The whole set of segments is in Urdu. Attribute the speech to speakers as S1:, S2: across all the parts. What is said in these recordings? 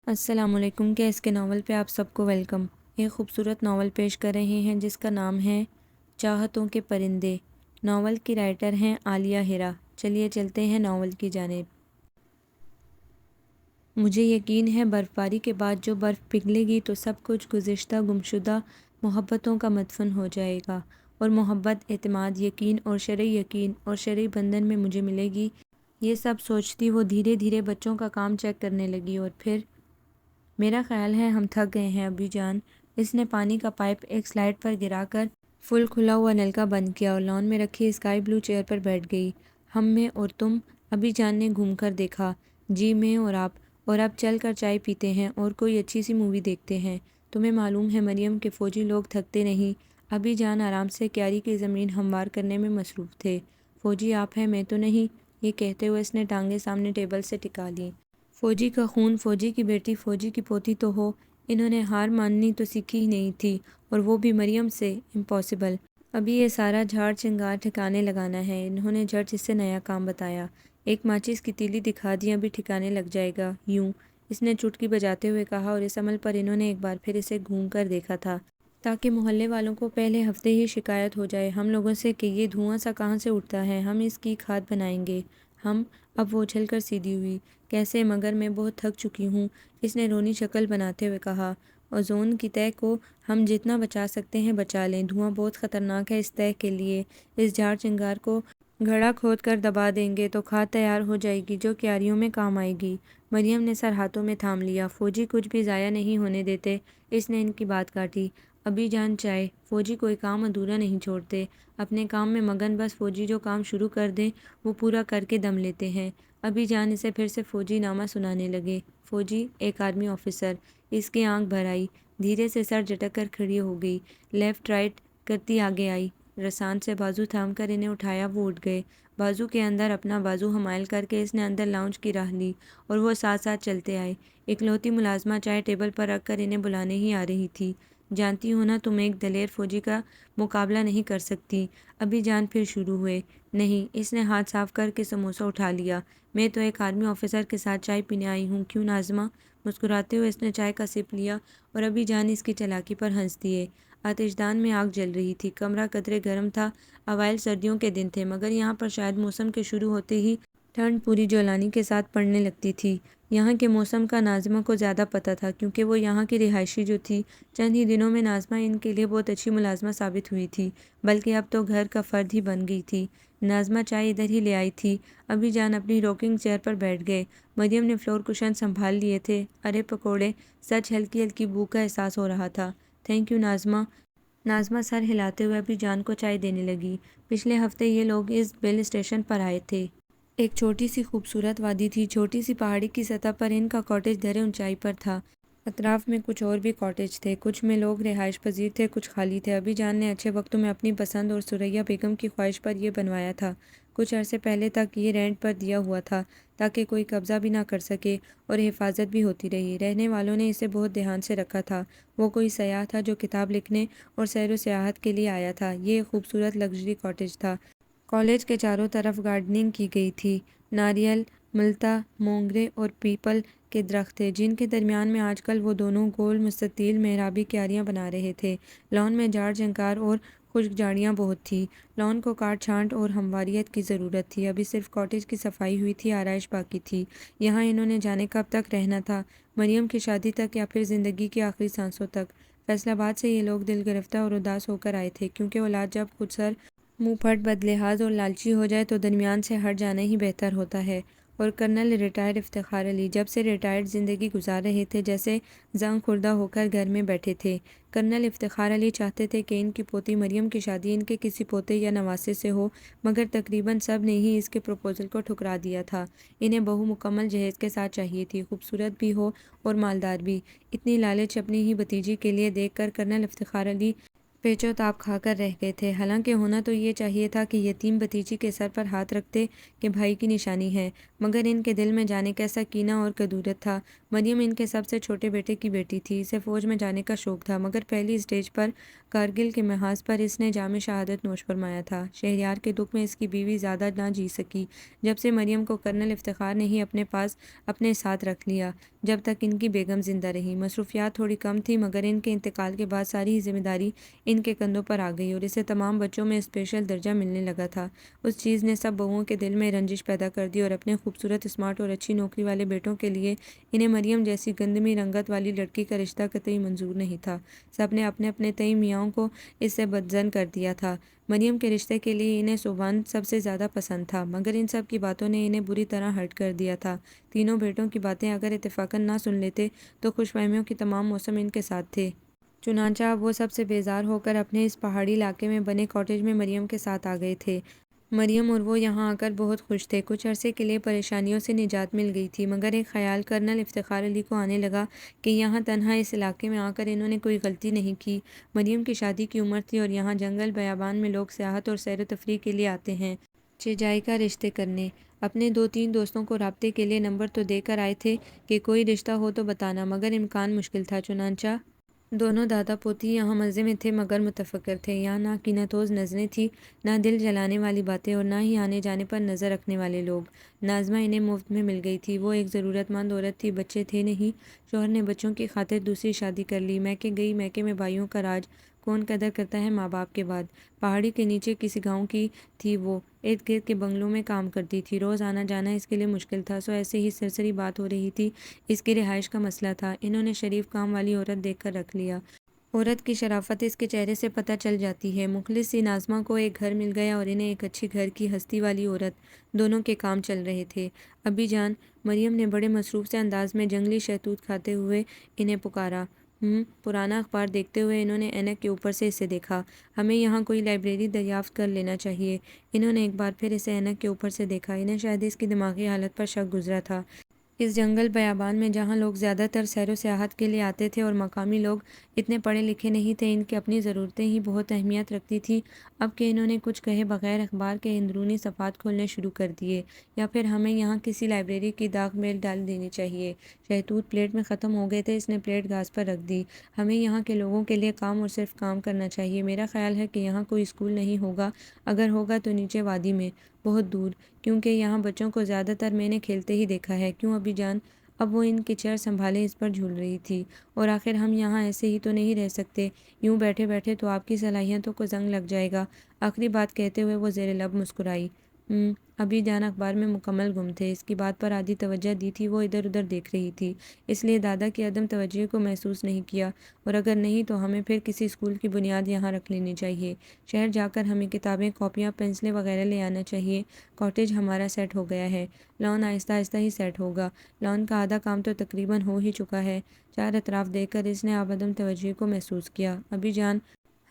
S1: السلام علیکم کے اس کے ناول پہ آپ سب کو ویلکم۔ ایک خوبصورت ناول پیش کر رہے ہیں جس کا نام ہے چاہتوں کے پرندے۔ ناول کی رائٹر ہیں عالیہ ہیرا۔ چلیے چلتے ہیں ناول کی جانب۔ مجھے یقین ہے برف باری کے بعد جو برف پگھلے گی تو سب کچھ گزشتہ گمشدہ محبتوں کا مدفن ہو جائے گا، اور محبت، اعتماد، یقین اور شرعی یقین اور شرعی بندھن میں مجھے ملے گی۔ یہ سب سوچتی وہ دھیرے دھیرے بچوں کا کام چیک کرنے لگی، اور پھر میرا خیال ہے ہم تھک گئے ہیں ابی جان۔ اس نے پانی کا پائپ ایک سلائڈ پر گرا کر فل کھلا ہوا نل کا بند کیا اور لان میں رکھی اسکائی بلو چیئر پر بیٹھ گئی۔ ہم میں اور تم؟ ابی جان نے گھوم کر دیکھا۔ جی میں اور آپ، اور اب چل کر چائے پیتے ہیں اور کوئی اچھی سی مووی دیکھتے ہیں۔ تمہیں معلوم ہے مریم کہ فوجی لوگ تھکتے نہیں۔ ابی جان آرام سے کیاری کی زمین ہموار کرنے میں مصروف تھے۔ فوجی آپ ہیں، میں تو نہیں۔ یہ کہتے ہوئے اس نے ٹانگیں سامنے ٹیبل سے ٹکا لیں۔ فوجی کا خون، فوجی کی بیٹی، فوجی کی پوتی تو ہو۔ انہوں نے ہار ماننی تو سیکھی ہی نہیں تھی، اور وہ بھی مریم سے۔ امپاسبل۔ ابھی یہ سارا جھاڑ چنگار ٹھکانے لگانا ہے۔ انہوں نے جھٹ اس سے نیا کام بتایا۔ ایک ماچس کی تیلی دکھا دی، ابھی ٹھکانے لگ جائے گا۔ یوں اس نے چٹکی بجاتے ہوئے کہا، اور اس عمل پر انہوں نے ایک بار پھر اسے گھوم کر دیکھا تھا تاکہ محلے والوں کو پہلے ہفتے ہی شکایت ہو جائے ہم لوگوں سے کہ یہ دھواں سا کہاں سے اٹھتا ہے، ہم اس کی کھاد بنائیں گے ہم۔ اب وہ اچھل کر سیدھی ہوئی۔ کیسے؟ مگر میں بہت تھک چکی ہوں، اس نے رونی شکل بناتے ہوئے کہا۔ اوزون کی تہہ کو ہم جتنا بچا سکتے ہیں بچا لیں۔ دھواں بہت خطرناک ہے اس تہہ کے لیے۔ اس جھاڑ چنگار کو گڑھا کھود کر دبا دیں گے تو کھاد تیار ہو جائے گی جو کیاریوں میں کام آئے گی۔ مریم نے سر ہاتھوں میں تھام لیا۔ فوجی کچھ بھی ضائع نہیں ہونے دیتے، اس نے ان کی بات کاٹی۔ ابی جان چائے۔ فوجی کوئی کام ادھورا نہیں چھوڑتے، اپنے کام میں مگن۔ بس فوجی جو کام شروع کر دیں وہ پورا کر کے دم لیتے ہیں۔ ابی جان اسے پھر سے فوجی نامہ سنانے لگے۔ فوجی، ایک آرمی آفیسر۔ اس کی آنکھ بھر آئی، دھیرے سے سر جھٹک کر کھڑی ہو گئی، لیفٹ رائٹ کرتی آگے آئی۔ رسان سے بازو تھام کر انہیں اٹھایا، وہ اٹھ گئے۔ بازو کے اندر اپنا بازو حمائل کر کے اس نے اندر لاؤنج کی راہ لی، اور وہ ساتھ ساتھ چلتے آئے۔ اکلوتی ملازمہ چائے ٹیبل پر رکھ کر انہیں بلانے ہی آ رہی تھی۔ جانتی ہو نا تم ایک دلیر فوجی کا مقابلہ نہیں کر سکتی۔ ابی جان پھر شروع ہوئے۔ نہیں، اس نے ہاتھ صاف کر کے سموسہ اٹھا لیا۔ میں تو ایک آرمی آفیسر کے ساتھ چائے پینے آئی ہوں۔ کیوں ناظمہ؟ مسکراتے ہوئے اس نے چائے کا سپ لیا، اور ابی جان اس کی چالاکی پر ہنس دیے۔ آتش دان میں آگ جل رہی تھی، کمرہ قدرے گرم تھا۔ اوائل سردیوں کے دن تھے، مگر یہاں پر شاید موسم کے شروع ہوتے ہی ٹھنڈ پوری جولانی کے ساتھ پڑنے لگتی تھی۔ یہاں کے موسم کا ناظمہ کو زیادہ پتہ تھا، کیونکہ وہ یہاں کی رہائشی جو تھی۔ چند ہی دنوں میں ناظمہ ان کے لیے بہت اچھی ملازمہ ثابت ہوئی تھی، بلکہ اب تو گھر کا فرد ہی بن گئی تھی۔ ناظمہ چائے ادھر ہی لے آئی تھی۔ ابی جان اپنی راکنگ چیئر پر بیٹھ گئے۔ مریم نے فلور کشن سنبھال لیے تھے۔ ارے پکوڑے، سچ ہلکی ہلکی بھوک کا احساس ہو رہا تھا۔ Thank you Nazma. ناظمہ سر ہلاتے ہوئے ابی جان کو چائے دینے لگی۔ پچھلے ہفتے یہ لوگ اس بیل اسٹیشن پر آئے تھے۔ ایک چھوٹی سی خوبصورت وادی تھی، چھوٹی سی پہاڑی کی سطح پر ان کا کاٹیج درے اونچائی پر تھا۔ اطراف میں کچھ اور بھی کاٹیج تھے، کچھ میں لوگ رہائش پذیر تھے، کچھ خالی تھے۔ ابی جان نے اچھے وقتوں میں اپنی پسند اور ثریا بیگم کی خواہش پر یہ بنوایا تھا۔ کچھ عرصے پہلے تک یہ رینٹ پر دیا ہوا تھا تاکہ کوئی قبضہ بھی نہ کر سکے، اور حفاظت بھی ہوتی رہی۔ رہنے والوں نے اسے بہت دھیان سے رکھا تھا۔ وہ کوئی سیاح تھا جو کتاب لکھنے اور سیر و سیاحت کے لیے آیا تھا۔ یہ ایک خوبصورت لگژری کاٹیج تھا۔ کالج کے چاروں طرف گارڈننگ کی گئی تھی۔ ناریل، ملتا، مونگرے اور پیپل کے درخت تھے، جن کے درمیان میں آج کل وہ دونوں گول مستطیل محرابی کیاریاں بنا رہے تھے۔ لان میں جھاڑ جھنکار اور خشک جھاڑیاں بہت تھیں۔ لان کو کاٹ چھانٹ اور ہمواریت کی ضرورت تھی۔ ابھی صرف کاٹیج کی صفائی ہوئی تھی، آرائش باقی تھی۔ یہاں انہوں نے جانے کب تک رہنا تھا؟ مریم کی شادی تک، یا پھر زندگی کی آخری سانسوں تک؟ فیصل آباد سے یہ لوگ دل گرفتہ اور اداس ہو کر آئے تھے، کیونکہ اولاد جب خود سر منہ پھٹ، بدلحاظ اور لالچی ہو جائے تو درمیان سے ہٹ جانا ہی بہتر ہوتا ہے۔ اور کرنل ریٹائر افتخار علی جب سے ریٹائرڈ زندگی گزار رہے تھے، جیسے زنگ خوردہ ہو کر گھر میں بیٹھے تھے۔ کرنل افتخار علی چاہتے تھے کہ ان کی پوتی مریم کی شادی ان کے کسی پوتے یا نواسے سے ہو، مگر تقریباً سب نے ہی اس کے پروپوزل کو ٹھکرا دیا تھا۔ انہیں بہو مکمل جہیز کے ساتھ چاہیے تھی، خوبصورت بھی ہو اور مالدار بھی۔ اتنی لالچ اپنی ہی بھتیجی کے لیے دیکھ کر کرنل افتخار علی پیچو تاب کھا کر رہ گئے تھے۔ حالانکہ ہونا تو یہ چاہیے تھا کہ یتیم بھتیجی کے سر پر ہاتھ رکھتے کہ بھائی کی نشانی ہے، مگر ان کے دل میں جانے کیسا کینہ اور کدورت تھا۔ مریم ان کے سب سے چھوٹے بیٹے کی بیٹی تھی، اسے فوج میں جانے کا شوق تھا، مگر پہلی اسٹیج پر کارگل کے محاذ پر اس نے جام شہادت نوش فرمایا تھا۔ شہریار کے دکھ میں اس کی بیوی زیادہ نہ جی سکی، جب سے مریم کو کرنل افتخار نے ہی اپنے پاس اپنے ساتھ رکھ لیا، جب تک ان کی بیگم زندہ رہی۔ مصروفیات تھوڑی کم تھی، مگر ان کے انتقال کے بعد ساری ذمہ داری ان کے کندھوں پر آ گئی اور اسے تمام بچوں میں اسپیشل درجہ ملنے لگا تھا۔ اس چیز نے سب بہوؤں کے دل میں رنجش پیدا کر دی اور اپنے خوبصورت، اسمارٹ اور اچھی نوکری والے بیٹوں کے لیے انہیں مریم جیسی گندمی رنگت والی لڑکی کا رشتہ قطعی منظور نہیں تھا۔ سب نے اپنے اپنے تئیں میاؤں کو اس سے بدظن کر دیا تھا۔ مریم کے رشتے کے لیے انہیں صوبان سب سے زیادہ پسند تھا، مگر ان سب کی باتوں نے انہیں بری طرح ہرٹ کر دیا تھا۔ تینوں بیٹوں کی باتیں اگر اتفاقاً نہ سن لیتے تو خوش فہمیوں کے تمام موسم ان کے ساتھ تھے۔ چنانچہ اب وہ سب سے بیزار ہو کر اپنے اس پہاڑی علاقے میں بنے کاٹیج میں مریم کے ساتھ آ گئے تھے۔ مریم اور وہ یہاں آ کر بہت خوش تھے۔ کچھ عرصے کے لیے پریشانیوں سے نجات مل گئی تھی، مگر ایک خیال کرنل افتخار علی کو آنے لگا کہ یہاں تنہا اس علاقے میں آ کر انہوں نے کوئی غلطی نہیں کی۔ مریم کی شادی کی عمر تھی اور یہاں جنگل بیابان میں لوگ سیاحت اور سیر و تفریح کے لیے آتے ہیں، چہجائی کا رشتے کرنے۔ اپنے 2-3 دوستوں کو رابطے کے لیے نمبر تو دے کر آئے تھے کہ کوئی رشتہ ہو تو بتانا، مگر امکان مشکل تھا۔ چنانچہ دونوں دادا پوتی یہاں مزے میں تھے مگر متفکر تھے۔ یہاں نہ کینہتوز نظریں تھیں، نہ دل جلانے والی باتیں، اور نہ ہی آنے جانے پر نظر رکھنے والے لوگ۔ ناظمہ انہیں مفت میں مل گئی تھی۔ وہ ایک ضرورت مند عورت تھی، بچے تھے نہیں۔ شوہر نے بچوں کی خاطر دوسری شادی کر لی، میکے گئی۔ میکے میں بھائیوں کا راج، کون قدر کرتا ہے ماں باپ کے بعد۔ پہاڑی کے نیچے کسی گاؤں کی تھی وہ، ارد گرد کے بنگلوں میں کام کرتی تھی۔ روز آنا جانا اس کے لیے مشکل تھا، سو ایسے ہی سرسری بات ہو رہی تھی، اس کی رہائش کا مسئلہ تھا۔ انہوں نے شریف کام والی عورت دیکھ کر رکھ لیا۔ عورت کی شرافت اس کے چہرے سے پتہ چل جاتی ہے۔ مخلص سی ناظمہ کو ایک گھر مل گیا اور انہیں ایک اچھی گھر کی ہستی والی عورت۔ دونوں کے کام چل رہے تھے۔ ابی جان، مریم نے بڑے مصروف سے انداز میں جنگلی شہتوت کھاتے ہوئے انہیں پکارا۔ پرانا اخبار دیکھتے ہوئے انہوں نے اینک کے اوپر سے اسے دیکھا۔ ہمیں یہاں کوئی لائبریری دریافت کر لینا چاہیے۔ انہوں نے ایک بار پھر اسے اینک کے اوپر سے دیکھا۔ انہیں شاید اس کی دماغی حالت پر شک گزرا تھا۔ اس جنگل بیابان میں جہاں لوگ زیادہ تر سیر و سیاحت کے لیے آتے تھے اور مقامی لوگ اتنے پڑھے لکھے نہیں تھے، ان کی اپنی ضرورتیں ہی بہت اہمیت رکھتی تھیں۔ اب کہ انہوں نے کچھ کہے بغیر اخبار کے اندرونی صفحات کھولنے شروع کر دیے، یا پھر ہمیں یہاں کسی لائبریری کی ڈاک میل ڈال دینی چاہیے۔ شہتوت پلیٹ میں ختم ہو گئے تھے، اس نے پلیٹ گھاس پر رکھ دی۔ ہمیں یہاں کے لوگوں کے لیے کام اور صرف کام کرنا چاہیے۔ میرا خیال ہے کہ یہاں کوئی اسکول نہیں ہوگا، اگر ہوگا تو نیچے وادی میں، بہت دور، کیونکہ یہاں بچوں کو زیادہ تر میں نے کھیلتے ہی دیکھا ہے۔ کیوں ابی جان؟ اب وہ ان کی چیئر سنبھالے اس پر جھول رہی تھی۔ اور آخر ہم یہاں ایسے ہی تو نہیں رہ سکتے، یوں بیٹھے بیٹھے تو آپ کی صلاحیتوں کو زنگ لگ جائے گا۔ آخری بات کہتے ہوئے وہ زیر لب مسکرائی۔ ابی جان اخبار میں مکمل گم تھے۔ اس کی بات پر آدھی توجہ دی تھی، وہ ادھر ادھر دیکھ رہی تھی، اس لیے دادا کی عدم توجہی کو محسوس نہیں کیا۔ اور اگر نہیں تو ہمیں پھر کسی اسکول کی بنیاد یہاں رکھ لینی چاہیے۔ شہر جا کر ہمیں کتابیں، کاپیاں، پنسلیں وغیرہ لے آنا چاہیے۔ کاٹیج ہمارا سیٹ ہو گیا ہے، لان آہستہ آہستہ ہی سیٹ ہوگا۔ لان کا آدھا کام تو تقریباً ہو ہی چکا ہے۔ چار اطراف دیکھ کر اس نے اب عدم توجہی کو محسوس کیا۔ ابی جان؟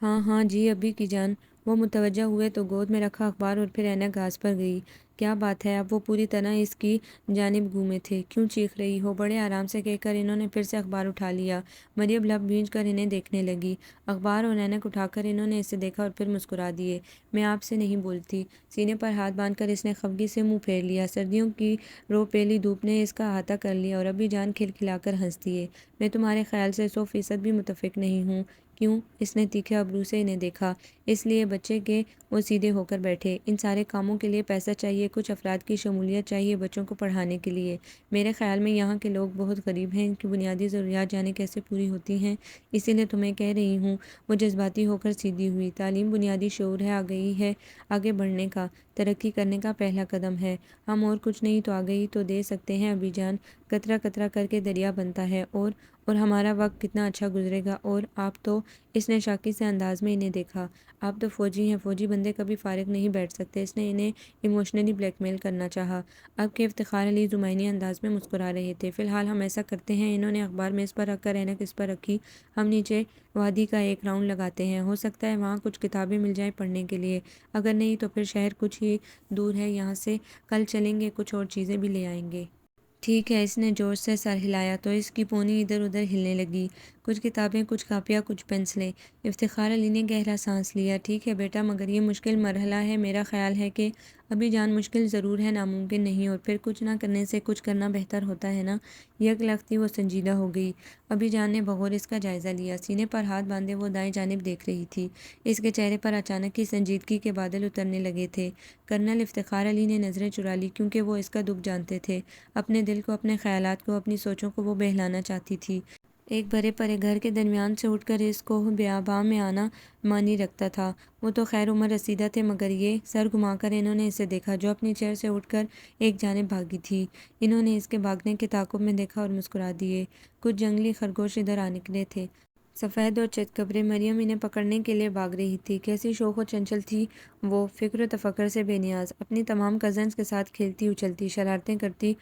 S1: ہاں ہاں جی ابی کی جان۔ وہ متوجہ ہوئے تو گود میں رکھا اخبار اور پھر اینک گھاس پر گئی۔ کیا بات ہے؟ اب وہ پوری طرح اس کی جانب گھومے تھے۔ کیوں چیخ رہی ہو؟ بڑے آرام سے کہہ کر انہوں نے پھر سے اخبار اٹھا لیا۔ مریم لب بھینچ کر انہیں دیکھنے لگی۔ اخبار اور اینک اٹھا کر انہوں نے اسے دیکھا اور پھر مسکرا دیے۔ میں آپ سے نہیں بولتی۔ سینے پر ہاتھ باندھ کر اس نے خفگی سے منہ پھیر لیا۔ سردیوں کی روپیلی دھوپ نے اس کا احاطہ کر لیا اور ابی جان کھلکھلا کر ہنس دیے۔ میں تمہارے خیال سے 100% بھی متفق نہیں ہوں۔ کیوں؟ اس نے تیکھے ابرو سے انہیں دیکھا۔ اس لیے بچے کہ وہ سیدھے ہو کر بیٹھے۔ ان سارے کاموں کے لیے پیسہ چاہیے، کچھ افراد کی شمولیت چاہیے بچوں کو پڑھانے کے لیے۔ میرے خیال میں یہاں کے لوگ بہت غریب ہیں، ان کی بنیادی ضروریات جانے کیسے پوری ہوتی ہیں، اسی لیے تمہیں کہہ رہی ہوں۔ وہ جذباتی ہو کر سیدھی ہوئی۔ تعلیم بنیادی شعور ہے، آگہی ہے، آگے بڑھنے کا، ترقی کرنے کا پہلا قدم ہے۔ ہم اور کچھ نہیں تو آگہی تو دے سکتے ہیں ابی جان۔ قطرہ قطرہ کر کے دریا بنتا ہے، اور ہمارا وقت کتنا اچھا گزرے گا۔ اور آپ تو، اس نے شاکی سے انداز میں انہیں دیکھا، آپ تو فوجی ہیں، فوجی بندے کبھی فارغ نہیں بیٹھ سکتے۔ اس نے انہیں ایموشنلی بلیک میل کرنا چاہا۔ اب کہ افتخار علی زمینی انداز میں مسکرا رہے تھے۔ فی الحال ہم ایسا کرتے ہیں، انہوں نے اخبار میز پر رکھ کر اینک اس پر رکھی، ہم نیچے وادی کا ایک راؤنڈ لگاتے ہیں، ہو سکتا ہے وہاں کچھ کتابیں مل جائیں پڑھنے کے لیے، اگر نہیں تو پھر شہر کچھ ہی دور ہے یہاں سے، کل چلیں گے، کچھ اور چیزیں بھی لے آئیں گے۔ ٹھیک ہے، اس نے جوش سے سر ہلایا تو اس کی پونی ادھر ادھر ہلنے لگی۔ کچھ کتابیں، کچھ کاپیاں، کچھ پنسلیں۔ افتخار علی نے گہرا سانس لیا۔ ٹھیک ہے بیٹا، مگر یہ مشکل مرحلہ ہے۔ میرا خیال ہے کہ ابھی جان مشکل ضرور ہے، ناممکن نہیں، اور پھر کچھ نہ کرنے سے کچھ کرنا بہتر ہوتا ہے نا۔ یک لختی وہ سنجیدہ ہو گئی۔ ابھی جان نے بغور اس کا جائزہ لیا۔ سینے پر ہاتھ باندھے وہ دائیں جانب دیکھ رہی تھی۔ اس کے چہرے پر اچانک ہی سنجیدگی کے بادل اترنے لگے تھے۔ کرنل افتخار علی نے نظریں چرا لی، کیونکہ وہ اس کا دکھ جانتے تھے۔ اپنے دل کو، اپنے خیالات کو، اپنی سوچوں کو وہ بہلانا چاہتی تھی۔ ایک بھرے پڑے گھر کے درمیان سے اٹھ کر اس کو بیاباں میں آنا معنی رکھتا تھا۔ وہ تو خیر عمر رسیدہ تھے، مگر یہ سر گھما کر انہوں نے اسے دیکھا جو اپنی چیئر سے اٹھ کر ایک جانب بھاگی تھی۔ انہوں نے اس کے بھاگنے کے تعاقب میں دیکھا اور مسکرا دیے۔ کچھ جنگلی خرگوش ادھر آ نکلے تھے، سفید اور چتکبرے۔ مریم انہیں پکڑنے کے لیے بھاگ رہی تھی۔ کیسی شوخ و چنچل تھی وہ، فکر و تفکر سے بے نیاز، اپنی تمام کزنز کے ساتھ کھیلتی اچھلتی، شرارتیں کرتی،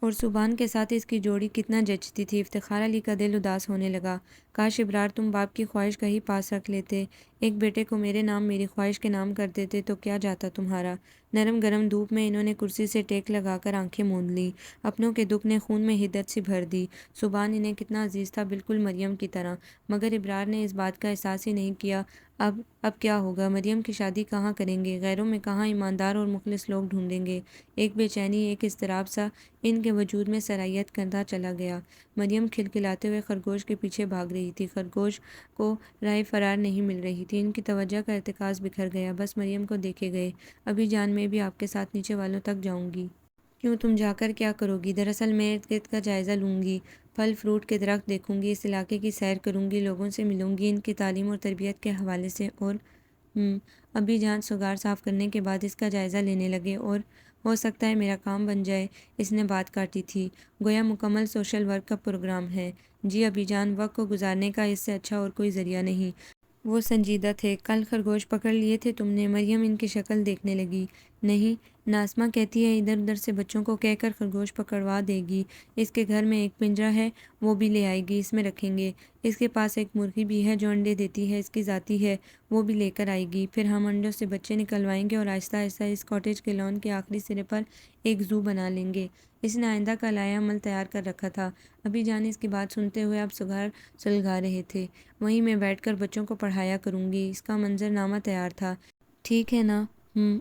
S1: اور سبحان کے ساتھ اس کی جوڑی کتنا جچتی تھی۔ افتخار علی کا دل اداس ہونے لگا۔ کاش ابرار تم باپ کی خواہش کہیں پاس رکھ لیتے، ایک بیٹے کو میرے نام، میری خواہش کے نام کر دیتے تو کیا جاتا تمہارا۔ نرم گرم دھوپ میں انہوں نے کرسی سے ٹیک لگا کر آنکھیں موند لیں۔ اپنوں کے دکھ نے خون میں حدت سی بھر دی۔ سبحان انہیں کتنا عزیز تھا، بالکل مریم کی طرح، مگر ابرار نے اس بات کا احساس ہی نہیں کیا۔ اب کیا ہوگا؟ مریم کی شادی کہاں کریں گے؟ غیروں میں کہاں ایماندار اور مخلص لوگ ڈھونڈیں گے؟ ایک بے چینی، ایک اضطراب سا ان کے وجود میں سرایت کرتا چلا گیا۔ مریم کھلکھلاتے ہوئے خرگوش کے پیچھے بھاگ رہی تھی۔ خرگوش کو راہ فرار نہیں مل رہی تھی۔ ان کی توجہ کا ارتکاز بکھر گیا، بس مریم کو دیکھے گئے۔ ابھی جان میں بھی آپ کے ساتھ نیچے والوں تک جاؤں گی۔ کیوں، تم جا کر کیا کرو گی؟ دراصل میں ارد گرد کا جائزہ لوں گی، پھل فروٹ کے درخت دیکھوں گی، اس علاقے کی سیر کروں گی، لوگوں سے ملوں گی، ان کی تعلیم اور تربیت کے حوالے سے، اور ابھی جان سگار صاف کرنے کے بعد اس کا جائزہ لینے لگے، اور ہو سکتا ہے میرا کام بن جائے۔ اس نے بات کاٹی تھی، گویا مکمل سوشل ورک کا پروگرام ہے۔ جی ابھی جان، وقت کو گزارنے کا اس سے اچھا اور کوئی ذریعہ نہیں۔ وہ سنجیدہ تھے۔ کل خرگوش پکڑ لیے تھے تم نے؟ مریم ان کی شکل دیکھنے لگی۔ نہیں، ناسمہ کہتی ہے ادھر ادھر سے بچوں کو کہہ کر خرگوش پکڑوا دے گی۔ اس کے گھر میں ایک پنجرہ ہے، وہ بھی لے آئے گی، اس میں رکھیں گے۔ اس کے پاس ایک مرغی بھی ہے جو انڈے دیتی ہے، اس کی ذاتی ہے، وہ بھی لے کر آئے گی۔ پھر ہم انڈوں سے بچے نکلوائیں گے اور آہستہ آہستہ اس کاٹیج کے لان کے آخری سرے پر ایک زو بنا لیں گے۔ اس نے آئندہ کا لایا عمل تیار کر رکھا تھا۔ ابھی جان اس کی بات سنتے ہوئے اب سگار سلگا رہے تھے۔ وہیں میں بیٹھ کر بچوں کو پڑھایا کروں گی۔ اس کا منظر نامہ تیار تھا۔ ٹھیک ہے نا؟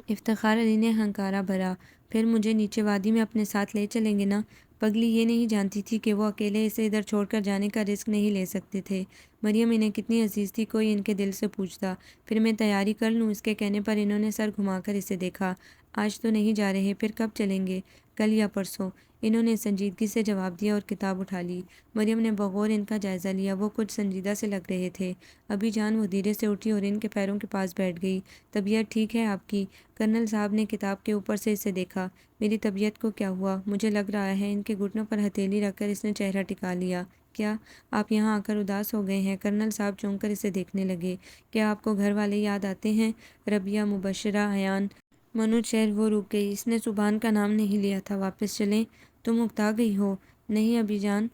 S1: افتخار علی نے ہنکارا بھرا۔ پھر مجھے نیچے وادی میں اپنے ساتھ لے چلیں گے نا؟ پگلی یہ نہیں جانتی تھی کہ وہ اکیلے اسے ادھر چھوڑ کر جانے کا رسک نہیں لے سکتے تھے۔ مریم انہیں کتنی عزیز تھی، کوئی ان کے دل سے پوچھتا۔ پھر میں تیاری کر لوں؟ اس کے کہنے پر انہوں نے سر گھما کر اسے دیکھا۔ آج تو نہیں جا رہے، پھر کب چلیں گے؟ کل یا پرسوں، انہوں نے سنجیدگی سے جواب دیا اور کتاب اٹھا لی۔ مریم نے بغور ان کا جائزہ لیا۔ وہ کچھ سنجیدہ سے لگ رہے تھے۔ ابھی جان، وہ دھیرے سے اٹھی اور ان کے پیروں کے پاس بیٹھ گئی۔ طبیعت ٹھیک ہے آپ کی؟ کرنل صاحب نے کتاب کے اوپر سے اسے دیکھا۔ میری طبیعت کو کیا ہوا؟ مجھے لگ رہا ہے۔ ان کے گھٹنوں پر ہتھیلی رکھ کر اس نے چہرہ ٹکا لیا۔ کیا آپ یہاں آ کر اداس ہو گئے ہیں؟ کرنل صاحب چونک کر اسے دیکھنے لگے۔ کیا آپ کو گھر والے یاد آتے ہیں؟ ربیہ، مبشرہ، ایان، منوج شہر۔ وہ رک گئی۔ اس نے سبحان کا نام نہیں لیا تھا۔ واپس چلیں؟ تم اکتا گئی ہو؟ نہیں ابھی جان،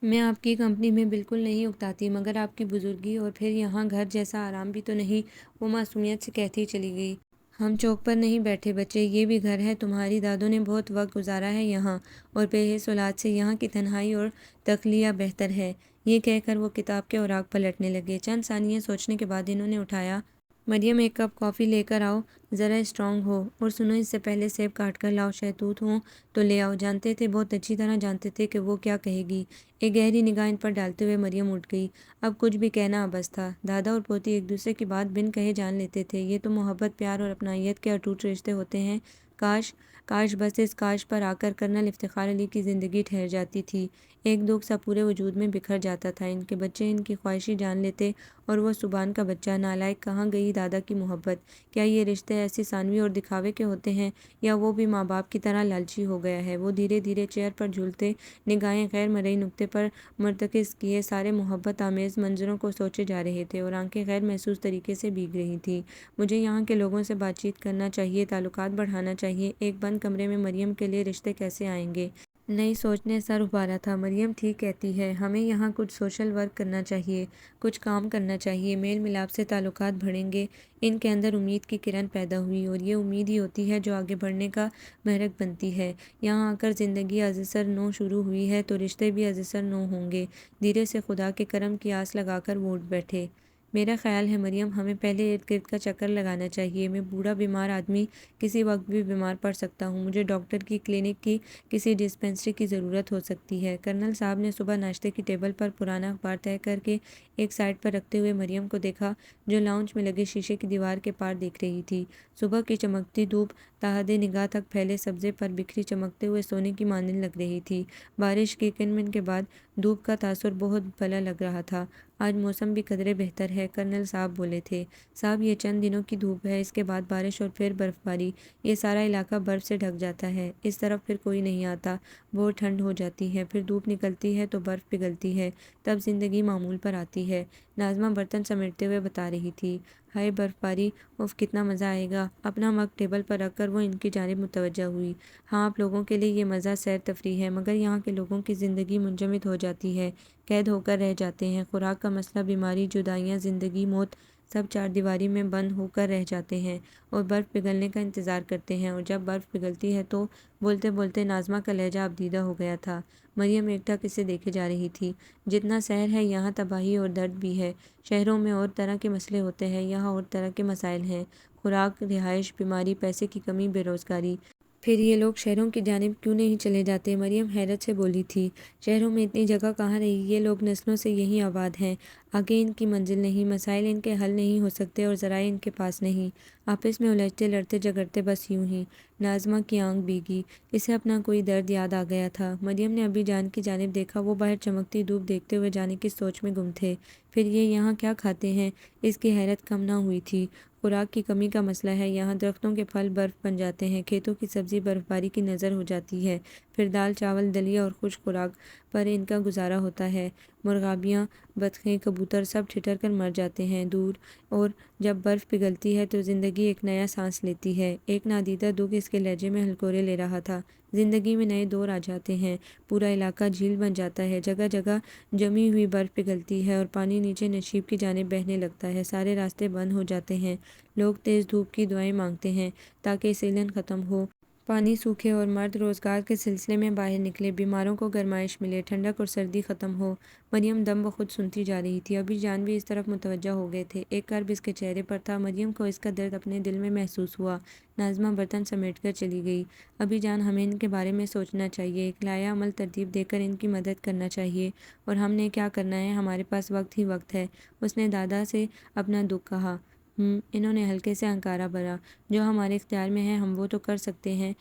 S1: میں آپ کی کمپنی میں بالکل نہیں اکتاتی، مگر آپ کی بزرگی، اور پھر یہاں گھر جیسا آرام بھی تو نہیں۔ وہ معصومیت سے کہتی چلی گئی۔ ہم چوک پر نہیں بیٹھے بچے، یہ بھی گھر ہے۔ تمہاری دادوں نے بہت وقت گزارا ہے یہاں، اور بے حس اولاد سے یہاں کی تنہائی اور تخلیہ بہتر ہے۔ یہ کہہ کر وہ کتاب کے اوراق پلٹنے لگے۔ چند ثانیے سوچنے کے بعد انہوں نے اٹھایا۔ مریم، ایک کپ کافی لے کر آؤ، ذرا اسٹرانگ ہو، اور سنو، اس سے پہلے سیب کاٹ کر لاؤ، شہتوت ہوں تو لے آؤ۔ جانتے تھے، بہت اچھی طرح جانتے تھے کہ وہ کیا کہے گی۔ ایک گہری نگاہ ان پر ڈالتے ہوئے مریم اٹھ گئی۔ اب کچھ بھی کہنا عبث تھا۔ دادا اور پوتی ایک دوسرے کی بات بن کہے جان لیتے تھے۔ یہ تو محبت، پیار اور اپنائیت کے اٹوٹ رشتے ہوتے ہیں۔ کاش، کاش، بس اس کاش پر آ کر کرنل افتخار علی کی زندگی ٹھہر جاتی تھی۔ ایک دکھ سا پورے وجود میں بکھر جاتا تھا۔ ان کے بچے ان کی خواہشیں جان لیتے، اور وہ سبحان کا بچہ۔ نالائق، کہاں گئی دادا کی محبت؟ کیا یہ رشتے ایسے ثانوی اور دکھاوے کے ہوتے ہیں، یا وہ بھی ماں باپ کی طرح لالچی ہو گیا ہے؟ وہ دھیرے دھیرے چیئر پر جھولتے، نگاہیں غیر مرئی نقطے پر مرتکز کیے سارے محبت آمیز منظروں کو سوچے جا رہے تھے، اور آنکھیں غیر محسوس طریقے سے بھیگ رہی تھیں۔ مجھے یہاں کے لوگوں سے بات چیت کرنا چاہیے، تعلقات بڑھانا چاہیے۔ ایک بند کمرے میں مریم کے لیے رشتے کیسے آئیں گے؟ نئی سوچ نے سر ابھارا تھا۔ مریم ٹھیک کہتی ہے، ہمیں یہاں کچھ سوشل ورک کرنا چاہیے، کچھ کام کرنا چاہیے، میل ملاپ سے تعلقات بڑھیں گے۔ ان کے اندر امید کی کرن پیدا ہوئی، اور یہ امید ہی ہوتی ہے جو آگے بڑھنے کا محرک بنتی ہے۔ یہاں آ کر زندگی ازسر نو شروع ہوئی ہے تو رشتے بھی ازسر نو ہوں گے۔ دھیرے سے خدا کے کرم کی آس لگا کر وہ اٹھ بیٹھے۔ میرا خیال ہے مریم، ہمیں پہلے ارد گرد کا چکر لگانا چاہیے۔ میں بوڑھا بیمار آدمی، کسی وقت بھی بیمار پڑ سکتا ہوں، مجھے ڈاکٹر کی، کلینک کی، کسی ڈسپنسری کی ضرورت ہو سکتی ہے۔ کرنل صاحب نے صبح ناشتے کی ٹیبل پر پرانا اخبار طے کر کے ایک سائیڈ پر رکھتے ہوئے مریم کو دیکھا، جو لاؤنج میں لگے شیشے کی دیوار کے پار دیکھ رہی تھی۔ صبح کی چمکتی دھوپ تحت نگاہ تک پھیلے سبزے پر بکھری چمکتے ہوئے سونے کی مانند لگ رہی تھی۔ بارش کے کنمن کے بعد دھوپ کا تاثر بہت بھلا لگ رہا تھا۔ آج موسم بھی قدرے بہتر ہے، کرنل صاحب بولے تھے۔ صاحب، یہ چند دنوں کی دھوپ ہے، اس کے بعد بارش اور پھر برف باری۔ یہ سارا علاقہ برف سے ڈھک جاتا ہے، اس طرف پھر کوئی نہیں آتا۔ بہت ٹھنڈ ہو جاتی ہے، پھر دھوپ نکلتی ہے تو برف پگھلتی ہے، تب زندگی معمول پر آتی ہے۔ ناظمہ برتن سمیٹتے ہوئے بتا رہی تھی۔ ہائے برف باری، اف کتنا مزہ آئے گا۔ اپنا مگ ٹیبل پر رکھ کر وہ ان کی جانب متوجہ ہوئی۔ ہاں، آپ لوگوں کے لیے یہ مزہ سیر تفریح ہے، مگر یہاں کے لوگوں کی زندگی منجمد ہو جاتی ہے، قید ہو کر رہ جاتے ہیں۔ خوراک کا مسئلہ، بیماری، جدائیاں، زندگی، موت، سب چار دیواری میں بند ہو کر رہ جاتے ہیں اور برف پگھلنے کا انتظار کرتے ہیں، اور جب برف پگھلتی ہے تو… بولتے بولتے ناظمہ کا لہجہ ابدیدہ ہو گیا تھا۔ مریم ایکٹک اسے دیکھے جا رہی تھی۔ جتنا شہر ہے، یہاں تباہی اور درد بھی ہے۔ شہروں میں اور طرح کے مسئلے ہوتے ہیں، یہاں اور طرح کے مسائل ہیں، خوراک، رہائش، بیماری، پیسے کی کمی، بے روزگاری۔ پھر یہ لوگ شہروں کی جانب کیوں نہیں چلے جاتے؟ مریم حیرت سے بولی تھی۔ شہروں میں اتنی جگہ کہاں رہی؟ یہ لوگ نسلوں سے یہیں آباد ہیں، آگے ان کی منزل نہیں، مسائل ان کے حل نہیں ہو سکتے اور ذرائع ان کے پاس نہیں، آپس میں الجھتے، لڑتے جھگڑتے، بس یوں ہی۔ ناظمہ کی آنکھ بھیگی، اسے اپنا کوئی درد یاد آ گیا تھا۔ مریم نے ابی جان کی جانب دیکھا، وہ باہر چمکتی دھوپ دیکھتے ہوئے جانے کی سوچ میں گم تھے۔ پھر یہ یہاں کیا کھاتے ہیں؟ اس کی حیرت کم نہ ہوئی تھی۔ خوراک کی کمی کا مسئلہ ہے یہاں، درختوں کے پھل برف بن جاتے ہیں، کھیتوں کی سبزی برف باری کی نذر ہو جاتی ہے، پھر دال، چاول، دلیا اور خشک خوراک پر ان کا گزارا ہوتا ہے۔ مرغابیاں، بطخیں، کبوتر سب ٹھٹر کر مر جاتے ہیں دور، اور جب برف پگھلتی ہے تو زندگی ایک نیا سانس لیتی ہے۔ ایک نادیدہ دکھ اس کے لہجے میں ہلکورے لے رہا تھا۔ زندگی میں نئے دور آ جاتے ہیں، پورا علاقہ جھیل بن جاتا ہے، جگہ جگہ جمی ہوئی برف پگھلتی ہے اور پانی نیچے نشیب کی جانب بہنے لگتا ہے، سارے راستے بند ہو جاتے ہیں۔ لوگ تیز دھوپ کی دعائیں مانگتے ہیں تاکہ سیلن ختم ہو، پانی سوکھے اور مرد روزگار کے سلسلے میں باہر نکلے، بیماروں کو گرمائش ملے، ٹھنڈک اور سردی ختم ہو۔ مریم دم بخود سنتی جا رہی تھی۔ ابی جان بھی اس طرف متوجہ ہو گئے تھے، ایک کرب اس کے چہرے پر تھا۔ مریم کو اس کا درد اپنے دل میں محسوس ہوا۔ ناظمہ برتن سمیٹ کر چلی گئی۔ ابی جان، ہمیں ان کے بارے میں سوچنا چاہیے، ایک لائحہ عمل ترتیب دے کر ان کی مدد کرنا چاہیے، اور ہم نے کیا کرنا ہے؟ ہمارے پاس وقت ہی وقت ہے۔ اس نے دادا سے اپنا دکھ کہا۔ انہوں نے ہلکے سے ہنکارا بھرا۔ جو ہمارے اختیار میں ہے ہم وہ تو کر سکتے ہیں۔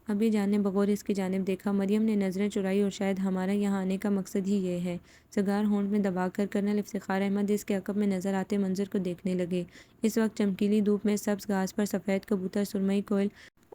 S1: ابی جان نے بغور اس کی جانب دیکھا۔ مریم نے نظریں چرائی، اور شاید ہمارا یہاں آنے کا مقصد ہی یہ ہے۔ سگار ہونٹ میں دبا کر کرنل افتخار احمد اس کے عقب میں نظر آتے منظر کو دیکھنے لگے۔ اس وقت چمکیلی دھوپ میں سبز گھاس پر سفید کبوتر، سرمئی کوئل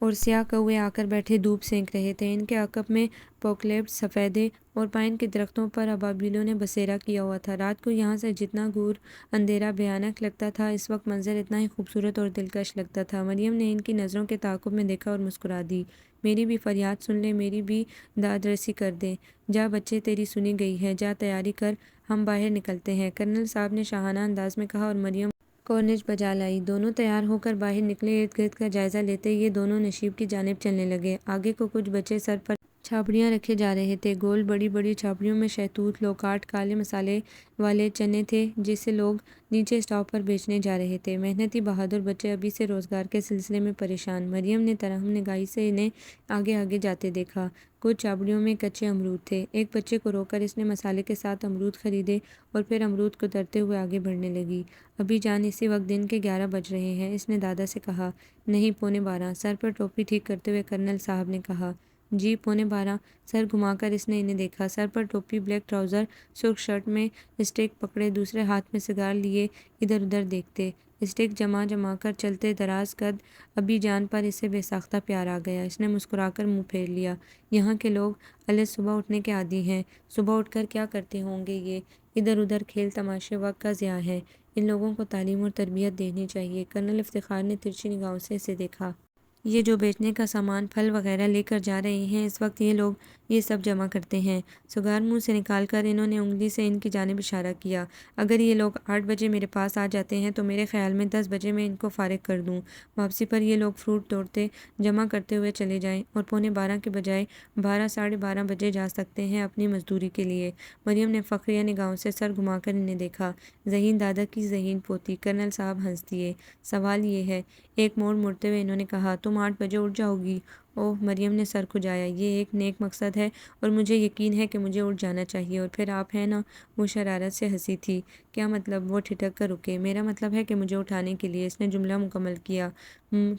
S1: اور سیاہ کوے آ کر بیٹھے دھوپ سینک رہے تھے۔ ان کے عقب میں پوکلیپٹ، سفیدے اور پائن کے درختوں پر ابابیلوں نے بسیرا کیا ہوا تھا۔ رات کو یہاں سے جتنا گور اندھیرا بھیانک لگتا تھا، اس وقت منظر اتنا ہی خوبصورت اور دلکش لگتا تھا۔ مریم نے ان کی نظروں کے تعاقب میں دیکھا اور مسکرا دی۔ میری بھی فریاد سن لے، میری بھی داد رسی کر دے۔ جا بچے، تیری سنی گئی ہے، جا تیاری کر، ہم باہر نکلتے ہیں، کرنل صاحب نے شاہانہ انداز میں کہا، اور مریم کورنیش بجا لائی۔ دونوں تیار ہو کر باہر نکلے۔ ارد گرد کا جائزہ لیتے یہ دونوں نشیب کی جانب چلنے لگے۔ آگے کو کچھ بچے سر پر چھاپڑیاں رکھے جا رہے تھے، گول بڑی بڑی چھاپڑیوں میں شہتوت، لوکاٹ، کالے مسالے والے چنے تھے، جسے لوگ نیچے اسٹاپ پر بیچنے جا رہے تھے۔ محنتی بہادر بچے ابھی سے روزگار کے سلسلے میں پریشان۔ مریم نے ترحم نگاہی سے انہیں آگے آگے جاتے دیکھا۔ کچھ چھاپڑیوں میں کچے امرود تھے۔ ایک بچے کو روک کر اس نے مسالے کے ساتھ امرود خریدے اور پھر امرود کو ترتے ہوئے آگے بڑھنے لگی۔ ابی جان، اسی وقت دن کے 11 بج رہے ہیں، اس نے دادا سے کہا۔ نہیں، پونے 12۔ سر پر ٹوپی ٹھیک کرتے ہوئے کرنل صاحب نے کہا۔ جی، پونے 12۔ سر گھما کر اس نے انہیں دیکھا۔ سر پر ٹوپی، بلیک ٹراؤزر، سرخ شرٹ میں اسٹک پکڑے، دوسرے ہاتھ میں سگار لیے ادھر ادھر دیکھتے، اسٹک جما جما کر چلتے دراز قد ابی جان پر اسے بے ساختہ پیار آ گیا۔ اس نے مسکرا کر منہ پھیر لیا۔ یہاں کے لوگ الگ صبح اٹھنے کے عادی ہیں۔ صبح اٹھ کر کیا کرتے ہوں گے یہ؟ ادھر ادھر کھیل تماشے، وقت کا ضیاع ہے۔ ان لوگوں کو تعلیم اور تربیت دینی چاہیے۔ کرنل افتخار نے ترچھی نگاہوں سے اسے دیکھا۔ یہ جو بیچنے کا سامان، پھل وغیرہ لے کر جا رہے ہیں، اس وقت یہ لوگ یہ سب جمع کرتے ہیں۔ سگار منہ سے نکال کر انہوں نے انگلی سے ان کی جانب اشارہ کیا۔ اگر یہ لوگ 8 بجے میرے پاس آ جاتے ہیں تو میرے خیال میں 10 بجے میں ان کو فارغ کر دوں۔ واپسی پر یہ لوگ فروٹ توڑتے جمع کرتے ہوئے چلے جائیں اور 11:15 کے بجائے 12 ساڑھے 12 بجے جا سکتے ہیں اپنی مزدوری کے لیے۔ مریم نے فخریہ نگاہوں سے سر گھما کر انہیں دیکھا۔ ذہین دادا کی ذہین پوتی۔ کرنل صاحب ہنس دیے۔ سوال یہ ہے، ایک موڑ موڑتے ہوئے انہوں نے کہا، تم 8 بجے اٹھ جاؤ گی؟ اوہ، مریم نے سر کھجایا، یہ ایک نیک مقصد ہے اور مجھے یقین ہے کہ مجھے اٹھ جانا چاہیے، اور پھر آپ ہیں نا؟ وہ شرارت سے ہنسی تھی۔ کیا مطلب؟ وہ ٹھٹک کر رکے۔ میرا مطلب ہے کہ مجھے اٹھانے کے لیے۔ اس نے جملہ مکمل کیا۔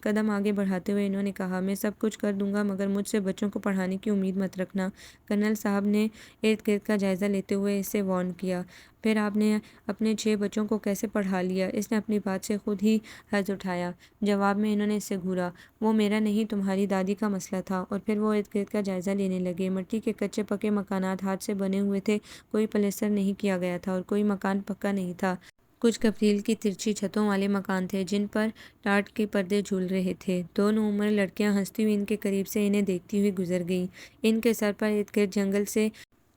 S1: قدم آگے بڑھاتے ہوئے انہوں نے کہا، میں سب کچھ کر دوں گا مگر مجھ سے بچوں کو پڑھانے کی امید مت رکھنا۔ کرنل صاحب نے ارد گرد کا جائزہ لیتے ہوئے اسے وارن کیا۔ پھر آپ نے اپنے 6 بچوں کو کیسے پڑھا لیا؟ اس نے اپنی بات سے خود ہی حرز اٹھایا۔ جواب میں انہوں نے اس سے گھورا، وہ میرا نہیں تمہاری دادی کا مسئلہ تھا۔ اور پھر وہ ارد گرد کا جائزہ لینے لگے۔ مٹی کے کچے پکے مکانات ہاتھ سے بنے ہوئے تھے، کوئی پلستر نہیں کیا گیا تھا اور کوئی مکان پکا نہیں تھا۔ کچھ کپریل کی ترچھی چھتوں والے مکان تھے جن پر ٹاٹ کے پردے جھول رہے تھے۔ 2 نوعمر لڑکیاں ہنستی ہوئی ان کے قریب سے انہیں دیکھتی ہوئی گزر گئیں۔ ان کے سر پر ارد گرد جنگل سے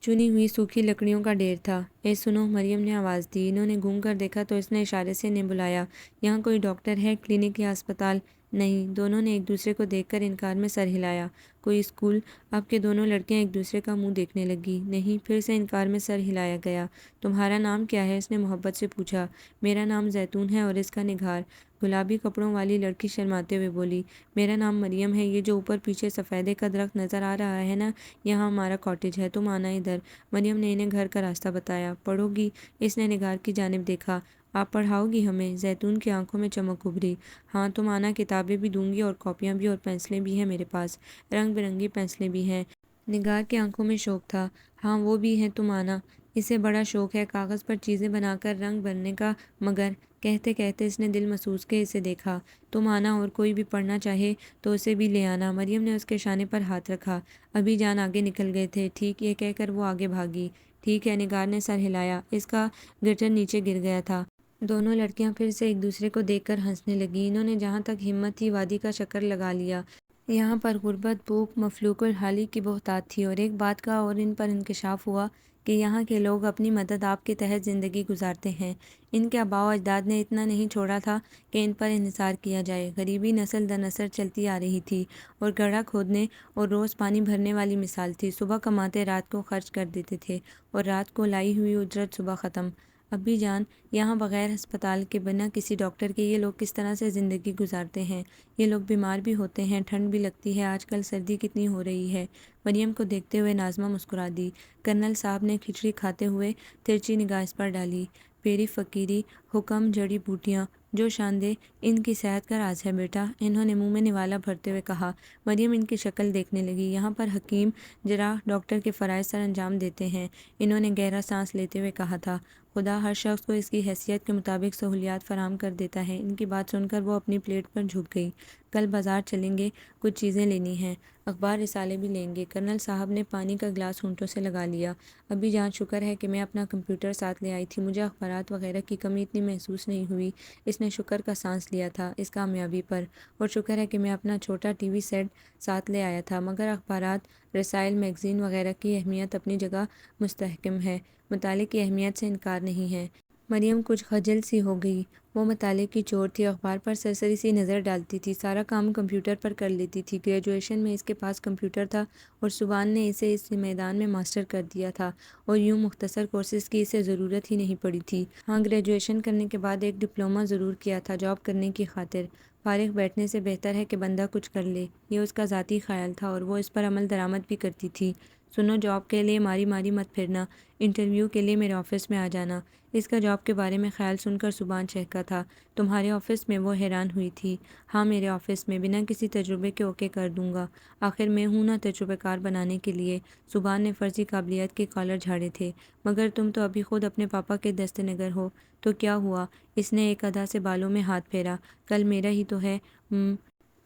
S1: چنی ہوئی سوکھی لکڑیوں کا ڈھیر تھا۔ اے سنو، مریم نے آواز دی۔ انہوں نے گھوم کر دیکھا تو اس نے اشارے سے انہیں بلایا۔ یہاں کوئی ڈاکٹر ہے؟ کلینک یا ہسپتال؟ نہیں۔ دونوں نے ایک دوسرے کو دیکھ کر انکار میں سر ہلایا۔ کوئی اسکول؟ اب کے دونوں لڑکیاں ایک دوسرے کا منہ دیکھنے لگیں۔ نہیں۔ پھر سے انکار میں سر ہلایا گیا۔ تمہارا نام کیا ہے؟ اس نے محبت سے پوچھا۔ میرا نام زیتون ہے اور اس کا نگار۔ گلابی کپڑوں والی لڑکی شرماتے ہوئے بولی۔ میرا نام مریم ہے۔ یہ جو اوپر پیچھے سفیدے کا درخت نظر آ رہا ہے نا، یہاں ہمارا کاٹیج ہے، تم آنا ادھر۔ مریم نے انہیں گھر کا راستہ بتایا۔ پڑھو گی؟ اس نے نگار کی جانب دیکھا۔ آپ پڑھاؤ گی ہمیں؟ زیتون کی آنکھوں میں چمک ابھری۔ ہاں، تم آنا، کتابیں بھی دوں گی اور کاپیاں بھی اور پینسلیں بھی ہیں میرے پاس، رنگ برنگی پینسلیں بھی ہیں۔ نگار کی آنکھوں میں شوق تھا۔ ہاں، وہ بھی ہیں، تم آنا۔ اسے بڑا شوق ہے کاغذ پر چیزیں بنا کر رنگ بھرنے کا، مگر کہتے کہتے اس نے دل محسوس کے اسے دیکھا۔ تم آنا اور کوئی بھی پڑھنا چاہے تو اسے بھی لے آنا۔ مریم نے اس کے شانے پر ہاتھ رکھا۔ ابھی جان آگے نکل گئے تھے، ٹھیک؟ یہ کہہ کر وہ آگے بھاگی۔ ٹھیک ہے، نگار نے سر ہلایا۔ اس کا گٹر نیچے گر گیا تھا۔ دونوں لڑکیاں پھر سے ایک دوسرے کو دیکھ کر ہنسنے لگیں۔ انہوں نے جہاں تک ہمت تھی وادی کا چکر لگا لیا۔ یہاں پر غربت، بھوک، مفلوک الحالی کی بہتات تھی، اور ایک بات کا اور ان پر انکشاف ہوا کہ یہاں کے لوگ اپنی مدد آپ کے تحت زندگی گزارتے ہیں۔ ان کے آباء و اجداد نے اتنا نہیں چھوڑا تھا کہ ان پر انحصار کیا جائے۔ غریبی نسل در نسل چلتی آ رہی تھی اور گڑھا کھودنے اور روز پانی بھرنے والی مثال تھی۔ صبح کماتے رات کو خرچ کر دیتے تھے اور رات کو لائی ہوئی اجرت صبح ختم۔ ابی جان، یہاں بغیر ہسپتال کے، بنا کسی ڈاکٹر کے یہ لوگ کس طرح سے زندگی گزارتے ہیں؟ یہ لوگ بیمار بھی ہوتے ہیں، ٹھنڈ بھی لگتی ہے، آج کل سردی کتنی ہو رہی ہے۔ مریم کو دیکھتے ہوئے ناظمہ مسکرا دی۔ کرنل صاحب نے کھچڑی کھاتے ہوئے ترچھی نگاہ اس پر ڈالی۔ پیری فقیری، حکم جڑی بوٹیاں، جو شاندے ان کی صحت کا راز ہے بیٹا، انہوں نے منہ میں نوالا بھرتے ہوئے کہا۔ مریم ان کی شکل دیکھنے لگی۔ یہاں پر حکیم، جراح، ڈاکٹر کے فرائض سر انجام دیتے ہیں، انہوں نے گہرا سانس لیتے ہوئے کہا تھا۔ خدا ہر شخص کو اس کی حیثیت کے مطابق سہولیات فراہم کر دیتا ہے۔ ان کی بات سن کر وہ اپنی پلیٹ پر جھک گئی۔ کل بازار چلیں گے، کچھ چیزیں لینی ہیں، اخبار رسالے بھی لیں گے۔ کرنل صاحب نے پانی کا گلاس ہونٹوں سے لگا لیا۔ ابھی جان، شکر ہے کہ میں اپنا کمپیوٹر ساتھ لے آئی تھی، مجھے اخبارات وغیرہ کی کمی اتنی محسوس نہیں ہوئی۔ اس نے شکر کا سانس لیا تھا اس کامیابی پر۔ اور شکر ہے کہ میں اپنا چھوٹا ٹی وی سیٹ ساتھ لے آیا تھا، مگر اخبارات، رسائل، میگزین وغیرہ کی اہمیت اپنی جگہ مستحکم ہے، مطالعے کی اہمیت سے انکار نہیں ہے۔ مریم کچھ خجل سی ہو گئی۔ وہ مطالعے کی چور تھی، اخبار پر سرسری سی نظر ڈالتی تھی، سارا کام کمپیوٹر پر کر لیتی تھی۔ گریجویشن میں اس کے پاس کمپیوٹر تھا اور سبحان نے اسے اس میدان میں ماسٹر کر دیا تھا، اور یوں مختصر کورسز کی اسے ضرورت ہی نہیں پڑی تھی۔ ہاں، گریجویشن کرنے کے بعد ایک ڈپلومہ ضرور کیا تھا، جاب کرنے کی خاطر۔ فارغ بیٹھنے سے بہتر ہے کہ بندہ کچھ کر لے، یہ اس کا ذاتی خیال تھا اور وہ اس پر عمل درآمد بھی کرتی تھی۔ سنو، جاب کے لیے ماری ماری مت پھرنا، انٹرویو کے لیے میرے آفس میں آ جانا۔ اس کا جاب کے بارے میں خیال سن کر سبحان چہکا تھا۔ تمہارے آفس میں؟ وہ حیران ہوئی تھی۔ ہاں، میرے آفس میں، بنا کسی تجربے کے اوکے کر دوں گا، آخر میں ہوں نا تجربہ کار بنانے کے لیے۔ سبحان نے فرضی قابلیت کے کالر جھاڑے تھے۔ مگر تم تو ابھی خود اپنے پاپا کے دست نگر ہو، تو کیا ہوا؟ اس نے ایک ادا سے بالوں میں ہاتھ پھیرا۔ کل میرا ہی تو ہے۔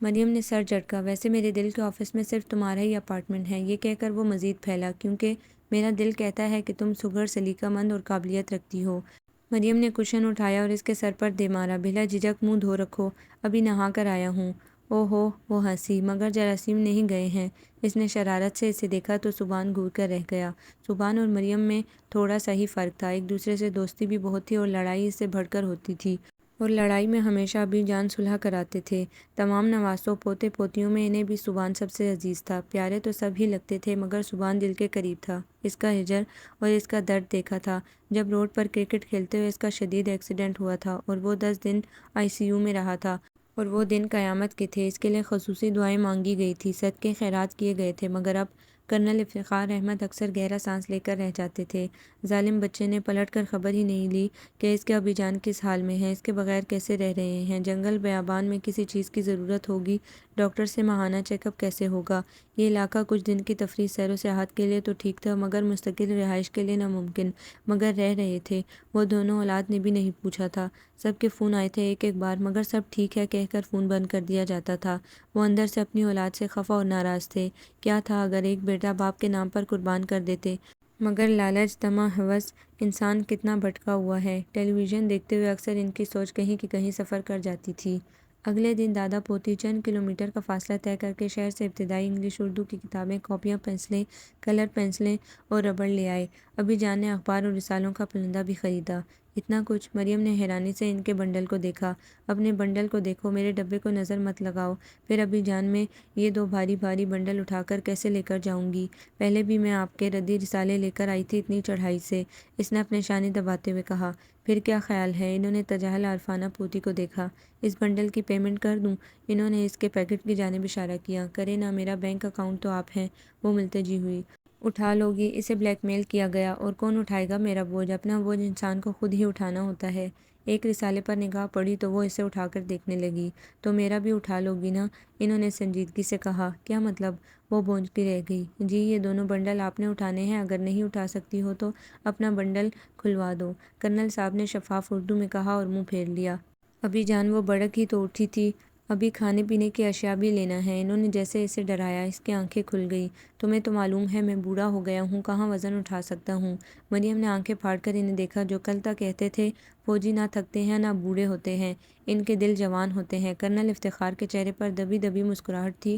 S1: مریم نے سر جھٹکا۔ ویسے میرے دل کے آفس میں صرف تمہارا ہی اپارٹمنٹ ہے، یہ کہہ کر وہ مزید پھیلا، کیونکہ میرا دل کہتا ہے کہ تم سگھڑ، سلیقہ مند اور قابلیت رکھتی ہو۔ مریم نے کشن اٹھایا اور اس کے سر پر دے مارا۔ بلا جھجک منہ دھو رکھو، ابھی نہا کر آیا ہوں۔ اوہو، وہ ہنسی، مگر جراثیم نہیں گئے ہیں۔ اس نے شرارت سے اسے دیکھا تو زبان گھور کر رہ گیا۔ زبان اور مریم میں تھوڑا سا ہی فرق تھا، ایک دوسرے سے دوستی بھی بہت تھی اور لڑائی اس سے بڑھ کر ہوتی تھی، اور لڑائی میں ہمیشہ ابی جان صلح کراتے تھے۔ تمام نواسوں پوتے پوتیوں میں انہیں بھی زبان سب سے عزیز تھا۔ پیارے تو سب ہی لگتے تھے مگر زبان دل کے قریب تھا۔ اس کا ہجر اور اس کا درد دیکھا تھا جب روڈ پر کرکٹ کھیلتے ہوئے اس کا شدید ایکسیڈنٹ ہوا تھا اور وہ 10 دن ICU میں رہا تھا، اور وہ دن قیامت کے تھے۔ اس کے لیے خصوصی دعائیں مانگی گئی تھی، صدقے خیرات کیے گئے تھے، مگر اب کرنل افتخار احمد اکثر گہرا سانس لے کر رہ جاتے تھے۔ ظالم بچے نے پلٹ کر خبر ہی نہیں لی کہ اس کے ابی جان کس حال میں ہیں، اس کے بغیر کیسے رہ رہے ہیں۔ جنگل بیابان میں کسی چیز کی ضرورت ہوگی، ڈاکٹر سے ماہانہ چیک اپ کیسے ہوگا۔ یہ علاقہ کچھ دن کی تفریح سیر و سیاحت کے لیے تو ٹھیک تھا مگر مستقل رہائش کے لیے ناممکن۔ مگر رہ رہے تھے۔ وہ دونوں اولاد نے بھی نہیں پوچھا تھا۔ سب کے فون آئے تھے ایک ایک بار، مگر سب ٹھیک ہے کہہ کر فون بند کر دیا جاتا تھا۔ وہ اندر سے اپنی اولاد سے خفا اور ناراض تھے۔ کیا تھا اگر ایک بیٹا باپ کے نام پر قربان کر دیتے، مگر لالچ، طمع، ہوس، انسان کتنا بھٹکا ہوا ہے۔ ٹیلی ویژن دیکھتے ہوئے اکثر ان کی سوچ کہیں کی کہیں سفر کر جاتی تھی۔ اگلے دن دادا پوتی چند کلومیٹر کا فاصلہ طے کر کے شہر سے ابتدائی انگلش اردو کی کتابیں، کاپیاں، پنسلیں، کلر پنسلیں اور ربڑ لے آئے۔ ابی جان نے اخبار اور رسالوں کا پلندہ بھی خریدا۔ اتنا کچھ؟ مریم نے حیرانی سے ان کے بنڈل کو دیکھا۔ اپنے بنڈل کو دیکھو، میرے ڈبے کو نظر مت لگاؤ۔ پھر ابی جان، میں یہ 2 بھاری بھاری بنڈل اٹھا کر کیسے لے کر جاؤں گی؟ پہلے بھی میں آپ کے ردی رسالے لے کر آئی تھی اتنی چڑھائی سے، اس نے اپنے شانے دباتے ہوئے کہا۔ پھر کیا خیال ہے؟ انہوں نے تجاہل عارفانہ پوتی کو دیکھا۔ اس بنڈل کی پیمنٹ کر دوں؟ انہوں نے اس کے پیکٹ کی جانب اشارہ کیا۔ کرے نا، میرا بینک اکاؤنٹ تو آپ ہیں، وہ ملتجی ہوئی۔ اٹھا لو گی؟ اسے بلیک میل کیا گیا، اور کون اٹھائے گا میرا بوجھ؟ اپنا بوجھ انسان کو خود ہی اٹھانا ہوتا ہے۔ ایک رسالے پر نگاہ پڑی تو وہ اسے اٹھا کر دیکھنے لگی۔ تو میرا بھی اٹھا لو گی نا؟ انہوں نے سنجیدگی سے کہا۔ کیا مطلب؟ وہ بونجتی رہ گئی۔ جی، یہ دونوں بنڈل آپ نے اٹھانے ہیں، اگر نہیں اٹھا سکتی ہو تو اپنا بنڈل کھلوا دو، کرنل صاحب نے شفاف اردو میں کہا اور منہ پھیر لیا۔ ابھی جان، وہ بڑک ہی تو اٹھی تھی، ابھی کھانے پینے کی اشیاء بھی لینا ہے۔ انہوں نے جیسے اسے ڈرایا۔ اس کی آنکھیں کھل گئی۔ تمہیں تو معلوم ہے میں بوڑھا ہو گیا ہوں، کہاں وزن اٹھا سکتا ہوں؟ مریم نے آنکھیں پھاڑ کر انہیں دیکھا۔ جو کل تک کہتے تھے فوجی نہ تھکتے ہیں نہ بوڑھے ہوتے ہیں، ان کے دل جوان ہوتے ہیں۔ کرنل افتخار کے چہرے پر دبی دبی مسکراہٹ تھی۔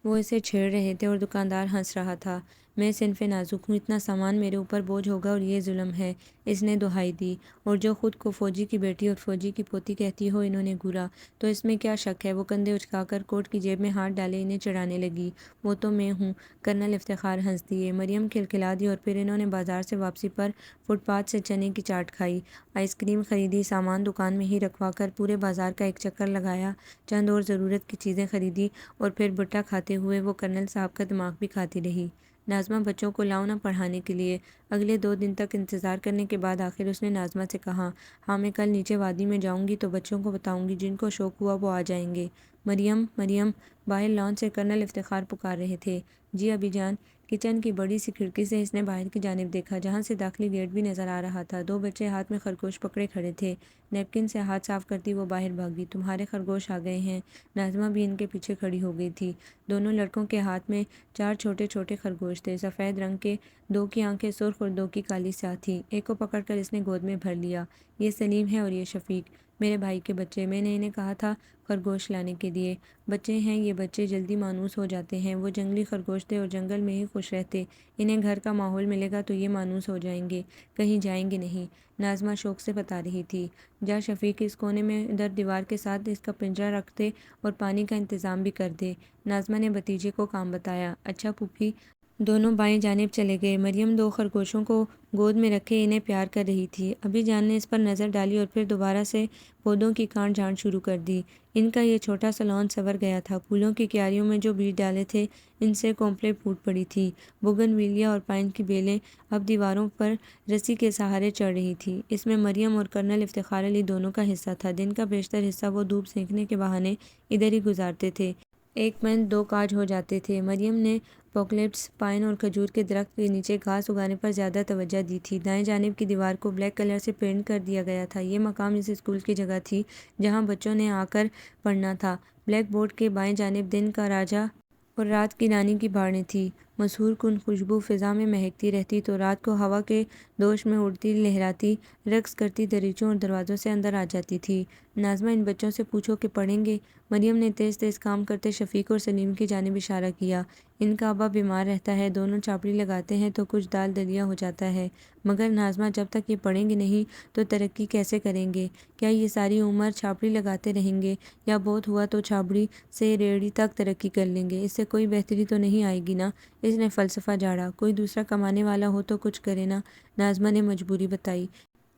S1: وہ اسے چھیڑ رہے تھے اور دکاندار ہنس رہا تھا۔ میں صنف نازک ہوں، اتنا سامان میرے اوپر بوجھ ہوگا اور یہ ظلم ہے، اس نے دہائی دی۔ اور جو خود کو فوجی کی بیٹی اور فوجی کی پوتی کہتی ہو، انہوں نے گھورا۔ تو اس میں کیا شک ہے؟ وہ کندھے اچکا کر کوٹ کی جیب میں ہاتھ ڈالے انہیں چڑھانے لگی۔ وہ تو میں ہوں، کرنل افتخار ہنس دیے۔ مریم کھلکھلا دی اور پھر انہوں نے بازار سے واپسی پر فٹ پاتھ سے چنے کی چاٹ کھائی، آئس کریم خریدی، سامان دکان میں ہی رکھوا کر پورے بازار کا ایک چکر لگایا، چند اور ضرورت کی چیزیں خریدی، اور پھر بھٹا کھاتے ہوئے وہ کرنل صاحب کا دماغ بھی کھاتی رہی۔ ناظمہ بچوں کو لاؤ نہ پڑھانے کے لیے؟ اگلے 2 دن تک انتظار کرنے کے بعد آخر اس نے ناظمہ سے کہا۔ ہاں، میں کل نیچے وادی میں جاؤں گی تو بچوں کو بتاؤں گی، جن کو شوق ہوا وہ آ جائیں گے۔ مریم، مریم! باہر لان سے کرنل افتخار پکار رہے تھے۔ جی ابی جان۔ کچن کی بڑی سی کھڑکی سے اس نے باہر کی جانب دیکھا، جہاں سے داخلی گیٹ بھی نظر آ رہا تھا۔ 2 بچے ہاتھ میں خرگوش پکڑے کھڑے تھے۔ نیپکن سے ہاتھ صاف کرتی وہ باہر بھاگی۔ تمہارے خرگوش آ گئے ہیں؟ ناظمہ بھی ان کے پیچھے کھڑی ہو گئی تھی۔ دونوں لڑکوں کے ہاتھ میں 4 چھوٹے چھوٹے خرگوش تھے، سفید رنگ کے، 2 کی آنکھیں سرخ اور 2 کی کالی سیاہ تھیں۔ ایک کو پکڑ کر اس نے گود میں بھر لیا۔ یہ سلیم ہے اور یہ شفیق، میرے بھائی کے بچے، میں نے انہیں کہا تھا خرگوش لانے کے لیے۔ بچے ہیں یہ، بچے جلدی مانوس ہو جاتے ہیں۔ وہ جنگلی خرگوش تھے اور جنگل میں ہی خوش رہتے، انہیں گھر کا ماحول ملے گا تو یہ مانوس ہو جائیں گے، کہیں جائیں گے نہیں۔ ناظمہ شوق سے بتا رہی تھی۔ جا شفیق، اس کونے میں ادھر دیوار کے ساتھ اس کا پنجرہ رکھ دے اور پانی کا انتظام بھی کر دے۔ ناظمہ نے بھتیجے کو کام بتایا۔ اچھا پھوپھی۔ دونوں بائیں جانب چلے گئے۔ مریم 2 خرگوشوں کو گود میں رکھے انہیں پیار کر رہی تھی۔ ابی جان نے اس پر نظر ڈالی اور پھر دوبارہ سے پودوں کی کانٹ جھانٹ شروع کر دی۔ ان کا یہ چھوٹا سا لان سنور گیا تھا۔ پھولوں کی کیاریوں میں جو بیج ڈالے تھے ان سے کونپلیں پھوٹ پڑی تھیں۔ بوگن ویلیا اور پائن کی بیلیں اب دیواروں پر رسی کے سہارے چڑھ رہی تھیں۔ اس میں مریم اور کرنل افتخار علی دونوں کا حصہ تھا۔ دن کا بیشتر حصہ وہ دھوپ سینکنے کے بہانے ادھر ہی گزارتے تھے۔ 1 پن 2 کاج ہو جاتے تھے۔ مریم نے پوکلیپس، پائن اور کھجور کے درخت کے نیچے گھاس اگانے پر زیادہ توجہ دی تھی۔ دائیں جانب کی دیوار کو بلیک کلر سے پینٹ کر دیا گیا تھا۔ یہ مقام اس اسکول کی جگہ تھی جہاں بچوں نے آ کر پڑھنا تھا۔ بلیک بورڈ کے بائیں جانب دن کا راجا اور رات کی رانی کی باریں تھیں۔ مسحور کن خوشبو فضا میں مہکتی رہتی تو رات کو ہوا کے دوش میں اڑتی لہراتی رقص کرتی دریچوں اور دروازوں سے اندر آ جاتی تھی۔ ناظمہ ان بچوں سے پوچھو کہ پڑھیں گے؟ مریم نے تیز تیز کام کرتے شفیق اور سلیم کی جانب اشارہ کیا۔ ان کا ابا بیمار رہتا ہے، دونوں چاپڑی لگاتے ہیں تو کچھ دال دلیا ہو جاتا ہے، مگر ناظمہ جب تک یہ پڑھیں گے نہیں تو ترقی کیسے کریں گے؟ کیا یہ ساری عمر چھاپڑی لگاتے رہیں گے یا بہت ہوا تو چھاپڑی سے ریڑھی تک ترقی کر لیں گے؟ اس سے کوئی بہتری تو نہیں آئے گی نا؟ اس نے فلسفہ جاڑا۔ کوئی دوسرا کمانے والا ہو تو کچھ کرے نا؟ ناظمہ نے مجبوری بتائی۔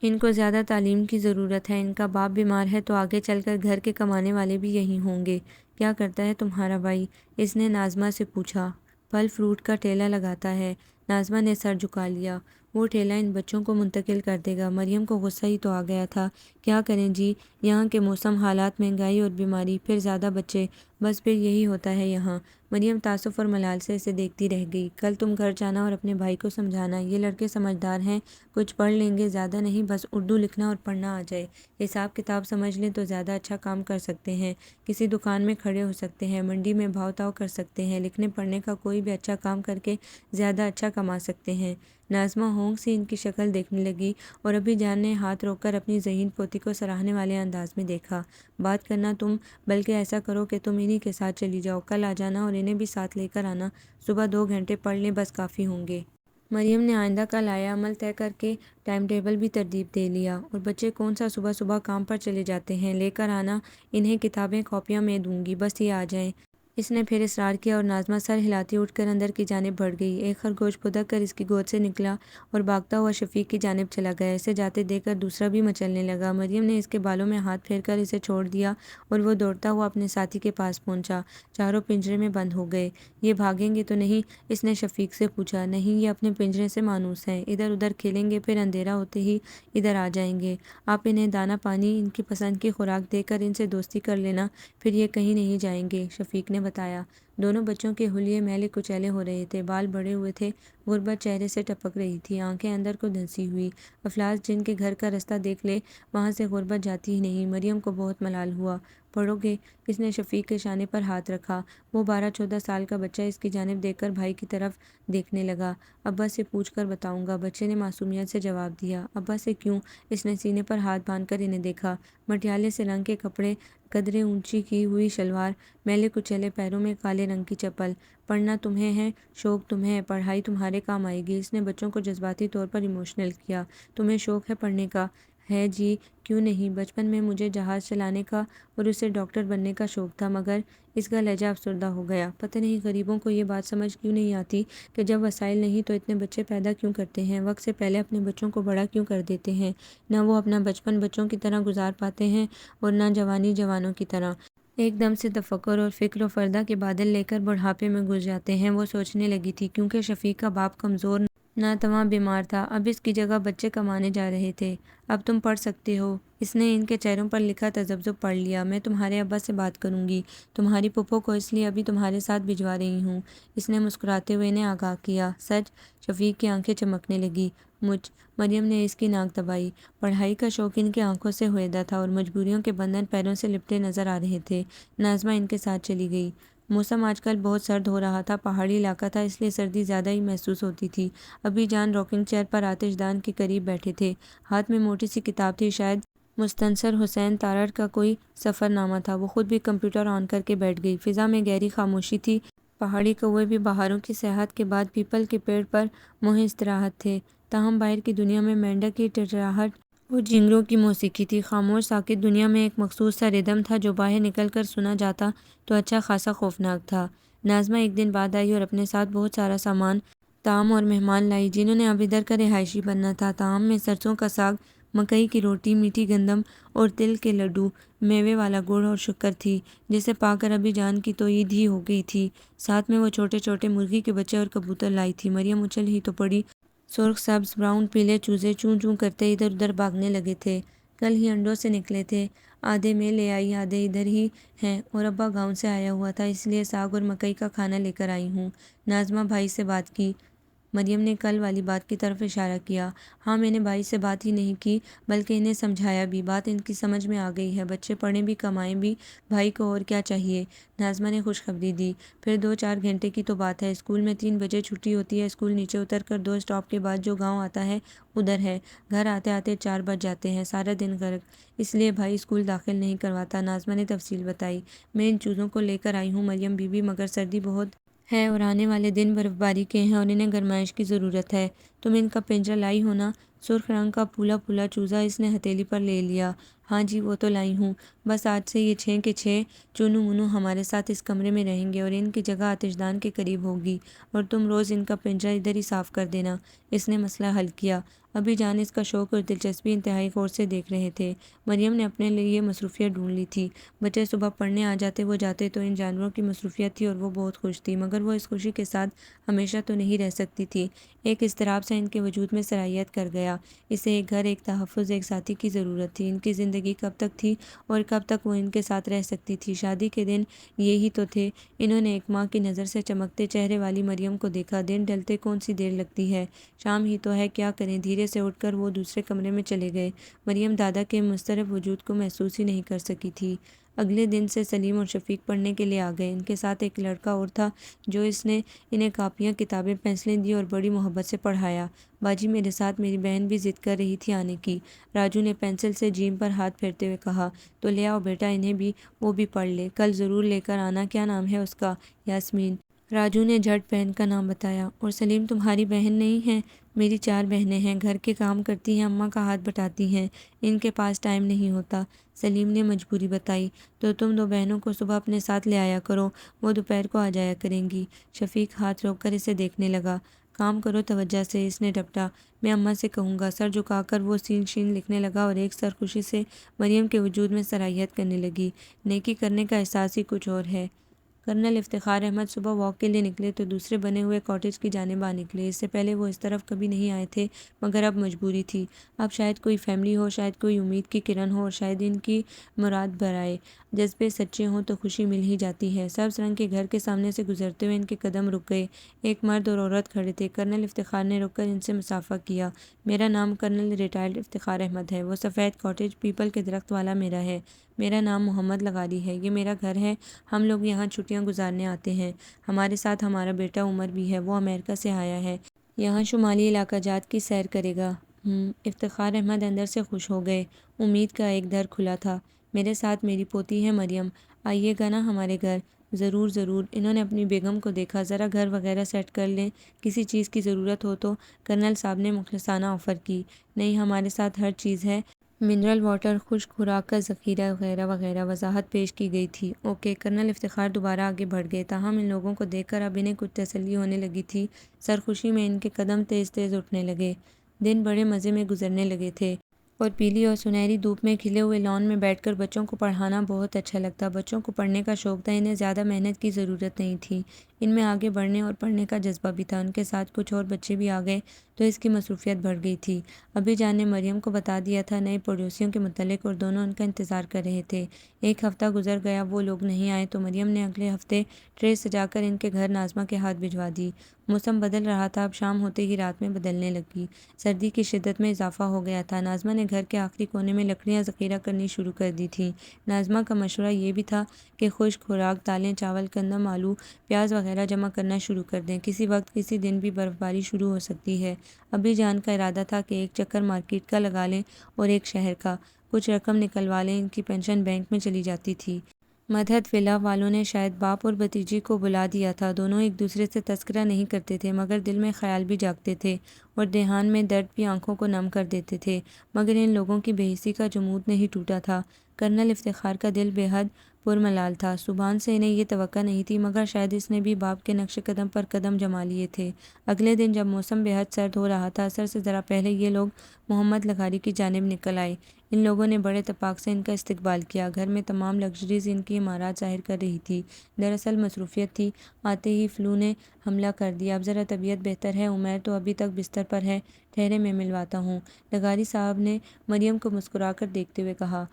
S1: ان کو زیادہ تعلیم کی ضرورت ہے، ان کا باپ بیمار ہے تو آگے چل کر گھر کے کمانے والے بھی یہی ہوں گے۔ کیا کرتا ہے تمہارا بھائی؟ اس نے ناظمہ سے پوچھا۔ پھل فروٹ کا ٹھیلا لگاتا ہے۔ ناظمہ نے سر جھکا لیا۔ وہ ٹھیلا ان بچوں کو منتقل کر دے گا۔ مریم کو غصہ ہی تو آ گیا تھا۔ کیا کریں جی، یہاں کے موسم حالات، مہنگائی اور بیماری، پھر زیادہ بچے، بس پھر یہی ہوتا ہے یہاں۔ مریم تعصب اور ملال سے اسے دیکھتی رہ گئی۔ کل تم گھر جانا اور اپنے بھائی کو سمجھانا، یہ لڑکے سمجھدار ہیں، کچھ پڑھ لیں گے، زیادہ نہیں، بس اردو لکھنا اور پڑھنا آ جائے، حساب کتاب سمجھ لیں تو زیادہ اچھا کام کر سکتے ہیں، کسی دکان میں کھڑے ہو سکتے ہیں، منڈی میں بھاؤ تاؤ کر سکتے ہیں، لکھنے پڑھنے کا کوئی بھی اچھا کام کر کے زیادہ اچھا کما سکتے ہیں۔ ناظمہ ہونک سے ان کی شکل دیکھنے لگی اور ابھی جان نے ہاتھ روک کر اپنی ذہین پوتی کو سراہنے والے انداز میں دیکھا۔ بات کرنا تم، بلکہ ایسا کرو کہ تم انہی کے ساتھ چلی جاؤ، کل آ جانا اور انہیں بھی ساتھ لے کر آنا، صبح 2 گھنٹے پڑھ لیں، بس کافی ہوں گے۔ مریم نے آئندہ کا لایا عمل طے کر کے ٹائم ٹیبل بھی ترتیب دے لیا۔ اور بچے کون سا صبح صبح کام پر چلے جاتے ہیں، لے کر آنا، انہیں کتابیں کاپیاں میں دوں گی، بس یہ آ جائیں۔ اس نے پھر اصرار کیا اور ناظمہ سر ہلاتی اٹھ کر اندر کی جانب بڑھ گئی۔ ایک خرگوش پھدک کر اس کی گود سے نکلا اور بھاگتا ہوا شفیق کی جانب چلا گیا۔ اسے جاتے دیکھ کر دوسرا بھی مچلنے لگا۔ مریم نے اس کے بالوں میں ہاتھ پھیر کر اسے چھوڑ دیا اور وہ دوڑتا ہوا اپنے ساتھی کے پاس پہنچا۔ چاروں پنجرے میں بند ہو گئے۔ یہ بھاگیں گے تو نہیں؟ اس نے شفیق سے پوچھا۔ نہیں، یہ اپنے پنجرے سے مانوس ہیں، ادھر ادھر کھیلیں گے، پھر اندھیرا ہوتے ہی ادھر آ جائیں گے۔ آپ انہیں دانہ پانی، ان کی پسند کی خوراک دے کر ان سے دوستی کر لینا، پھر یہ کہیں نہیں جائیں گے، شفیق نے بتایا۔ دونوں بچوں کے حلیے میلے کچیلے ہو رہے تھے، بال بڑے ہوئے تھے، غربت چہرے سے ٹپک رہی تھی، آنکھیں اندر کو دھنسی ہوئی۔ افلاس جن کے گھر کا رستہ دیکھ لے وہاں سے غربت جاتی ہی نہیں۔ مریم کو بہت ملال ہوا۔ پڑھو گے؟ اس نے شفیق کے شانے پر ہاتھ رکھا۔ وہ 12-14 سال کا بچہ اس کی جانب دیکھ کر بھائی کی طرف دیکھنے لگا۔ ابا سے پوچھ کر بتاؤں گا، بچے نے معصومیت سے جواب دیا۔ ابا سے کیوں؟ اس نے سینے پر ہاتھ باندھ کر انہیں دیکھا۔ مٹیالے سے رنگ کے کپڑے، قدرے اونچی کی ہوئی شلوار، میلے کچیلے پیروں میں کالے رنگ کی چپل۔ پڑھنا تمہیں ہے، شوق تمہیں ہے، پڑھائی تمہارے کام آئے گی۔ اس نے بچوں کو جذباتی طور پر ایموشنل کیا۔ تمہیں شوق ہے پڑھنے کا؟ ہے جی، کیوں نہیں؟ بچپن میں مجھے جہاز چلانے کا اور اسے ڈاکٹر بننے کا شوق تھا، مگر اس کا لہجہ افسردہ ہو گیا۔ پتہ نہیں غریبوں کو یہ بات سمجھ کیوں نہیں آتی کہ جب وسائل نہیں تو اتنے بچے پیدا کیوں کرتے ہیں، وقت سے پہلے اپنے بچوں کو بڑا کیوں کر دیتے ہیں؟ نہ وہ اپنا بچپن بچوں کی طرح گزار پاتے ہیں اور نہ جوانی جوانوں کی طرح۔ ایک دم سے تفکر اور فکر و فردہ کے بادل لے کر بڑھاپے میں گھس جاتے ہیں۔ وہ سوچنے لگی تھی، کیونکہ شفیق کا باپ کمزور، ناتواں، بیمار تھا، اب اس کی جگہ بچے کمانے جا رہے تھے۔ اب تم پڑھ سکتے ہو۔ اس نے ان کے چہروں پر لکھا تذبذب پڑھ لیا۔ میں تمہارے ابا سے بات کروں گی، تمہاری پھپھو کو اس لیے ابھی تمہارے ساتھ بھجوا رہی ہوں، اس نے مسکراتے ہوئے انہیں آگاہ کیا۔ سچ؟ شفیق کی آنکھیں چمکنے لگی۔ مجھ؟ مریم نے اس کی ناک دبائی۔ پڑھائی کا شوق ان کی آنکھوں سے ہویدا تھا اور مجبوریوں کے بندھن پیروں سے لپٹے نظر آ رہے تھے۔ ناظمہ ان کے ساتھ چلی گئی۔ موسم آج کل بہت سرد ہو رہا تھا، پہاڑی علاقہ تھا، اس لیے سردی زیادہ ہی محسوس ہوتی تھی۔ ابی جان راکنگ چیئر پر آتش دان کے قریب بیٹھے تھے، ہاتھ میں موٹی سی کتاب تھی، شاید مستنصر حسین تارڑ کا کوئی سفر نامہ تھا۔ وہ خود بھی کمپیوٹر آن کر کے بیٹھ گئی۔ فضا میں گہری خاموشی تھی، پہاڑی کوے بھی بہاروں کی سیاحت کے بعد پیپل کے پیڑ پر موہے استراحت تھے، تاہم باہر کی دنیا میں مینڈک کی ٹٹراہٹ اور جھینگروں کی موسیقی تھی۔ خاموش ساکت دنیا میں ایک مخصوص سا ردم تھا جو باہر نکل کر سنا جاتا تو اچھا خاصا خوفناک تھا۔ ناظمہ ایک دن بعد آئی اور اپنے ساتھ بہت سارا سامان، طعام اور مہمان لائی، جنہوں نے اب ادھر کا رہائشی بننا تھا۔ طعام میں سرسوں کا ساگ، مکئی کی روٹی، میٹھی گندم اور تل کے لڈو، میوے والا گڑ اور شکر تھی، جسے پا کر ابی جان کی تو عید ہی ہو گئی تھی۔ ساتھ میں وہ چھوٹے چھوٹے مرغی کے بچے اور کبوتر لائی تھی۔ مریم اچھل ہی تو پڑی۔ سرخ، سبز، براؤن، پیلے چوزے چوں چوں کرتے ادھر ادھر بھاگنے لگے تھے۔ کل ہی انڈوں سے نکلے تھے، آدھے میں لے آئی، آدھے ادھر ہی ہیں، اور ابا گاؤں سے آیا ہوا تھا، اس لیے ساگ اور مکئی کا کھانا لے کر آئی ہوں۔ ناظمہ بھائی سے بات کی؟ مریم نے کل والی بات کی طرف اشارہ کیا۔ ہاں، میں نے بھائی سے بات ہی نہیں کی بلکہ انہیں سمجھایا بھی۔ بات ان کی سمجھ میں آ گئی ہے، بچے پڑھیں بھی کمائیں بھی، بھائی کو اور کیا چاہیے؟ ناظمہ نے خوشخبری دی۔ پھر 2-4 گھنٹے کی تو بات ہے، اسکول میں 3 بجے چھٹی ہوتی ہے، اسکول نیچے اتر کر 2 اسٹاپ کے بعد جو گاؤں آتا ہے ادھر ہے، گھر آتے آتے 4 بج جاتے ہیں، سارا دن غرق، اس لیے بھائی اسکول داخل نہیں کرواتا۔ ناظمہ نے تفصیل بتائی۔ میں ان چیزوں کو لے کر آئی ہوں مریم بی بی، مگر سردی بہت ہے اور آنے والے دن برف باری کے ہیں اور انہیں گرمائش کی ضرورت ہے۔ تم ان کا پنجرہ لائی ہو نا؟ سرخ رنگ کا پھولا پھولا چوزا اس نے ہتھیلی پر لے لیا۔ ہاں جی، وہ تو لائی ہوں، بس آج سے یہ 6 کے 6 چونو منو ہمارے ساتھ اس کمرے میں رہیں گے اور ان کی جگہ آتش دان کے قریب ہوگی، اور تم روز ان کا پنجرہ ادھر ہی صاف کر دینا۔ اس نے مسئلہ حل کیا۔ ابھی جان اس کا شوق اور دلچسپی انتہائی غور سے دیکھ رہے تھے۔ مریم نے اپنے لیے یہ مصروفیت ڈھونڈ لی تھی۔ بچے صبح پڑھنے آ جاتے، وہ جاتے تو ان جانوروں کی مصروفیت تھی اور وہ بہت خوش تھی، مگر وہ اس خوشی کے ساتھ ہمیشہ تو نہیں رہ سکتی تھی۔ ایک اضطراب سا ان کے وجود میں سرایت کر گیا۔ اسے ایک گھر، ایک تحفظ، ایک ساتھی کی ضرورت تھی۔ ان کی زندگی کب تک تھی اور کب تک وہ ان کے ساتھ رہ سکتی تھی؟ شادی کے دن یہی تو تھے۔ انہوں نے ایک ماں کی نظر سے چمکتے چہرے والی مریم کو دیکھا۔ دن ڈھلتے کون سی دیر لگتی ہے، شام ہی تو ہے، کیا کریں؟ دھیرے سے اٹھ کر وہ دوسرے کمرے میں چلے گئے۔ مریم دادا کے مضطرب وجود کو محسوس ہی نہیں کر سکی تھی۔ اگلے دن سے سلیم اور شفیق پڑھنے کے لیے آ گئے۔ ان کے ساتھ ایک لڑکا اور تھا جو اس نے انہیں کاپیاں، کتابیں، پینسلیں دی اور بڑی محبت سے پڑھایا۔ باجی میرے ساتھ، میری بہن بھی ضد کر رہی تھی آنے کی، راجو نے پینسل سے جیم پر ہاتھ پھیرتے ہوئے کہا۔ تو لے آؤ بیٹا انہیں بھی، وہ بھی پڑھ لے، کل ضرور لے کر آنا۔ کیا نام ہے اس کا؟ یاسمین، راجو نے جھٹ بہن کا نام بتایا۔ اور سلیم تمہاری بہن نہیں ہے؟ میری 4 بہنیں ہیں، گھر کے کام کرتی ہیں، اماں کا ہاتھ بٹاتی ہیں، ان کے پاس ٹائم نہیں ہوتا، سلیم نے مجبوری بتائی۔ تو تم 2 بہنوں کو صبح اپنے ساتھ لے آیا کرو، وہ دوپہر کو آ جایا کریں گی۔ شفیق ہاتھ روک کر اسے دیکھنے لگا۔ کام کرو توجہ سے، اس نے ڈپٹا۔ میں اماں سے کہوں گا۔ سر جھکا کر وہ سین شین لکھنے لگا اور ایک سرخوشی سے مریم کے وجود میں سرایت کرنے لگی۔ نیکی کرنے کا احساس ہی کچھ اور ہے۔ کرنل افتخار احمد صبح واک کے لیے نکلے تو دوسرے بنے ہوئے کاٹیج کی جانب آ نکلے۔ اس سے پہلے وہ اس طرف کبھی نہیں آئے تھے، مگر اب مجبوری تھی۔ اب شاید کوئی فیملی ہو، شاید کوئی امید کی کرن ہو، اور شاید ان کی مراد برائے جذبے سچے ہوں تو خوشی مل ہی جاتی ہے۔ سبز رنگ کے گھر کے سامنے سے گزرتے ہوئے ان کے قدم رک گئے۔ ایک مرد اور عورت کھڑے تھے۔ کرنل افتخار نے رک کر ان سے مصافحہ کیا۔ میرا نام کرنل ریٹائرڈ افتخار احمد ہے۔ وہ سفید کاٹیج پیپل کے درخت والا میرا ہے۔ میرا نام محمد لغاری ہے۔ یہ میرا گھر ہے، ہم لوگ یہاں چھٹیاں گزارنے آتے ہیں۔ ہمارے ساتھ ہمارا بیٹا عمر بھی ہے، وہ امریکہ سے آیا ہے، یہاں شمالی علاقہ جات کی سیر کرے گا۔ افتخار احمد اندر سے خوش ہو گئے۔ امید کا ایک در کھلا تھا۔ میرے ساتھ میری پوتی ہے مریم، آئیے گا نا ہمارے گھر؟ ضرور ضرور۔ انہوں نے اپنی بیگم کو دیکھا۔ ذرا گھر وغیرہ سیٹ کر لیں، کسی چیز کی ضرورت ہو تو؟ کرنل صاحب نے مخلصانہ آفر کی۔ نہیں، ہمارے ساتھ ہر چیز ہے، منرل واٹر، خشک خوراک کا ذخیرہ وغیرہ وغیرہ، وضاحت پیش کی گئی تھی۔ اوکے۔ کرنل افتخار دوبارہ آگے بڑھ گئے، تاہم ان لوگوں کو دیکھ کر اب انہیں کچھ تسلی ہونے لگی تھی۔ سرخوشی میں ان کے قدم تیز تیز اٹھنے لگے۔ دن بڑے مزے میں گزرنے لگے تھے اور پیلی اور سنہری دھوپ میں کھلے ہوئے لان میں بیٹھ کر بچوں کو پڑھانا بہت اچھا لگتا۔ بچوں کو پڑھنے کا شوق تھا، انہیں زیادہ محنت کی ضرورت نہیں تھی، ان میں آگے بڑھنے اور پڑھنے کا جذبہ بھی تھا۔ ان کے ساتھ کچھ اور بچے بھی آ گئے تو اس کی مصروفیت بڑھ گئی تھی۔ ابھی جان نے مریم کو بتا دیا تھا نئے پڑوسیوں کے متعلق اور دونوں ان کا انتظار کر رہے تھے۔ ایک ہفتہ گزر گیا، وہ لوگ نہیں آئے تو مریم نے اگلے ہفتے ٹرے سجا کر ان کے گھر ناظمہ کے ہاتھ بھجوا دی۔ موسم بدل رہا تھا، اب شام ہوتے ہی رات میں بدلنے لگی۔ سردی کی شدت میں اضافہ ہو گیا تھا۔ ناظمہ نے گھر کے آخری کونے میں لکڑیاں ذخیرہ کرنی شروع کر دی تھیں۔ ناظمہ کا مشورہ یہ بھی تھا کہ خشک خوراک، دالیں، چاول، گندم، آلو، پیاز وغیرہ جمع کرنا شروع کر دیں، کسی وقت کسی دن بھی برف باری شروع ہو سکتی ہے۔ ابھی جان کا ارادہ تھا کہ ایک چکر مارکیٹ کا لگا لیں اور ایک شہر کا، کچھ رقم نکلوا لیں، ان کی پینشن بینک میں چلی جاتی تھی۔ مدحت ولا والوں نے شاید باپ اور بھتیجی کو بلا دیا تھا۔ دونوں ایک دوسرے سے تذکرہ نہیں کرتے تھے، مگر دل میں خیال بھی جاگتے تھے اور دھیان میں درد بھی آنکھوں کو نم کر دیتے تھے، مگر ان لوگوں کی بے حسی کا جمود نہیں ٹوٹا تھا۔ کرنل افتخار کا دل بے حد پرملال تھا۔ سبحان سے انہیں یہ توقع نہیں تھی، مگر شاید اس نے بھی باپ کے نقش قدم پر قدم جما لیے تھے۔ اگلے دن جب موسم بے حد سرد ہو رہا تھا، عصر سے ذرا پہلے یہ لوگ محمد لغاری کی جانب نکل آئے۔ ان لوگوں نے بڑے اتفاق سے ان کا استقبال کیا۔ گھر میں تمام لگژریز ان کی عمارات ظاہر کر رہی تھی۔ دراصل مصروفیت تھی، آتے ہی فلو نے حملہ کر دیا۔ اب ذرا طبیعت بہتر ہے، عمیر تو ابھی تک بستر پر ہے، ٹھہرے میں ملواتا ہوں، لغاری صاحب نے مریم کو مسکرا کر دیکھتے ہوئے کہا۔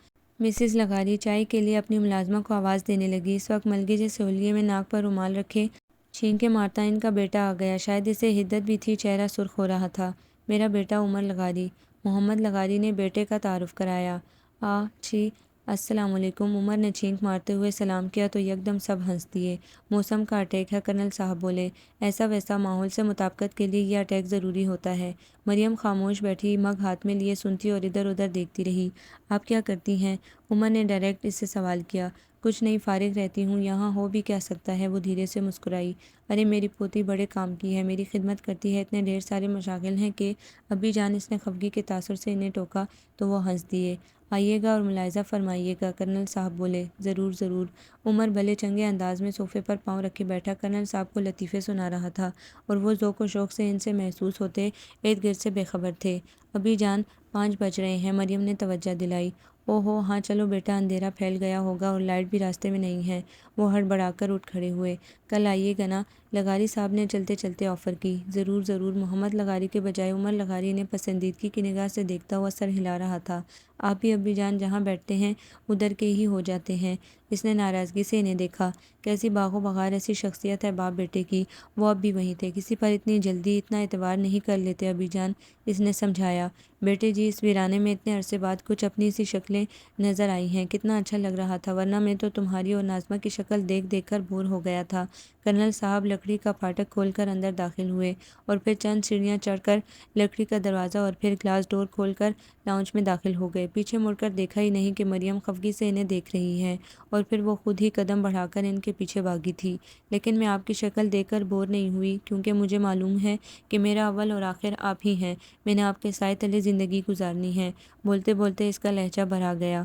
S1: مسز لغاری چائے کے لیے اپنی ملازمہ کو آواز دینے لگی۔ اس وقت ملگے جیسے حلیے میں ناک پر رومال رکھے چھینکیں مارتا ان کا بیٹا آ گیا، شاید اسے حدت بھی تھی، چہرہ سرخ ہو رہا تھا۔ میرا بیٹا عمر لغاری۔ محمد لغاری نے بیٹے کا تعارف کرایا۔ چھی، السلام علیکم۔ عمر نے چھینک مارتے ہوئے سلام کیا تو یکدم سب ہنس دیے۔ موسم کا اٹیک ہے، کرنل صاحب بولے۔ ایسا ویسا ماحول سے مطابقت کے لیے یہ اٹیک ضروری ہوتا ہے۔ مریم خاموش بیٹھی، مگ ہاتھ میں لیے سنتی اور ادھر ادھر دیکھتی رہی۔ آپ کیا کرتی ہیں؟ عمر نے ڈائریکٹ اس سے سوال کیا۔ کچھ نہیں، فارغ رہتی ہوں، یہاں ہو بھی کیا سکتا ہے، وہ دھیرے سے مسکرائی۔ ارے میری پوتی بڑے کام کی ہے، میری خدمت کرتی ہے، اتنے ڈھیر سارے مشاغل ہیں کہ ابھی جان، اس نے خفگی کے تاثر سے انہیں ٹوکا تو وہ ہنس دیے۔ آئیے گا اور ملاحظہ فرمائیے گا، کرنل صاحب بولے۔ ضرور ضرور۔ عمر بھلے چنگے انداز میں صوفے پر پاؤں رکھے بیٹھا کرنل صاحب کو لطیفے سنا رہا تھا اور وہ ذوق و شوق سے ان سے محسوس ہوتے ارد گرد سے بے خبر تھے۔ ابھی جان 5 بج رہے ہیں، مریم نے توجہ دلائی۔ او ہو ہاں چلو بیٹا، اندھیرا پھیل گیا ہوگا اور لائٹ بھی راستے میں نہیں ہے۔ وہ ہڑبڑا کر اٹھ کھڑے ہوئے۔ کل آئیے گا نا، لغاری صاحب نے چلتے چلتے آفر کی۔ ضرور ضرور۔ محمد لغاری کے بجائے عمر لغاری نے پسندیدگی کی نگاہ سے دیکھتا ہوا سر ہلا رہا تھا۔ آپ بھی ابی جان جہاں بیٹھتے ہیں ادھر کے ہی ہو جاتے ہیں۔ اس نے ناراضگی سے انہیں دیکھا۔ کیسی باغ و بغار ایسی شخصیت ہے باپ بیٹے کی، وہ اب بھی وہیں تھے۔ کسی پر اتنی جلدی اتنا اعتبار نہیں کر لیتے ابی جان، اس نے سمجھایا۔ بیٹے جی، اس ویرانے میں اتنے عرصے بعد کچھ اپنی سی شکلیں نظر آئی ہیں، کتنا اچھا لگ رہا تھا، ورنہ میں تو تمہاری اور ناظمہ کی شکل دیکھ دیکھ کر بور ہو گیا تھا۔ کرنل صاحب لکڑی کا پھاٹک کھول کر اندر داخل ہوئے اور پھر چند سیڑھیاں چڑھ کر لکڑی کا دروازہ اور پھر گلاس ڈور کھول کر لاؤنج میں داخل ہو گئے۔ پیچھے مڑ کر دیکھا ہی نہیں کہ مریم خفگی سے انہیں دیکھ رہی ہے اور پھر وہ خود ہی قدم بڑھا کر ان کے پیچھے بھاگی تھی۔ لیکن میں آپ کی شکل دیکھ کر بور نہیں ہوئی، کیونکہ مجھے معلوم ہے کہ میرا اول اور آخر آپ ہی ہیں، میں نے آپ کے سائے تلے زندگی گزارنی ہے۔ بولتے بولتے اس کا لہجہ بھرا گیا۔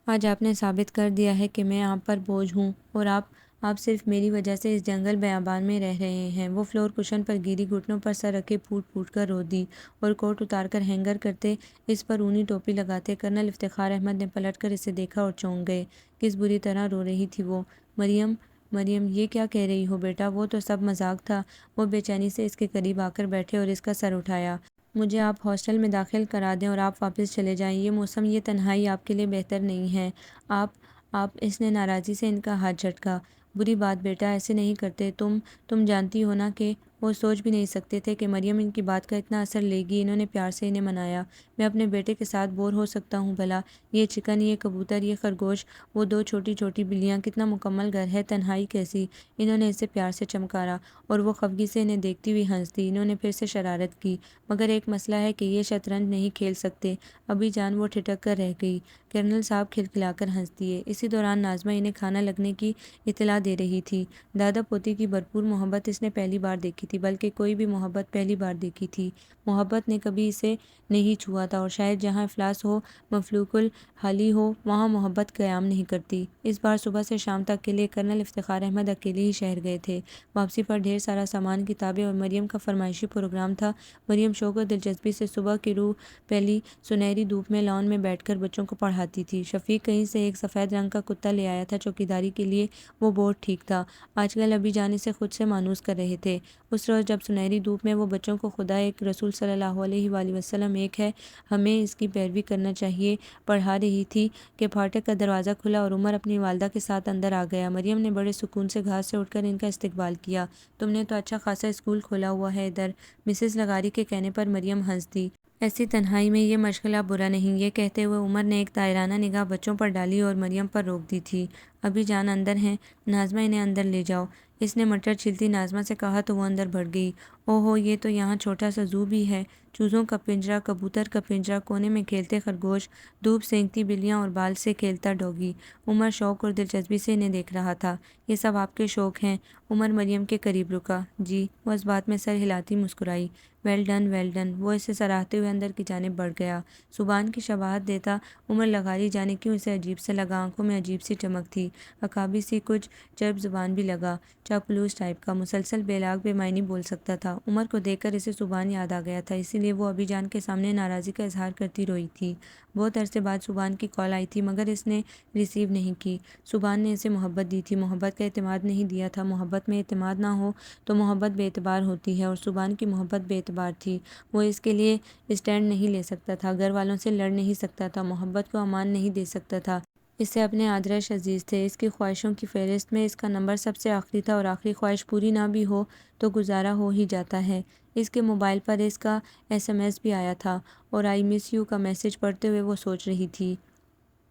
S1: آج آپ نے ثابت کر دیا ہے کہ میں آپ پر بوجھ ہوں اور آپ صرف میری وجہ سے اس جنگل بیابان میں رہ رہے ہیں۔ وہ فلور کشن پر گری، گھٹنوں پر سر رکھے پھوٹ پھوٹ کر رو دی اور کوٹ اتار کر ہینگر کرتے، اس پر اونی ٹوپی لگاتے۔ کرنل افتخار احمد نے پلٹ کر اسے دیکھا اور چونک گئے۔ کس بری طرح رو رہی تھی وہ۔ مریم، مریم یہ کیا کہہ رہی ہو بیٹا، وہ تو سب مذاق تھا۔ وہ بے چینی سے اس کے قریب آ کر بیٹھے اور اس کا سر اٹھایا۔ مجھے آپ ہاسٹل میں داخل کرا دیں اور آپ واپس چلے جائیں، یہ موسم، یہ تنہائی آپ کے لیے بہتر نہیں ہے۔ آپ اس نے ناراضی سے ان کا ہاتھ جھٹکا۔ بری بات بیٹا، ایسے نہیں کرتے، تم جانتی ہو نا کہ وہ سوچ بھی نہیں سکتے تھے کہ مریم ان کی بات کا اتنا اثر لے گی۔ انہوں نے پیار سے انہیں منایا۔ میں اپنے بیٹے کے ساتھ بور ہو سکتا ہوں بھلا؟ یہ چکن، یہ کبوتر، یہ خرگوش، وہ 2 چھوٹی چھوٹی بلیاں، کتنا مکمل گھر ہے، تنہائی کیسی؟ انہوں نے اسے پیار سے چمکارا اور وہ خفگی سے انہیں دیکھتی ہوئی ہنس دی۔ انہوں نے پھر سے شرارت کی۔ مگر ایک مسئلہ ہے کہ یہ شطرنج نہیں کھیل سکتے ابھی جان، وہ ٹھٹک کر رہ گئی۔ کرنل صاحب کھلکھلا کر ہنس دیے۔ اسی دوران ناظمہ انہیں کھانا لگنے کی اطلاع دے رہی تھی۔ دادا پوتی کی بھرپور محبت اس نے پہلی بار دیکھی تھی، بلکہ کوئی بھی محبت پہلی بار دیکھی تھی۔ محبت نے کبھی اسے نہیں چھوا تھا اور شاید جہاں افلاس ہو، مفلوک الحالی ہو، وہاں محبت قیام نہیں کرتی۔ اس بار صبح سے شام تک کے لیے کرنل افتخار احمد اکیلے ہی شہر گئے تھے۔ واپسی پر ڈھیر سارا سامان، کتابیں اور مریم کا فرمائشی پروگرام تھا۔ مریم شوق و دلچسپی سے صبح کی روح پہلی سنہری دھوپ میں لان میں بیٹھ کر بچوں کو پڑھاتی تھی۔ شفیق کہیں سے ایک سفید رنگ کا کتا لے آیا تھا چوکیداری کے لیے، وہ بہت ٹھیک تھا۔ آج کل ابھی جان اسے خود سے مانوس کر رہے تھے۔ اس روز جب سنہری دھوپ میں وہ بچوں کو خدا ایک، رسول صلی اللہ علیہ وآلہ وسلم ایک ہے، ہمیں اس کی پیروی کرنا چاہیے پڑھا رہی تھی کہ پھاٹک کا دروازہ کھلا اور عمر اپنی والدہ کے ساتھ اندر آ گیا۔ مریم نے بڑے سکون سے گھاس سے اٹھ کر ان کا استقبال کیا۔ تم نے تو اچھا خاصا اسکول کھولا ہوا ہے ادھر۔ مسز لغاری کے کہنے پر مریم ہنس دی۔ ایسی تنہائی میں یہ مشغلہ برا نہیں، یہ کہتے ہوئے عمر نے ایک طائرانہ نگاہ بچوں پر ڈالی اور مریم پر روک دی تھی۔ ابھی جان اندر ہیں، ناظمہ انہیں اندر لے جاؤ، اس نے مٹر چھیلتی ناظمہ سے کہا تو وہ اندر بڑھ گئی۔ او ہو، یہ تو یہاں چھوٹا سا زو بھی ہے، چوزوں کا پنجرا، کبوتر کا پنجرا، کونے میں کھیلتے خرگوش، دھوپ سینکتی بلیاں اور بال سے کھیلتا ڈوگی۔ عمر شوق اور دلچسپی سے انہیں دیکھ رہا تھا۔ یہ سب آپ کے شوق ہیں؟ عمر مریم کے قریب رکا۔ جی، وہ اس بات میں سر ہلاتی مسکرائی۔ Well done, well done. وہ اسے سراہتے ہوئے اندر کی جانب بڑھ گیا۔ زبان کی شباہت دیتا عمر لغاری جانے کیوں اسے عجیب سے لگا، آنکھوں میں عجیب سی چمک تھی، عقابی سی، کچھ چرب زبان بھی لگا، چاپلوس ٹائپ کا، مسلسل بے لاگ بے معنی بول سکتا تھا۔ عمر کو دیکھ کر اسے زبان یاد آ گیا تھا، اسی لیے وہ ابھی جان کے سامنے ناراضی کا اظہار کرتی روئی تھی۔ بہت عرصے بعد زبان کی کال آئی تھی مگر اس نے ریسیو نہیں کی۔ زبان نے اسے محبت دی تھی، محبت کا اعتماد نہیں دیا تھا۔ محبت میں اعتماد نہ ہو تو محبت بے اعتبار ہوتی ہے، اور زبان کی محبت بے اعتبار تھی۔ وہ اس کے لیے اسٹینڈ نہیں لے سکتا تھا، گھر والوں سے لڑ نہیں سکتا تھا، محبت کو امان نہیں دے سکتا تھا۔ اسے اپنے آدرش عزیز تھے۔ اس کی خواہشوں کی فہرست میں اس کا نمبر سب سے آخری تھا اور آخری خواہش پوری نہ بھی ہو تو گزارا ہو ہی جاتا ہے۔ اس کے موبائل پر اس کا SMS بھی آیا تھا اور "آئی مس یو" کا میسج پڑھتے ہوئے وہ سوچ رہی تھی،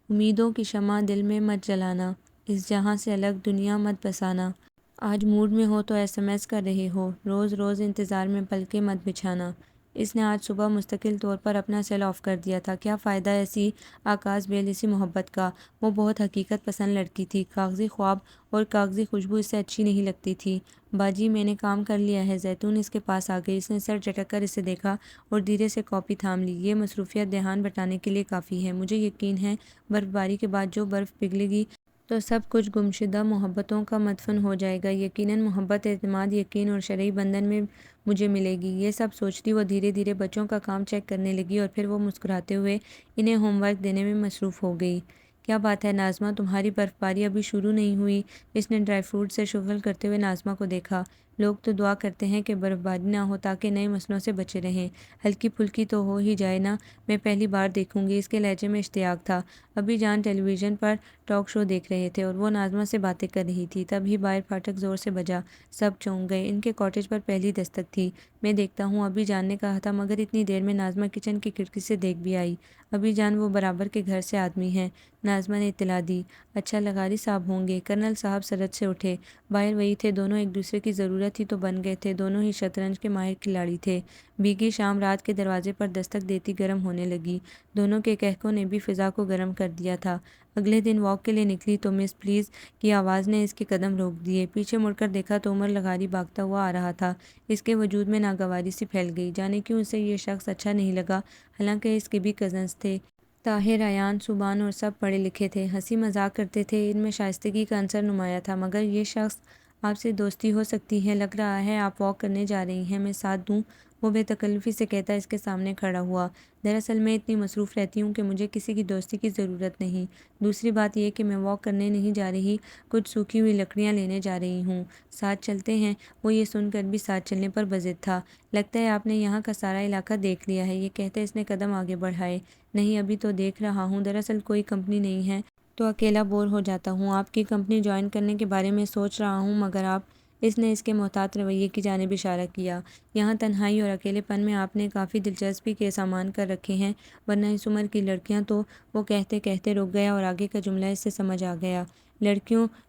S1: امیدوں کی شمع دل میں مت جلانا، اس جہاں سے الگ دنیا مت بسانا۔ آج موڈ میں ہو تو SMS کر رہے ہو، روز روز انتظار میں پلکیں مت بچھانا۔ اس نے آج صبح مستقل طور پر اپنا سیل آف کر دیا تھا۔ کیا فائدہ ایسی آکاش بیلیسی محبت کا؟ وہ بہت حقیقت پسند لڑکی تھی۔ کاغذی خواب اور کاغذی خوشبو اسے اچھی نہیں لگتی تھی۔ باجی میں نے کام کر لیا ہے۔ زیتون اس کے پاس آ گئی۔ اس نے سر جھٹک کر اسے دیکھا اور دھیرے سے کاپی تھام لی۔ یہ مصروفیت دھیان بٹانے کے لیے کافی ہے۔ مجھے یقین ہے برف باری کے بعد جو برف پگھلے گی تو سب کچھ گمشدہ محبتوں کا مدفن ہو جائے گا۔ یقیناً محبت، اعتماد، یقین اور شرعی بندھن میں مجھے ملے گی۔ یہ سب سوچتی وہ دھیرے دھیرے بچوں کا کام چیک کرنے لگی اور پھر وہ مسکراتے ہوئے انہیں ہوم ورک دینے میں مصروف ہو گئی۔ کیا بات ہے ناظمہ، تمہاری برف باری ابھی شروع نہیں ہوئی؟ اس نے ڈرائی فروٹ سے شغل کرتے ہوئے ناظمہ کو دیکھا۔ لوگ تو دعا کرتے ہیں کہ برف باری نہ ہو تاکہ نئے مسئلوں سے بچے رہیں۔ ہلکی پھلکی تو ہو ہی جائے نا، میں پہلی بار دیکھوں گی۔ اس کے لہجے میں اشتیاق تھا۔ ابی جان ٹیلی ویژن پر ٹاک شو دیکھ رہے تھے اور وہ ناظمہ سے باتیں کر رہی تھی۔ تبھی باہر پھاٹک زور سے بجا۔ سب چونک گئے۔ ان کے کاٹیج پر پہلی دستک تھی۔ میں دیکھتا ہوں، ابی جان نے کہا تھا، مگر اتنی دیر میں ناظمہ کچن کی کھڑکی سے دیکھ بھی آئی۔ ابی جان، وہ برابر کے گھر سے آدمی ہیں، ناظمہ نے اطلاع دی۔ اچھا، لغاری صاحب ہوں گے۔ کرنل صاحب سرد سے اٹھے۔ باہر وہی تھے، دونوں ایک دوسرے کی ضرورت ہی تو بن گئے تھے، دونوں ہی شطرنج کے ماہر کھلاڑی تھے۔ بھیگی شام رات کے دروازے پر دستک دیتی گرم ہونے لگی۔ دونوں کے قہقہوں نے بھی فضا کو گرم کر دیا تھا۔ اگلے دن واک کے لیے نکلی تو مس پلیز کی آواز نے اس کے قدم روک دیے۔ پیچھے مڑ کر دیکھا تو عمر لغاری بھاگتا ہوا آ رہا تھا۔ اس کے وجود میں ناگواری سی پھیل گئی۔ جانے کیوں اسے یہ شخص اچھا نہیں لگا، حالانکہ اس کے بھی کزنز تھے، طاہر، ایان، سبحان، اور سب پڑھے لکھے تھے، ہنسی مذاق کرتے تھے، ان میں شائستگی کا عنصر نمایاں تھا۔ مگر یہ شخص، آپ سے دوستی ہو سکتی ہے؟ لگ رہا ہے آپ واک کرنے جا رہی ہیں، میں ساتھ دوں؟ وہ بے تکلفی سے کہتا اس کے سامنے کھڑا ہوا۔ دراصل میں اتنی مصروف رہتی ہوں کہ مجھے کسی کی دوستی کی ضرورت نہیں۔ دوسری بات یہ کہ میں واک کرنے نہیں جا رہی، کچھ سوکھی ہوئی لکڑیاں لینے جا رہی ہوں۔ ساتھ چلتے ہیں؟ وہ یہ سن کر بھی ساتھ چلنے پر بضد تھا۔ لگتا ہے آپ نے یہاں کا سارا علاقہ دیکھ لیا ہے، یہ کہتے اس نے قدم آگے بڑھائے۔ نہیں، ابھی تو دیکھ رہا ہوں، دراصل کوئی کمپنی نہیں ہے تو اکیلا بور ہو جاتا ہوں۔ آپ کی کمپنی جوائن کرنے کے بارے میں سوچ رہا ہوں، مگر آپ، اس نے اس کے محتاط رویے کی جانب اشارہ کیا، یہاں تنہائی اور اکیلے پن میں آپ نے کافی دلچسپی کے سامان کر رکھے ہیں، ورنہ اس عمر کی لڑکیاں تو… وہ کہتے کہتے رک گیا اور آگے کا جملہ اس سے سمجھ آ گیا۔